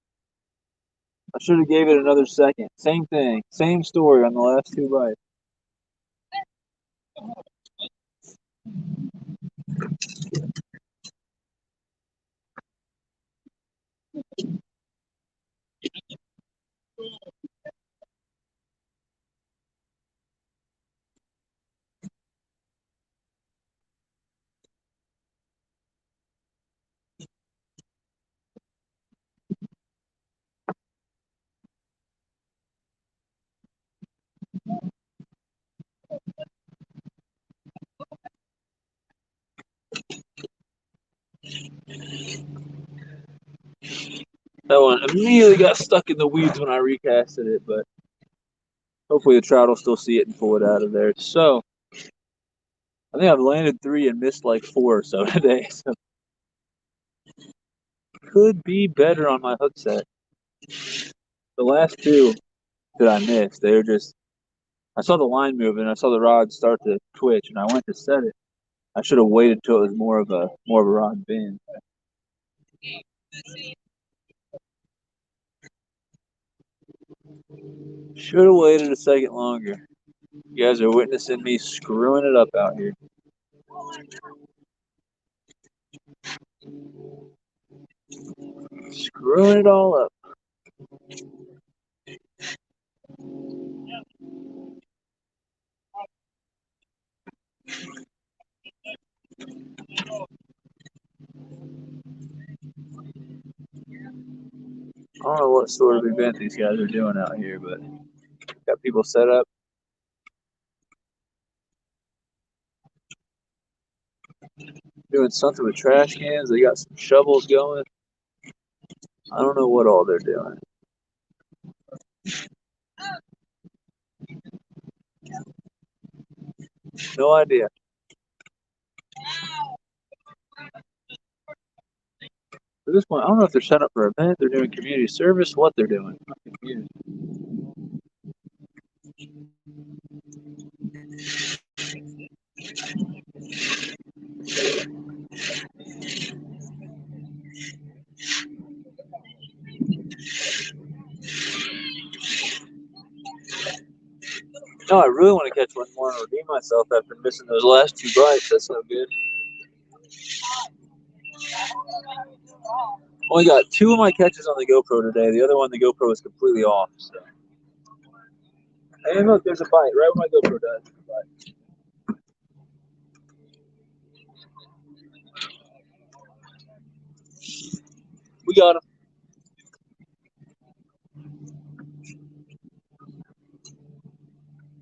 I should have gave it another second. Same thing. Same story on the last two bites. That one immediately got stuck in the weeds when I recasted it, but hopefully the trout will still see it and pull it out of there. So I think I've landed three and missed like four or so today. So could be better on my hook set. The last two that I missed, they were just I saw the line moving, I saw the rod start to twitch, and I went to set it. I should have waited till it was more of a rod bend. Should have waited a second longer. You guys are witnessing me screwing it up out here. Screwing it all up. I don't know what sort of event these guys are doing out here, but got people set up. Doing something with trash cans. They got some shovels going. I don't know what all they're doing. No idea. At this point, I don't know if they're set up for an event, they're doing community service, what they're doing. I'm confused. No, I really want to catch one more and redeem myself after missing those last two bites. That's no good. Only got two of my catches on the GoPro today. The other one, the GoPro is completely off. So. And look, there's a bite right when my GoPro dies. We got him.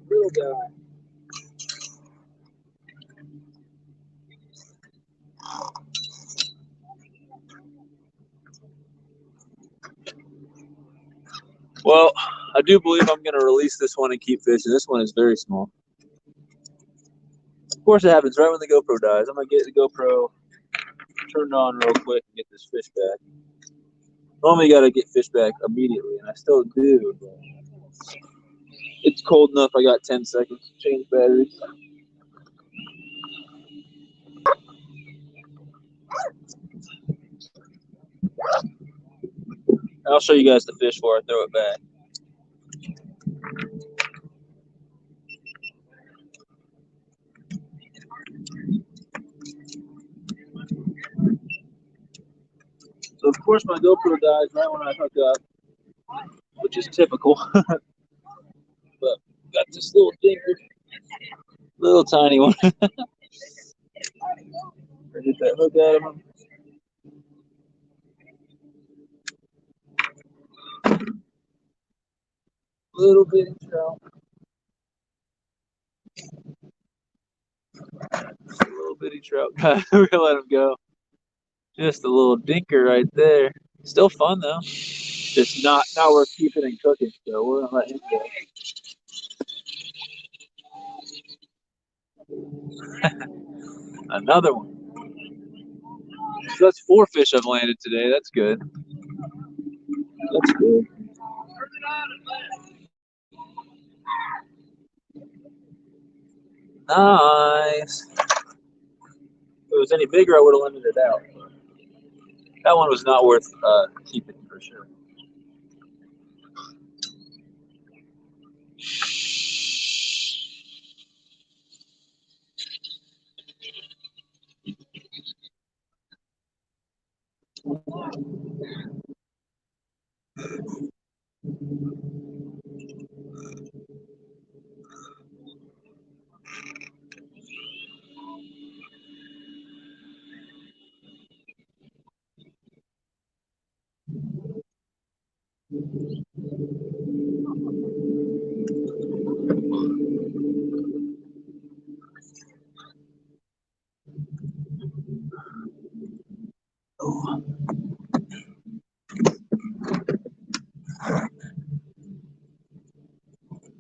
Little guy. Well, I do believe I'm going to release this one and keep fishing. This one is very small. Of course, it happens right when the GoPro dies. I'm going to get the GoPro turned on real quick and get this fish back. Normally, you got to get fish back immediately, and I still do. But it's cold enough. I got 10 seconds to change batteries. I'll show you guys the fish before I throw it back. So, of course, my GoPro dies right when I hook up, which is typical. But got this little dinker, little tiny one. Get that hook out of him. Little bitty trout. Little bitty trout. We're gonna let him go. Just a little dinker right there. Still fun though. Just not worth keeping and cooking. So we're gonna let him go. Another one. So that's 4 fish I've landed today. That's good. That's good. Nice. If it was any bigger, I would have limited it out. That one was not worth keeping for sure.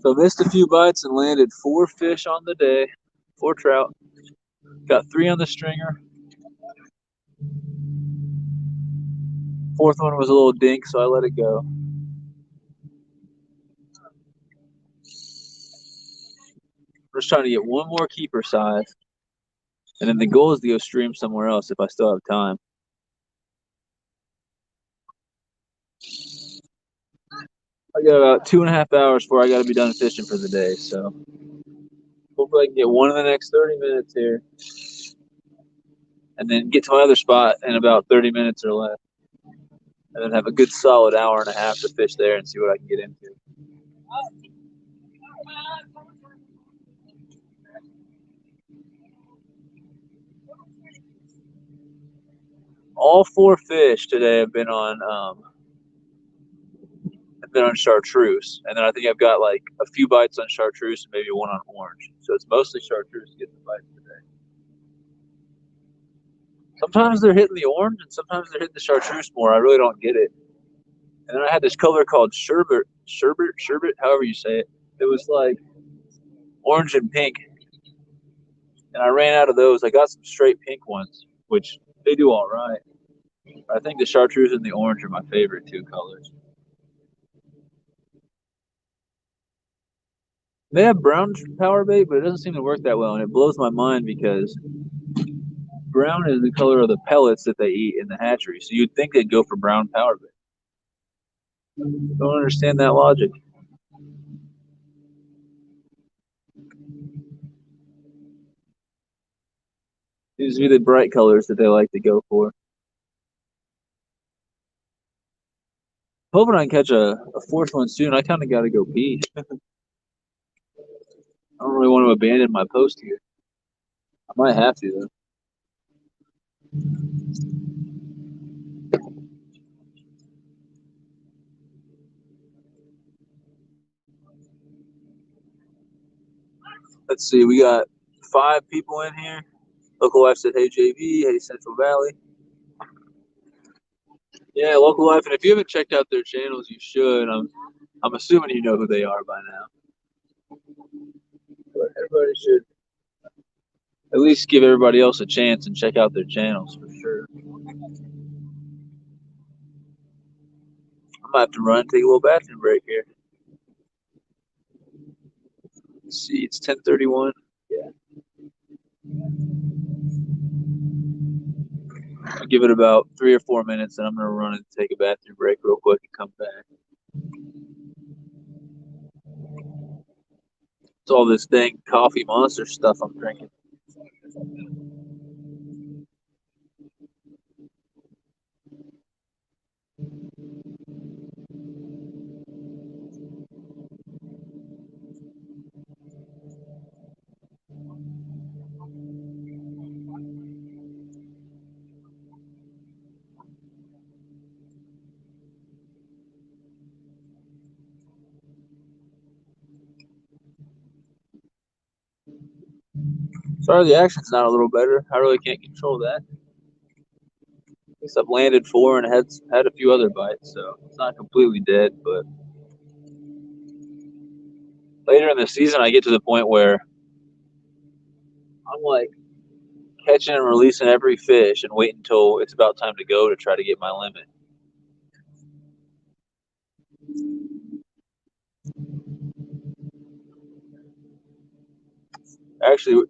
So missed a few bites and landed 4 fish on the day. 4 trout. Got 3 on the stringer. Fourth one was a little dink, so I let it go. We're just trying to get one more keeper size. And then the goal is to go stream somewhere else if I still have time. I got about 2.5 hours before I got to be done fishing for the day. So hopefully I can get one in the next 30 minutes here. And then get to my other spot in about 30 minutes or less. And then have a good solid hour and a half to fish there and see what I can get into. All 4 fish today have been on chartreuse, and then I think I've got like a few bites on chartreuse and maybe one on orange. So it's mostly chartreuse getting the bites today. Sometimes they're hitting the orange, and sometimes they're hitting the chartreuse more. I really don't get it. And then I had this color called sherbet, however you say it. It was like orange and pink, and I ran out of those. I got some straight pink ones, which they do all right. I think the chartreuse and the orange are my favorite 2 colors. They have brown power bait, but it doesn't seem to work that well, and it blows my mind because brown is the color of the pellets that they eat in the hatchery. So you'd think they'd go for brown power bait. Don't understand that logic. These be the bright colors that they like to go for. Hoping I can catch a fourth one soon. I kind of got to go pee. I don't really want to abandon my post here. I might have to though. Let's see. We got five people in here. Local Life said, "Hey JV, hey Central Valley." Yeah, Local Life. And if you haven't checked out their channels, you should. I'm assuming you know who they are by now. But everybody should at least give everybody else a chance and check out their channels for sure. I might have to run and take a little bathroom break here. Let's see, it's 10:31. Yeah, I'll give it about 3 or 4 minutes, and I'm gonna run and take a bathroom break real quick and come back. It's all this dang coffee monster stuff I'm drinking. Sorry, the action's not a little better. I really can't control that. At least I've landed four and had a few other bites, so it's not completely dead. But later in the season, I get to the point where I'm like catching and releasing every fish and wait until it's about time to go to try to get my limit. Actually,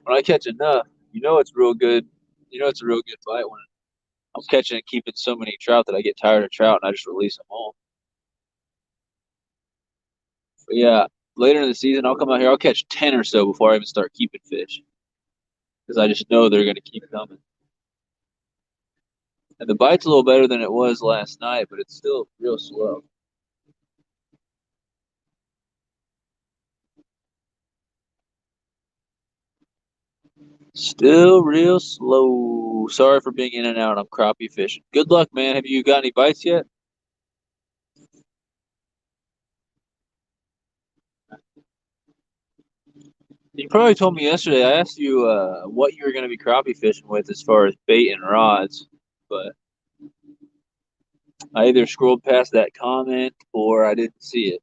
when I catch enough, it's real good. It's a real good fight when I'm catching and keeping so many trout that I get tired of trout and I just release them all. But yeah, later in the season, I'll come out here. I'll catch 10 or so before I even start keeping fish because I just know they're going to keep coming. And the bite's a little better than it was last night, but it's still real slow. Still real slow. Sorry for being in and out. I'm crappie fishing. Good luck, man. Have you got any bites yet? You probably told me yesterday. I asked you what you were going to be crappie fishing with as far as bait and rods, but I either scrolled past that comment or I didn't see it.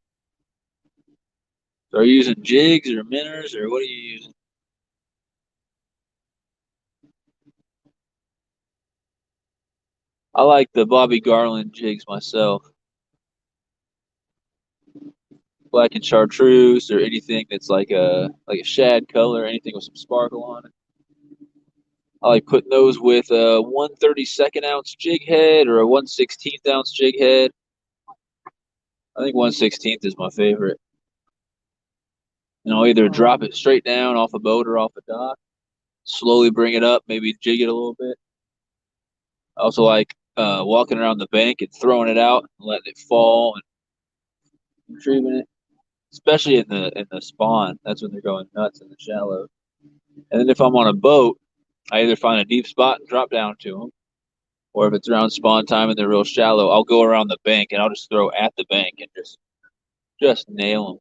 So are you using jigs or minnows or what are you using? I like the Bobby Garland jigs myself. Black and chartreuse or anything that's like a shad color, anything with some sparkle on it. I like putting those with a 1/32 ounce jig head or a 1/16 ounce jig head. I think 1/16 is my favorite. And I'll either drop it straight down off a boat or off a dock, slowly bring it up, maybe jig it a little bit. I also like walking around the bank and throwing it out and letting it fall and retrieving it, especially in the spawn. That's when they're going nuts in the shallow. And then if I'm on a boat, I either find a deep spot and drop down to them, or if it's around spawn time and they're real shallow, I'll go around the bank and I'll just throw at the bank and just nail them.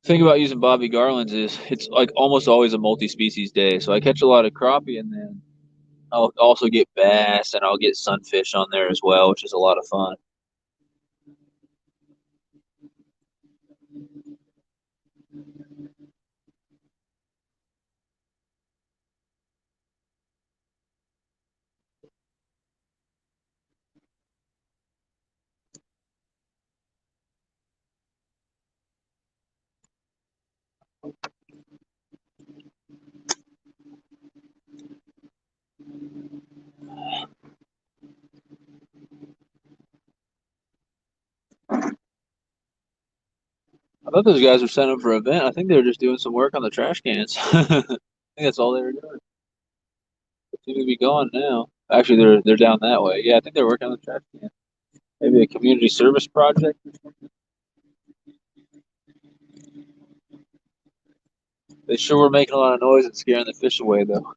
The thing about using Bobby Garland's is it's like almost always a multi-species day. So I catch a lot of crappie and then I'll also get bass and I'll get sunfish on there as well, which is a lot of fun. I thought those guys were set up for an event. I think they were just doing some work on the trash cans. think that's all they were doing. They seem to be gone now. Actually, they're down that way. Yeah, I think they're working on the trash can. Maybe a community service project. They sure were making a lot of noise and scaring the fish away, though.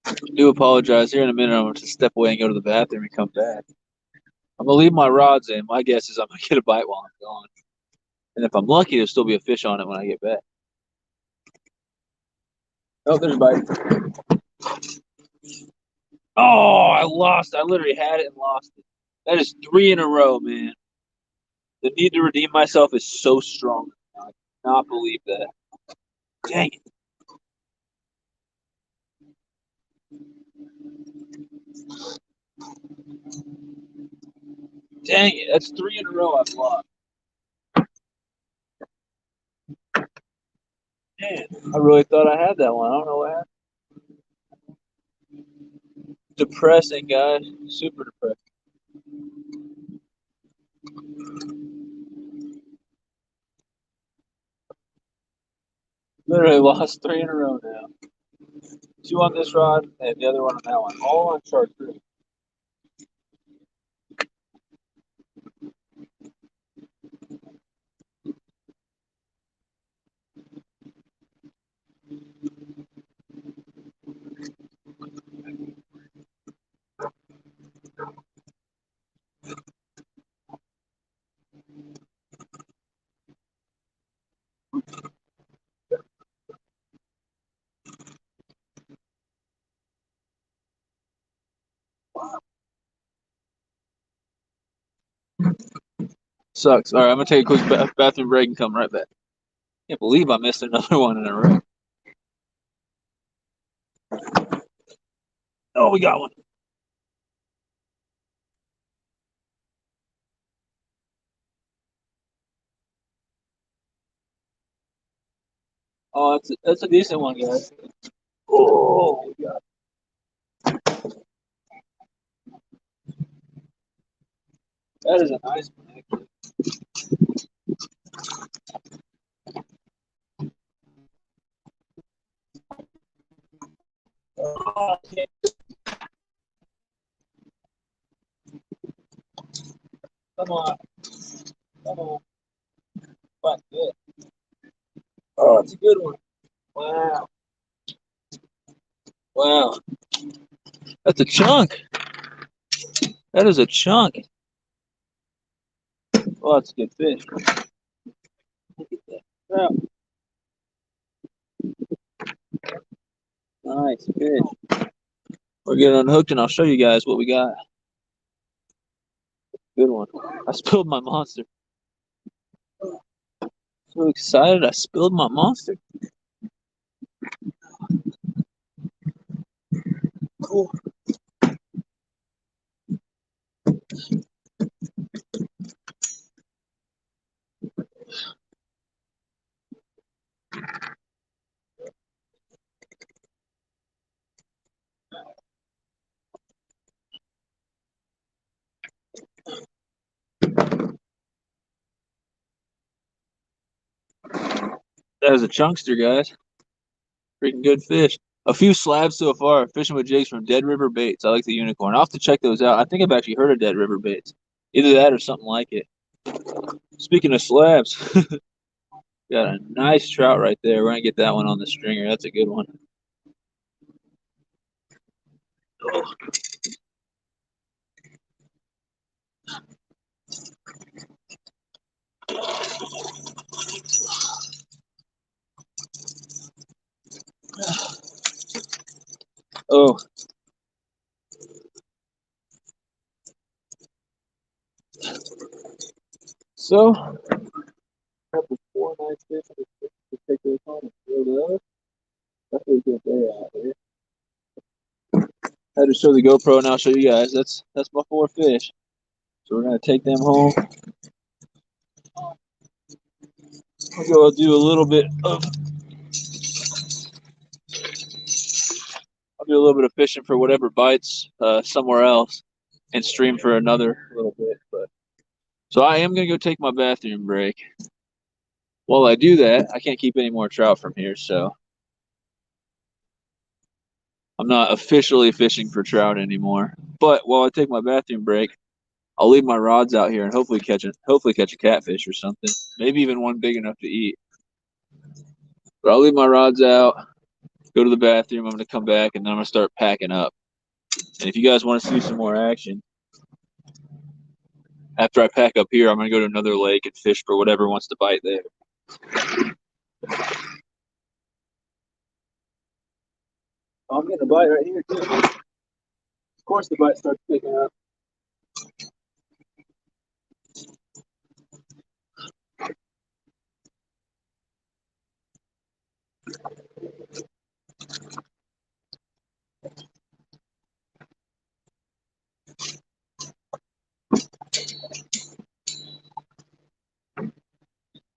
I do apologize. Here in a minute, I'm going to step away and go to the bathroom and come back. I'm going to leave my rods in. My guess is I'm going to get a bite while I'm gone. And if I'm lucky, there'll still be a fish on it when I get back. Oh, there's a bite. Oh, I lost. I literally had it and lost it. That is three in a row, man. The need to redeem myself is so strong. I cannot believe that. Dang it. Dang it. That's three in a row I've lost. Man, I really thought I had that one. I don't know what happened. Depressing, guys. Super depressing. Literally lost three in a row now. Two on this rod and the other one on that one. All on chartreuse. Sucks. All right, I'm gonna take a quick bathroom break and come right back. Can't believe I missed another one in a row. Oh, we got one. Oh, that's a decent one, guys. Oh, yeah. That is a nice one, actually. Oh, come on, come on. But good. Oh, it's a good one. Wow, wow. That's a chunk. That is a chunk. Oh, that's a good fish. Look at that. Trout. Nice fish. We're getting unhooked, and I'll show you guys what we got. Good one. I spilled my monster. So excited! I spilled my monster. Cool. That is a chunkster, guys. Freaking good fish. A few slabs so far. Fishing with jigs from Dead River Baits. I like the unicorn. I'll have to check those out. I think I've actually heard of Dead River Baits. Either that or something like it. Speaking of slabs, got a nice trout right there. We're gonna get that one on the stringer. That's a good one. Oh, oh. So, couple four nice fish to take those home and throw those. That's a good day out there. I had to show the GoPro and I'll show you guys. That's my four fish. So we're gonna take them home. I'll go do a little bit of I'll do a little bit of fishing for whatever bites somewhere else and stream for another little bit. But So I am gonna go take my bathroom break. While I do that, I can't keep any more trout from here, so I'm not officially fishing for trout anymore. But while I take my bathroom break, I'll leave my rods out here and hopefully catch a catfish or something. Maybe even one big enough to eat. But I'll leave my rods out, go to the bathroom. I'm gonna come back and then I'm gonna start packing up. And if you guys want to see some more action, after I pack up here, I'm gonna go to another lake and fish for whatever wants to bite there. I'm getting a bite right here too. Of course, the bite starts picking up.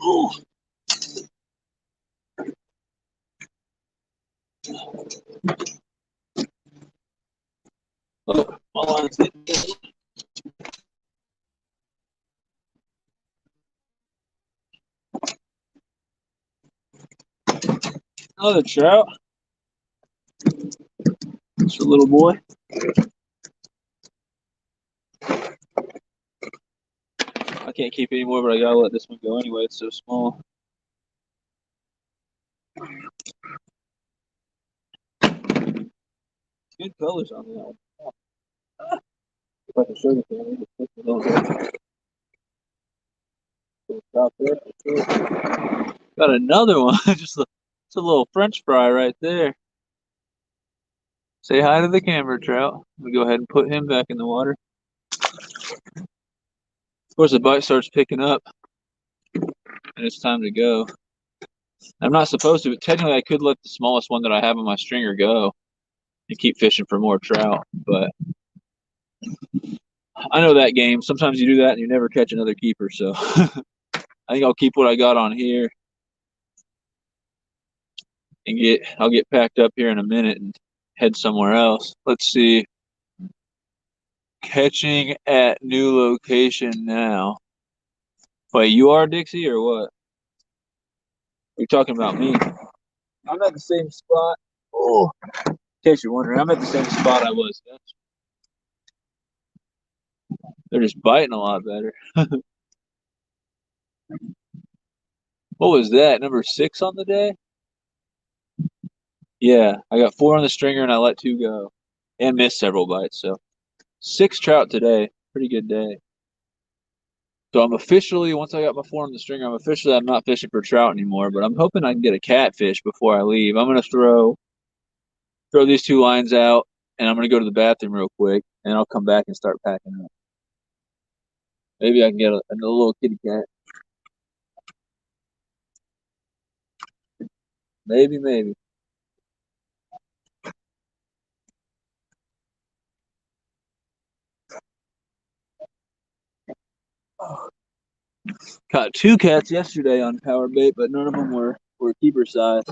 Ooh. Oh, my line's getting another trout. It's a little boy. I can't keep any more, but I gotta let this one go anyway. It's so small. Good colors on that one. If I can show you, just a little bit. Out there. Got another one. It's a little French fry right there. Say hi to the camera, Trout. We go ahead and put him back in the water. Of course, the bite starts picking up, and it's time to go. I'm not supposed to, but technically, I could let the smallest one that I have on my stringer go and keep fishing for more trout. But I know that game. Sometimes you do that and you never catch another keeper. So I think I'll keep what I got on here and I'll get packed up here in a minute and head somewhere else. Let's see. Catching at new location now. Wait, you are Dixie or what? You're talking about me. I'm at the same spot. Oh, in case you're wondering, I'm at the same spot I was yesterday. They're just biting a lot better. What was that? Number 6 on the day? Yeah, I got 4 on the stringer and I let 2 go and missed several bites. So 6 trout today. Pretty good day. So I'm officially, once I got my 4 on the stringer, I'm not fishing for trout anymore, but I'm hoping I can get a catfish before I leave. I'm going to throw these 2 lines out and I'm going to go to the bathroom real quick and I'll come back and start packing up. Maybe I can get a little kitty cat. Maybe. Caught 2 cats yesterday on power bait, but none of them were keeper size.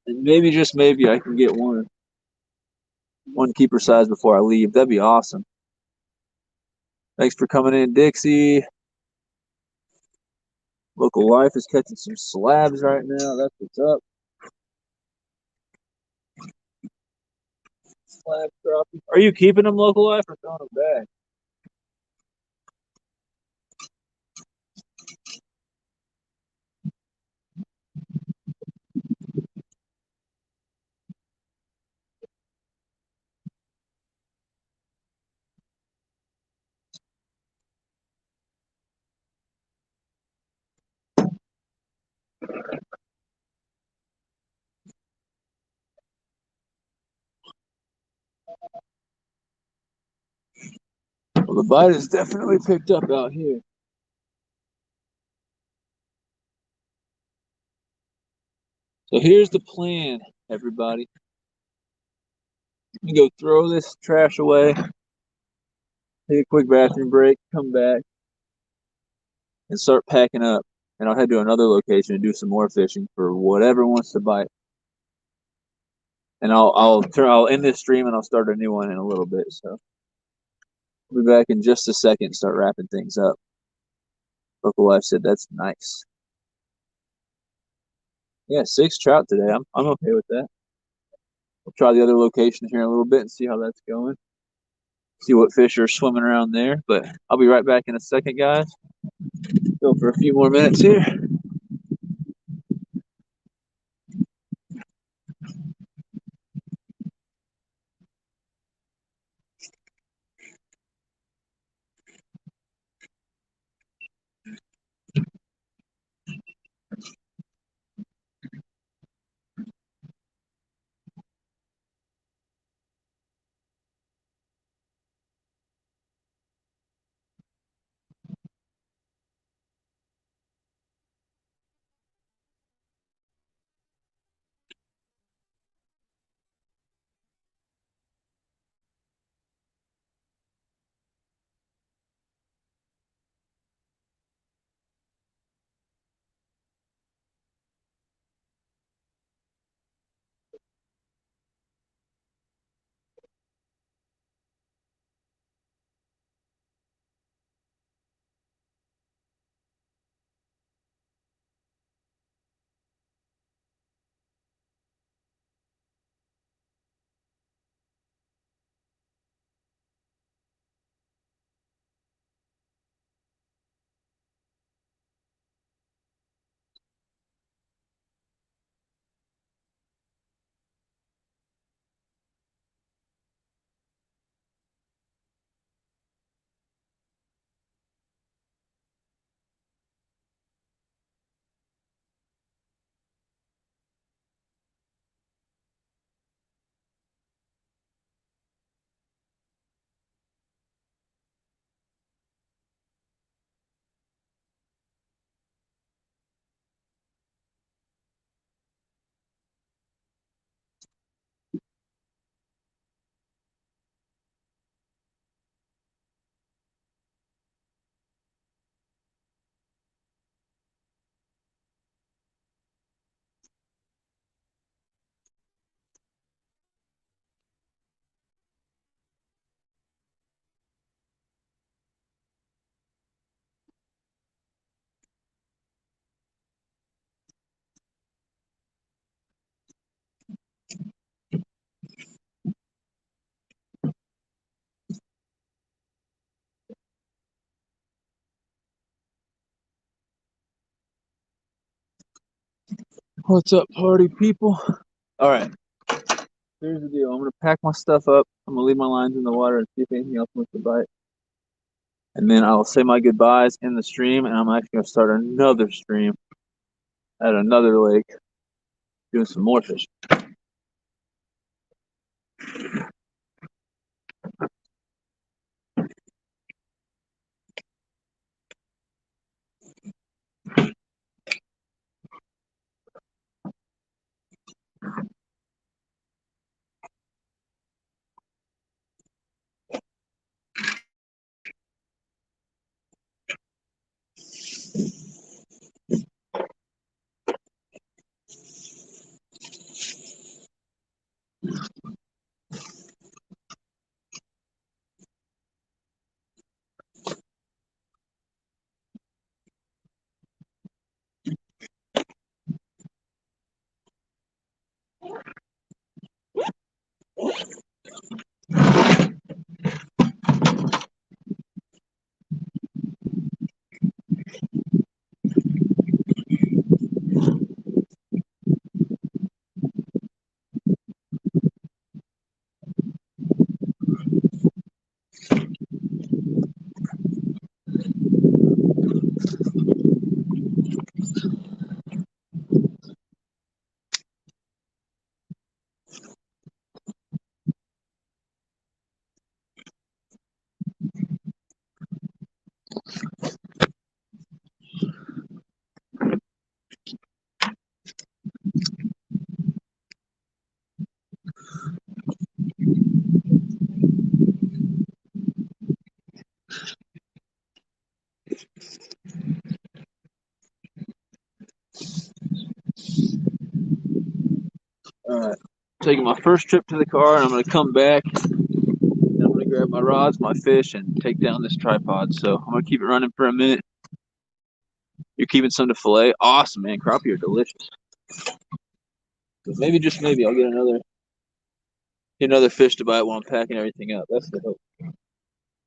And maybe, just maybe, I can get one keeper size before I leave. That'd be awesome. Thanks for coming in, Dixie. Local Life is catching some slabs right now. That's what's up. Slab crappie. Are you keeping them, Local Life, or throwing them back? Well, the bite is definitely picked up out here. So here's the plan, everybody. I'm gonna go throw this trash away, take a quick bathroom break, come back, and start packing up. And I'll head to another location and do some more fishing for whatever wants to bite. And I'll end this stream and I'll start a new one in a little bit. So I'll be back in just a second and start wrapping things up. Local wife said that's nice. Yeah, 6 trout today. I'm okay with that. We'll try the other location here in a little bit and see how that's going. See what fish are swimming around there. But I'll be right back in a second, guys. Go for a few more minutes here. What's up, party people? All right, here's the deal. I'm gonna pack my stuff up. I'm gonna leave my lines in the water and see if anything else wants to bite. And then I'll say my goodbyes in the stream, and I'm actually gonna start another stream at another lake, doing some more fishing. All right, taking my first trip to the car, and I'm gonna come back. And I'm gonna grab my rods, my fish, and take down this tripod. So I'm gonna keep it running for a minute. You're keeping some to fillet. Awesome, man. Crappie are delicious. But maybe just maybe I'll get another fish to bite while I'm packing everything up. That's the hope.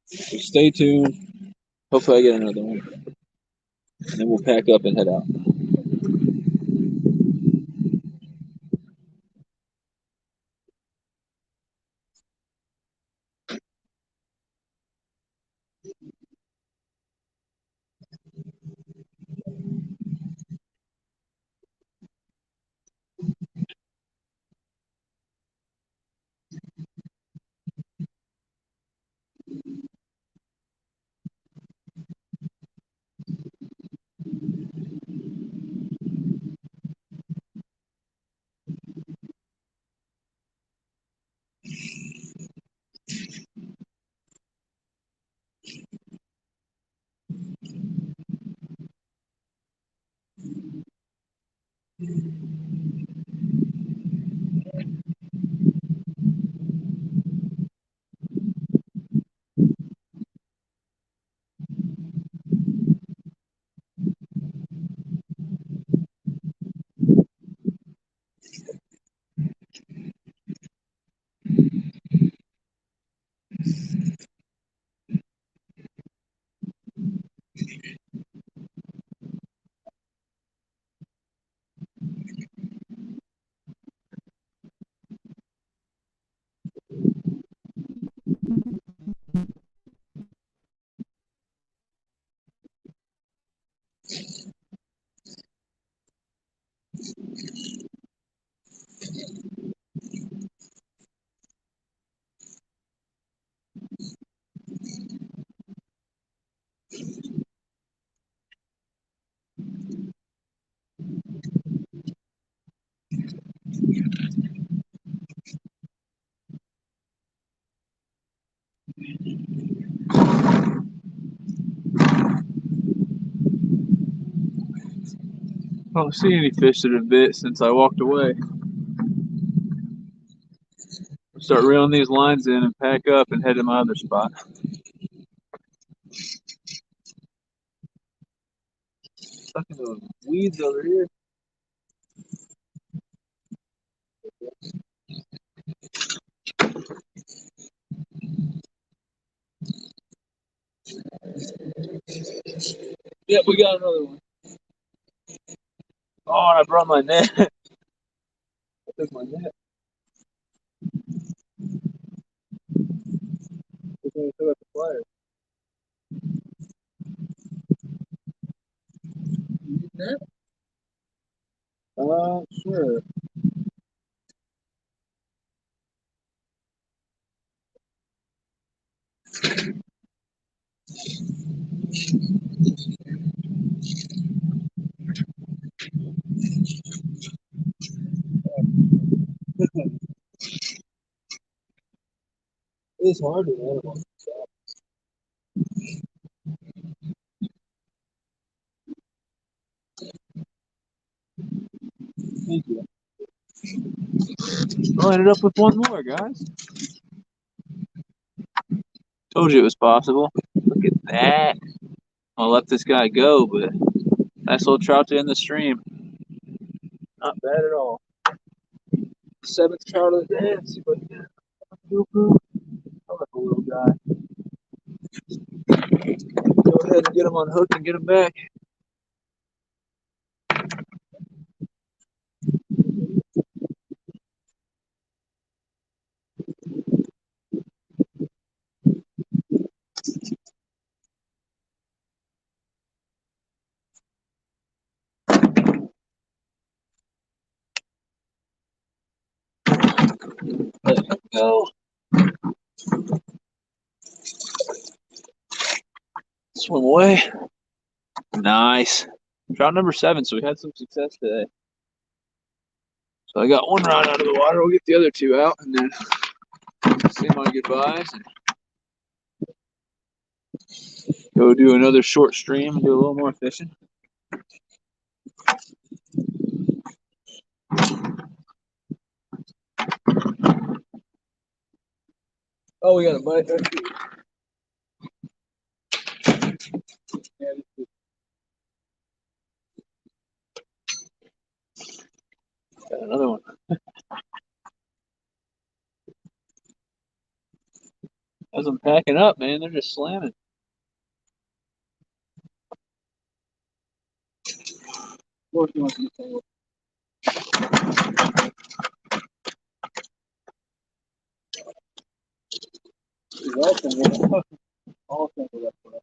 So stay tuned. Hopefully I get another one. And then we'll pack up and head out. I don't see any fish that have bit since I walked away. I'll start reeling these lines in and pack up and head to my other spot. Stuck in those weeds over here. Yep, we got another one. Oh, and I brought my net. I took my net. I think I still got the flyer. Net? Sure. It's hard to net them. Thank you. I ended up with one more, guys. Told you it was possible. Look at that. I'll let this guy go, but nice little trout to end the stream. Not bad at all. Seventh trout of the day. Let's see what I can do. I like a little guy. Go ahead and get him unhooked and get him back. Let him go. Swim away. Nice. Trout number 7, so we had some success today. So I got one rod out of the water. We'll get the other two out and then say my goodbyes and go do another short stream and do a little more fishing. Oh, we got a bite right here. Got another one. As I'm packing up, man, they're just slamming. Of course, you want to get tangled. All tangled. All tangled up for us.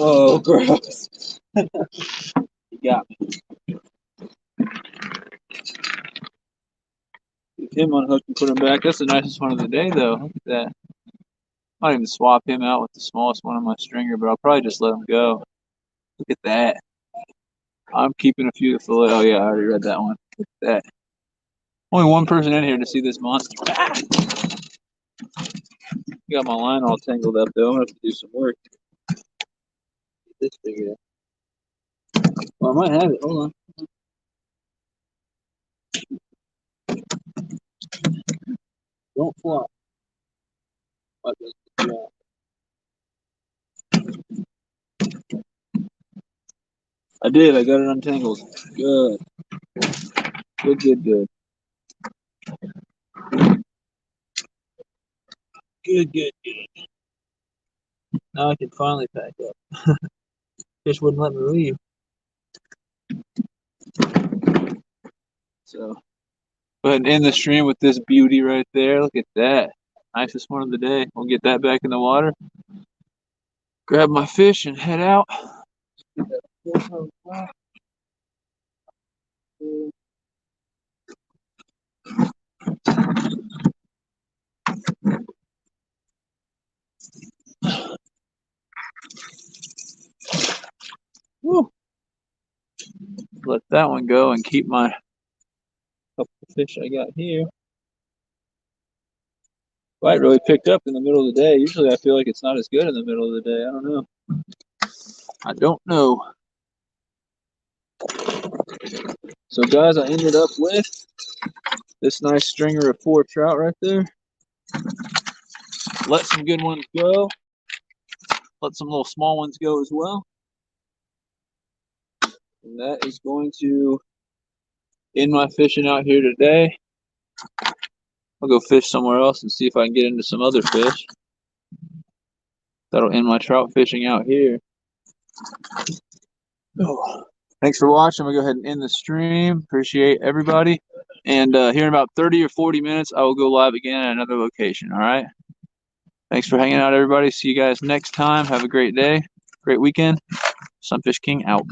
Oh, gross. You got me. Get him unhooked and put him back. That's the nicest one of the day, though. Look at that. I might even swap him out with the smallest one on my stringer, but I'll probably just let him go. Look at that. I'm keeping a few to fillet. Oh, yeah, I already read that one. Look at that. Only one person in here to see this monster. Ah! Got my line all tangled up, though. I'm going to have to do some work. Get this figured out. Well, I might have it. Hold on. Don't flop. I did. I got it untangled. Good. Good, good, good. Good, good, good. Now I can finally pack up. Fish wouldn't let me leave. So go ahead and end the stream with this beauty right there. Look at that. Nicest one of the day. We'll get that back in the water. Grab my fish and head out. Woo. Let that one go and keep my couple of fish I got here. Bite really picked up in the middle of the day. Usually I feel like it's not as good in the middle of the day. I don't know. I don't know. So guys, I ended up with this nice stringer of 4 trout right there. Let some good ones go. Let some little small ones go as well. And that is going to end my fishing out here today. I'll go fish somewhere else and see if I can get into some other fish. That'll end my trout fishing out here. Oh. Thanks for watching. I'm going to go ahead and end the stream. Appreciate everybody. And here in about 30 or 40 minutes, I will go live again at another location. All right. Thanks for hanging out, everybody. See you guys next time. Have a great day. Great weekend. Sunfish King out.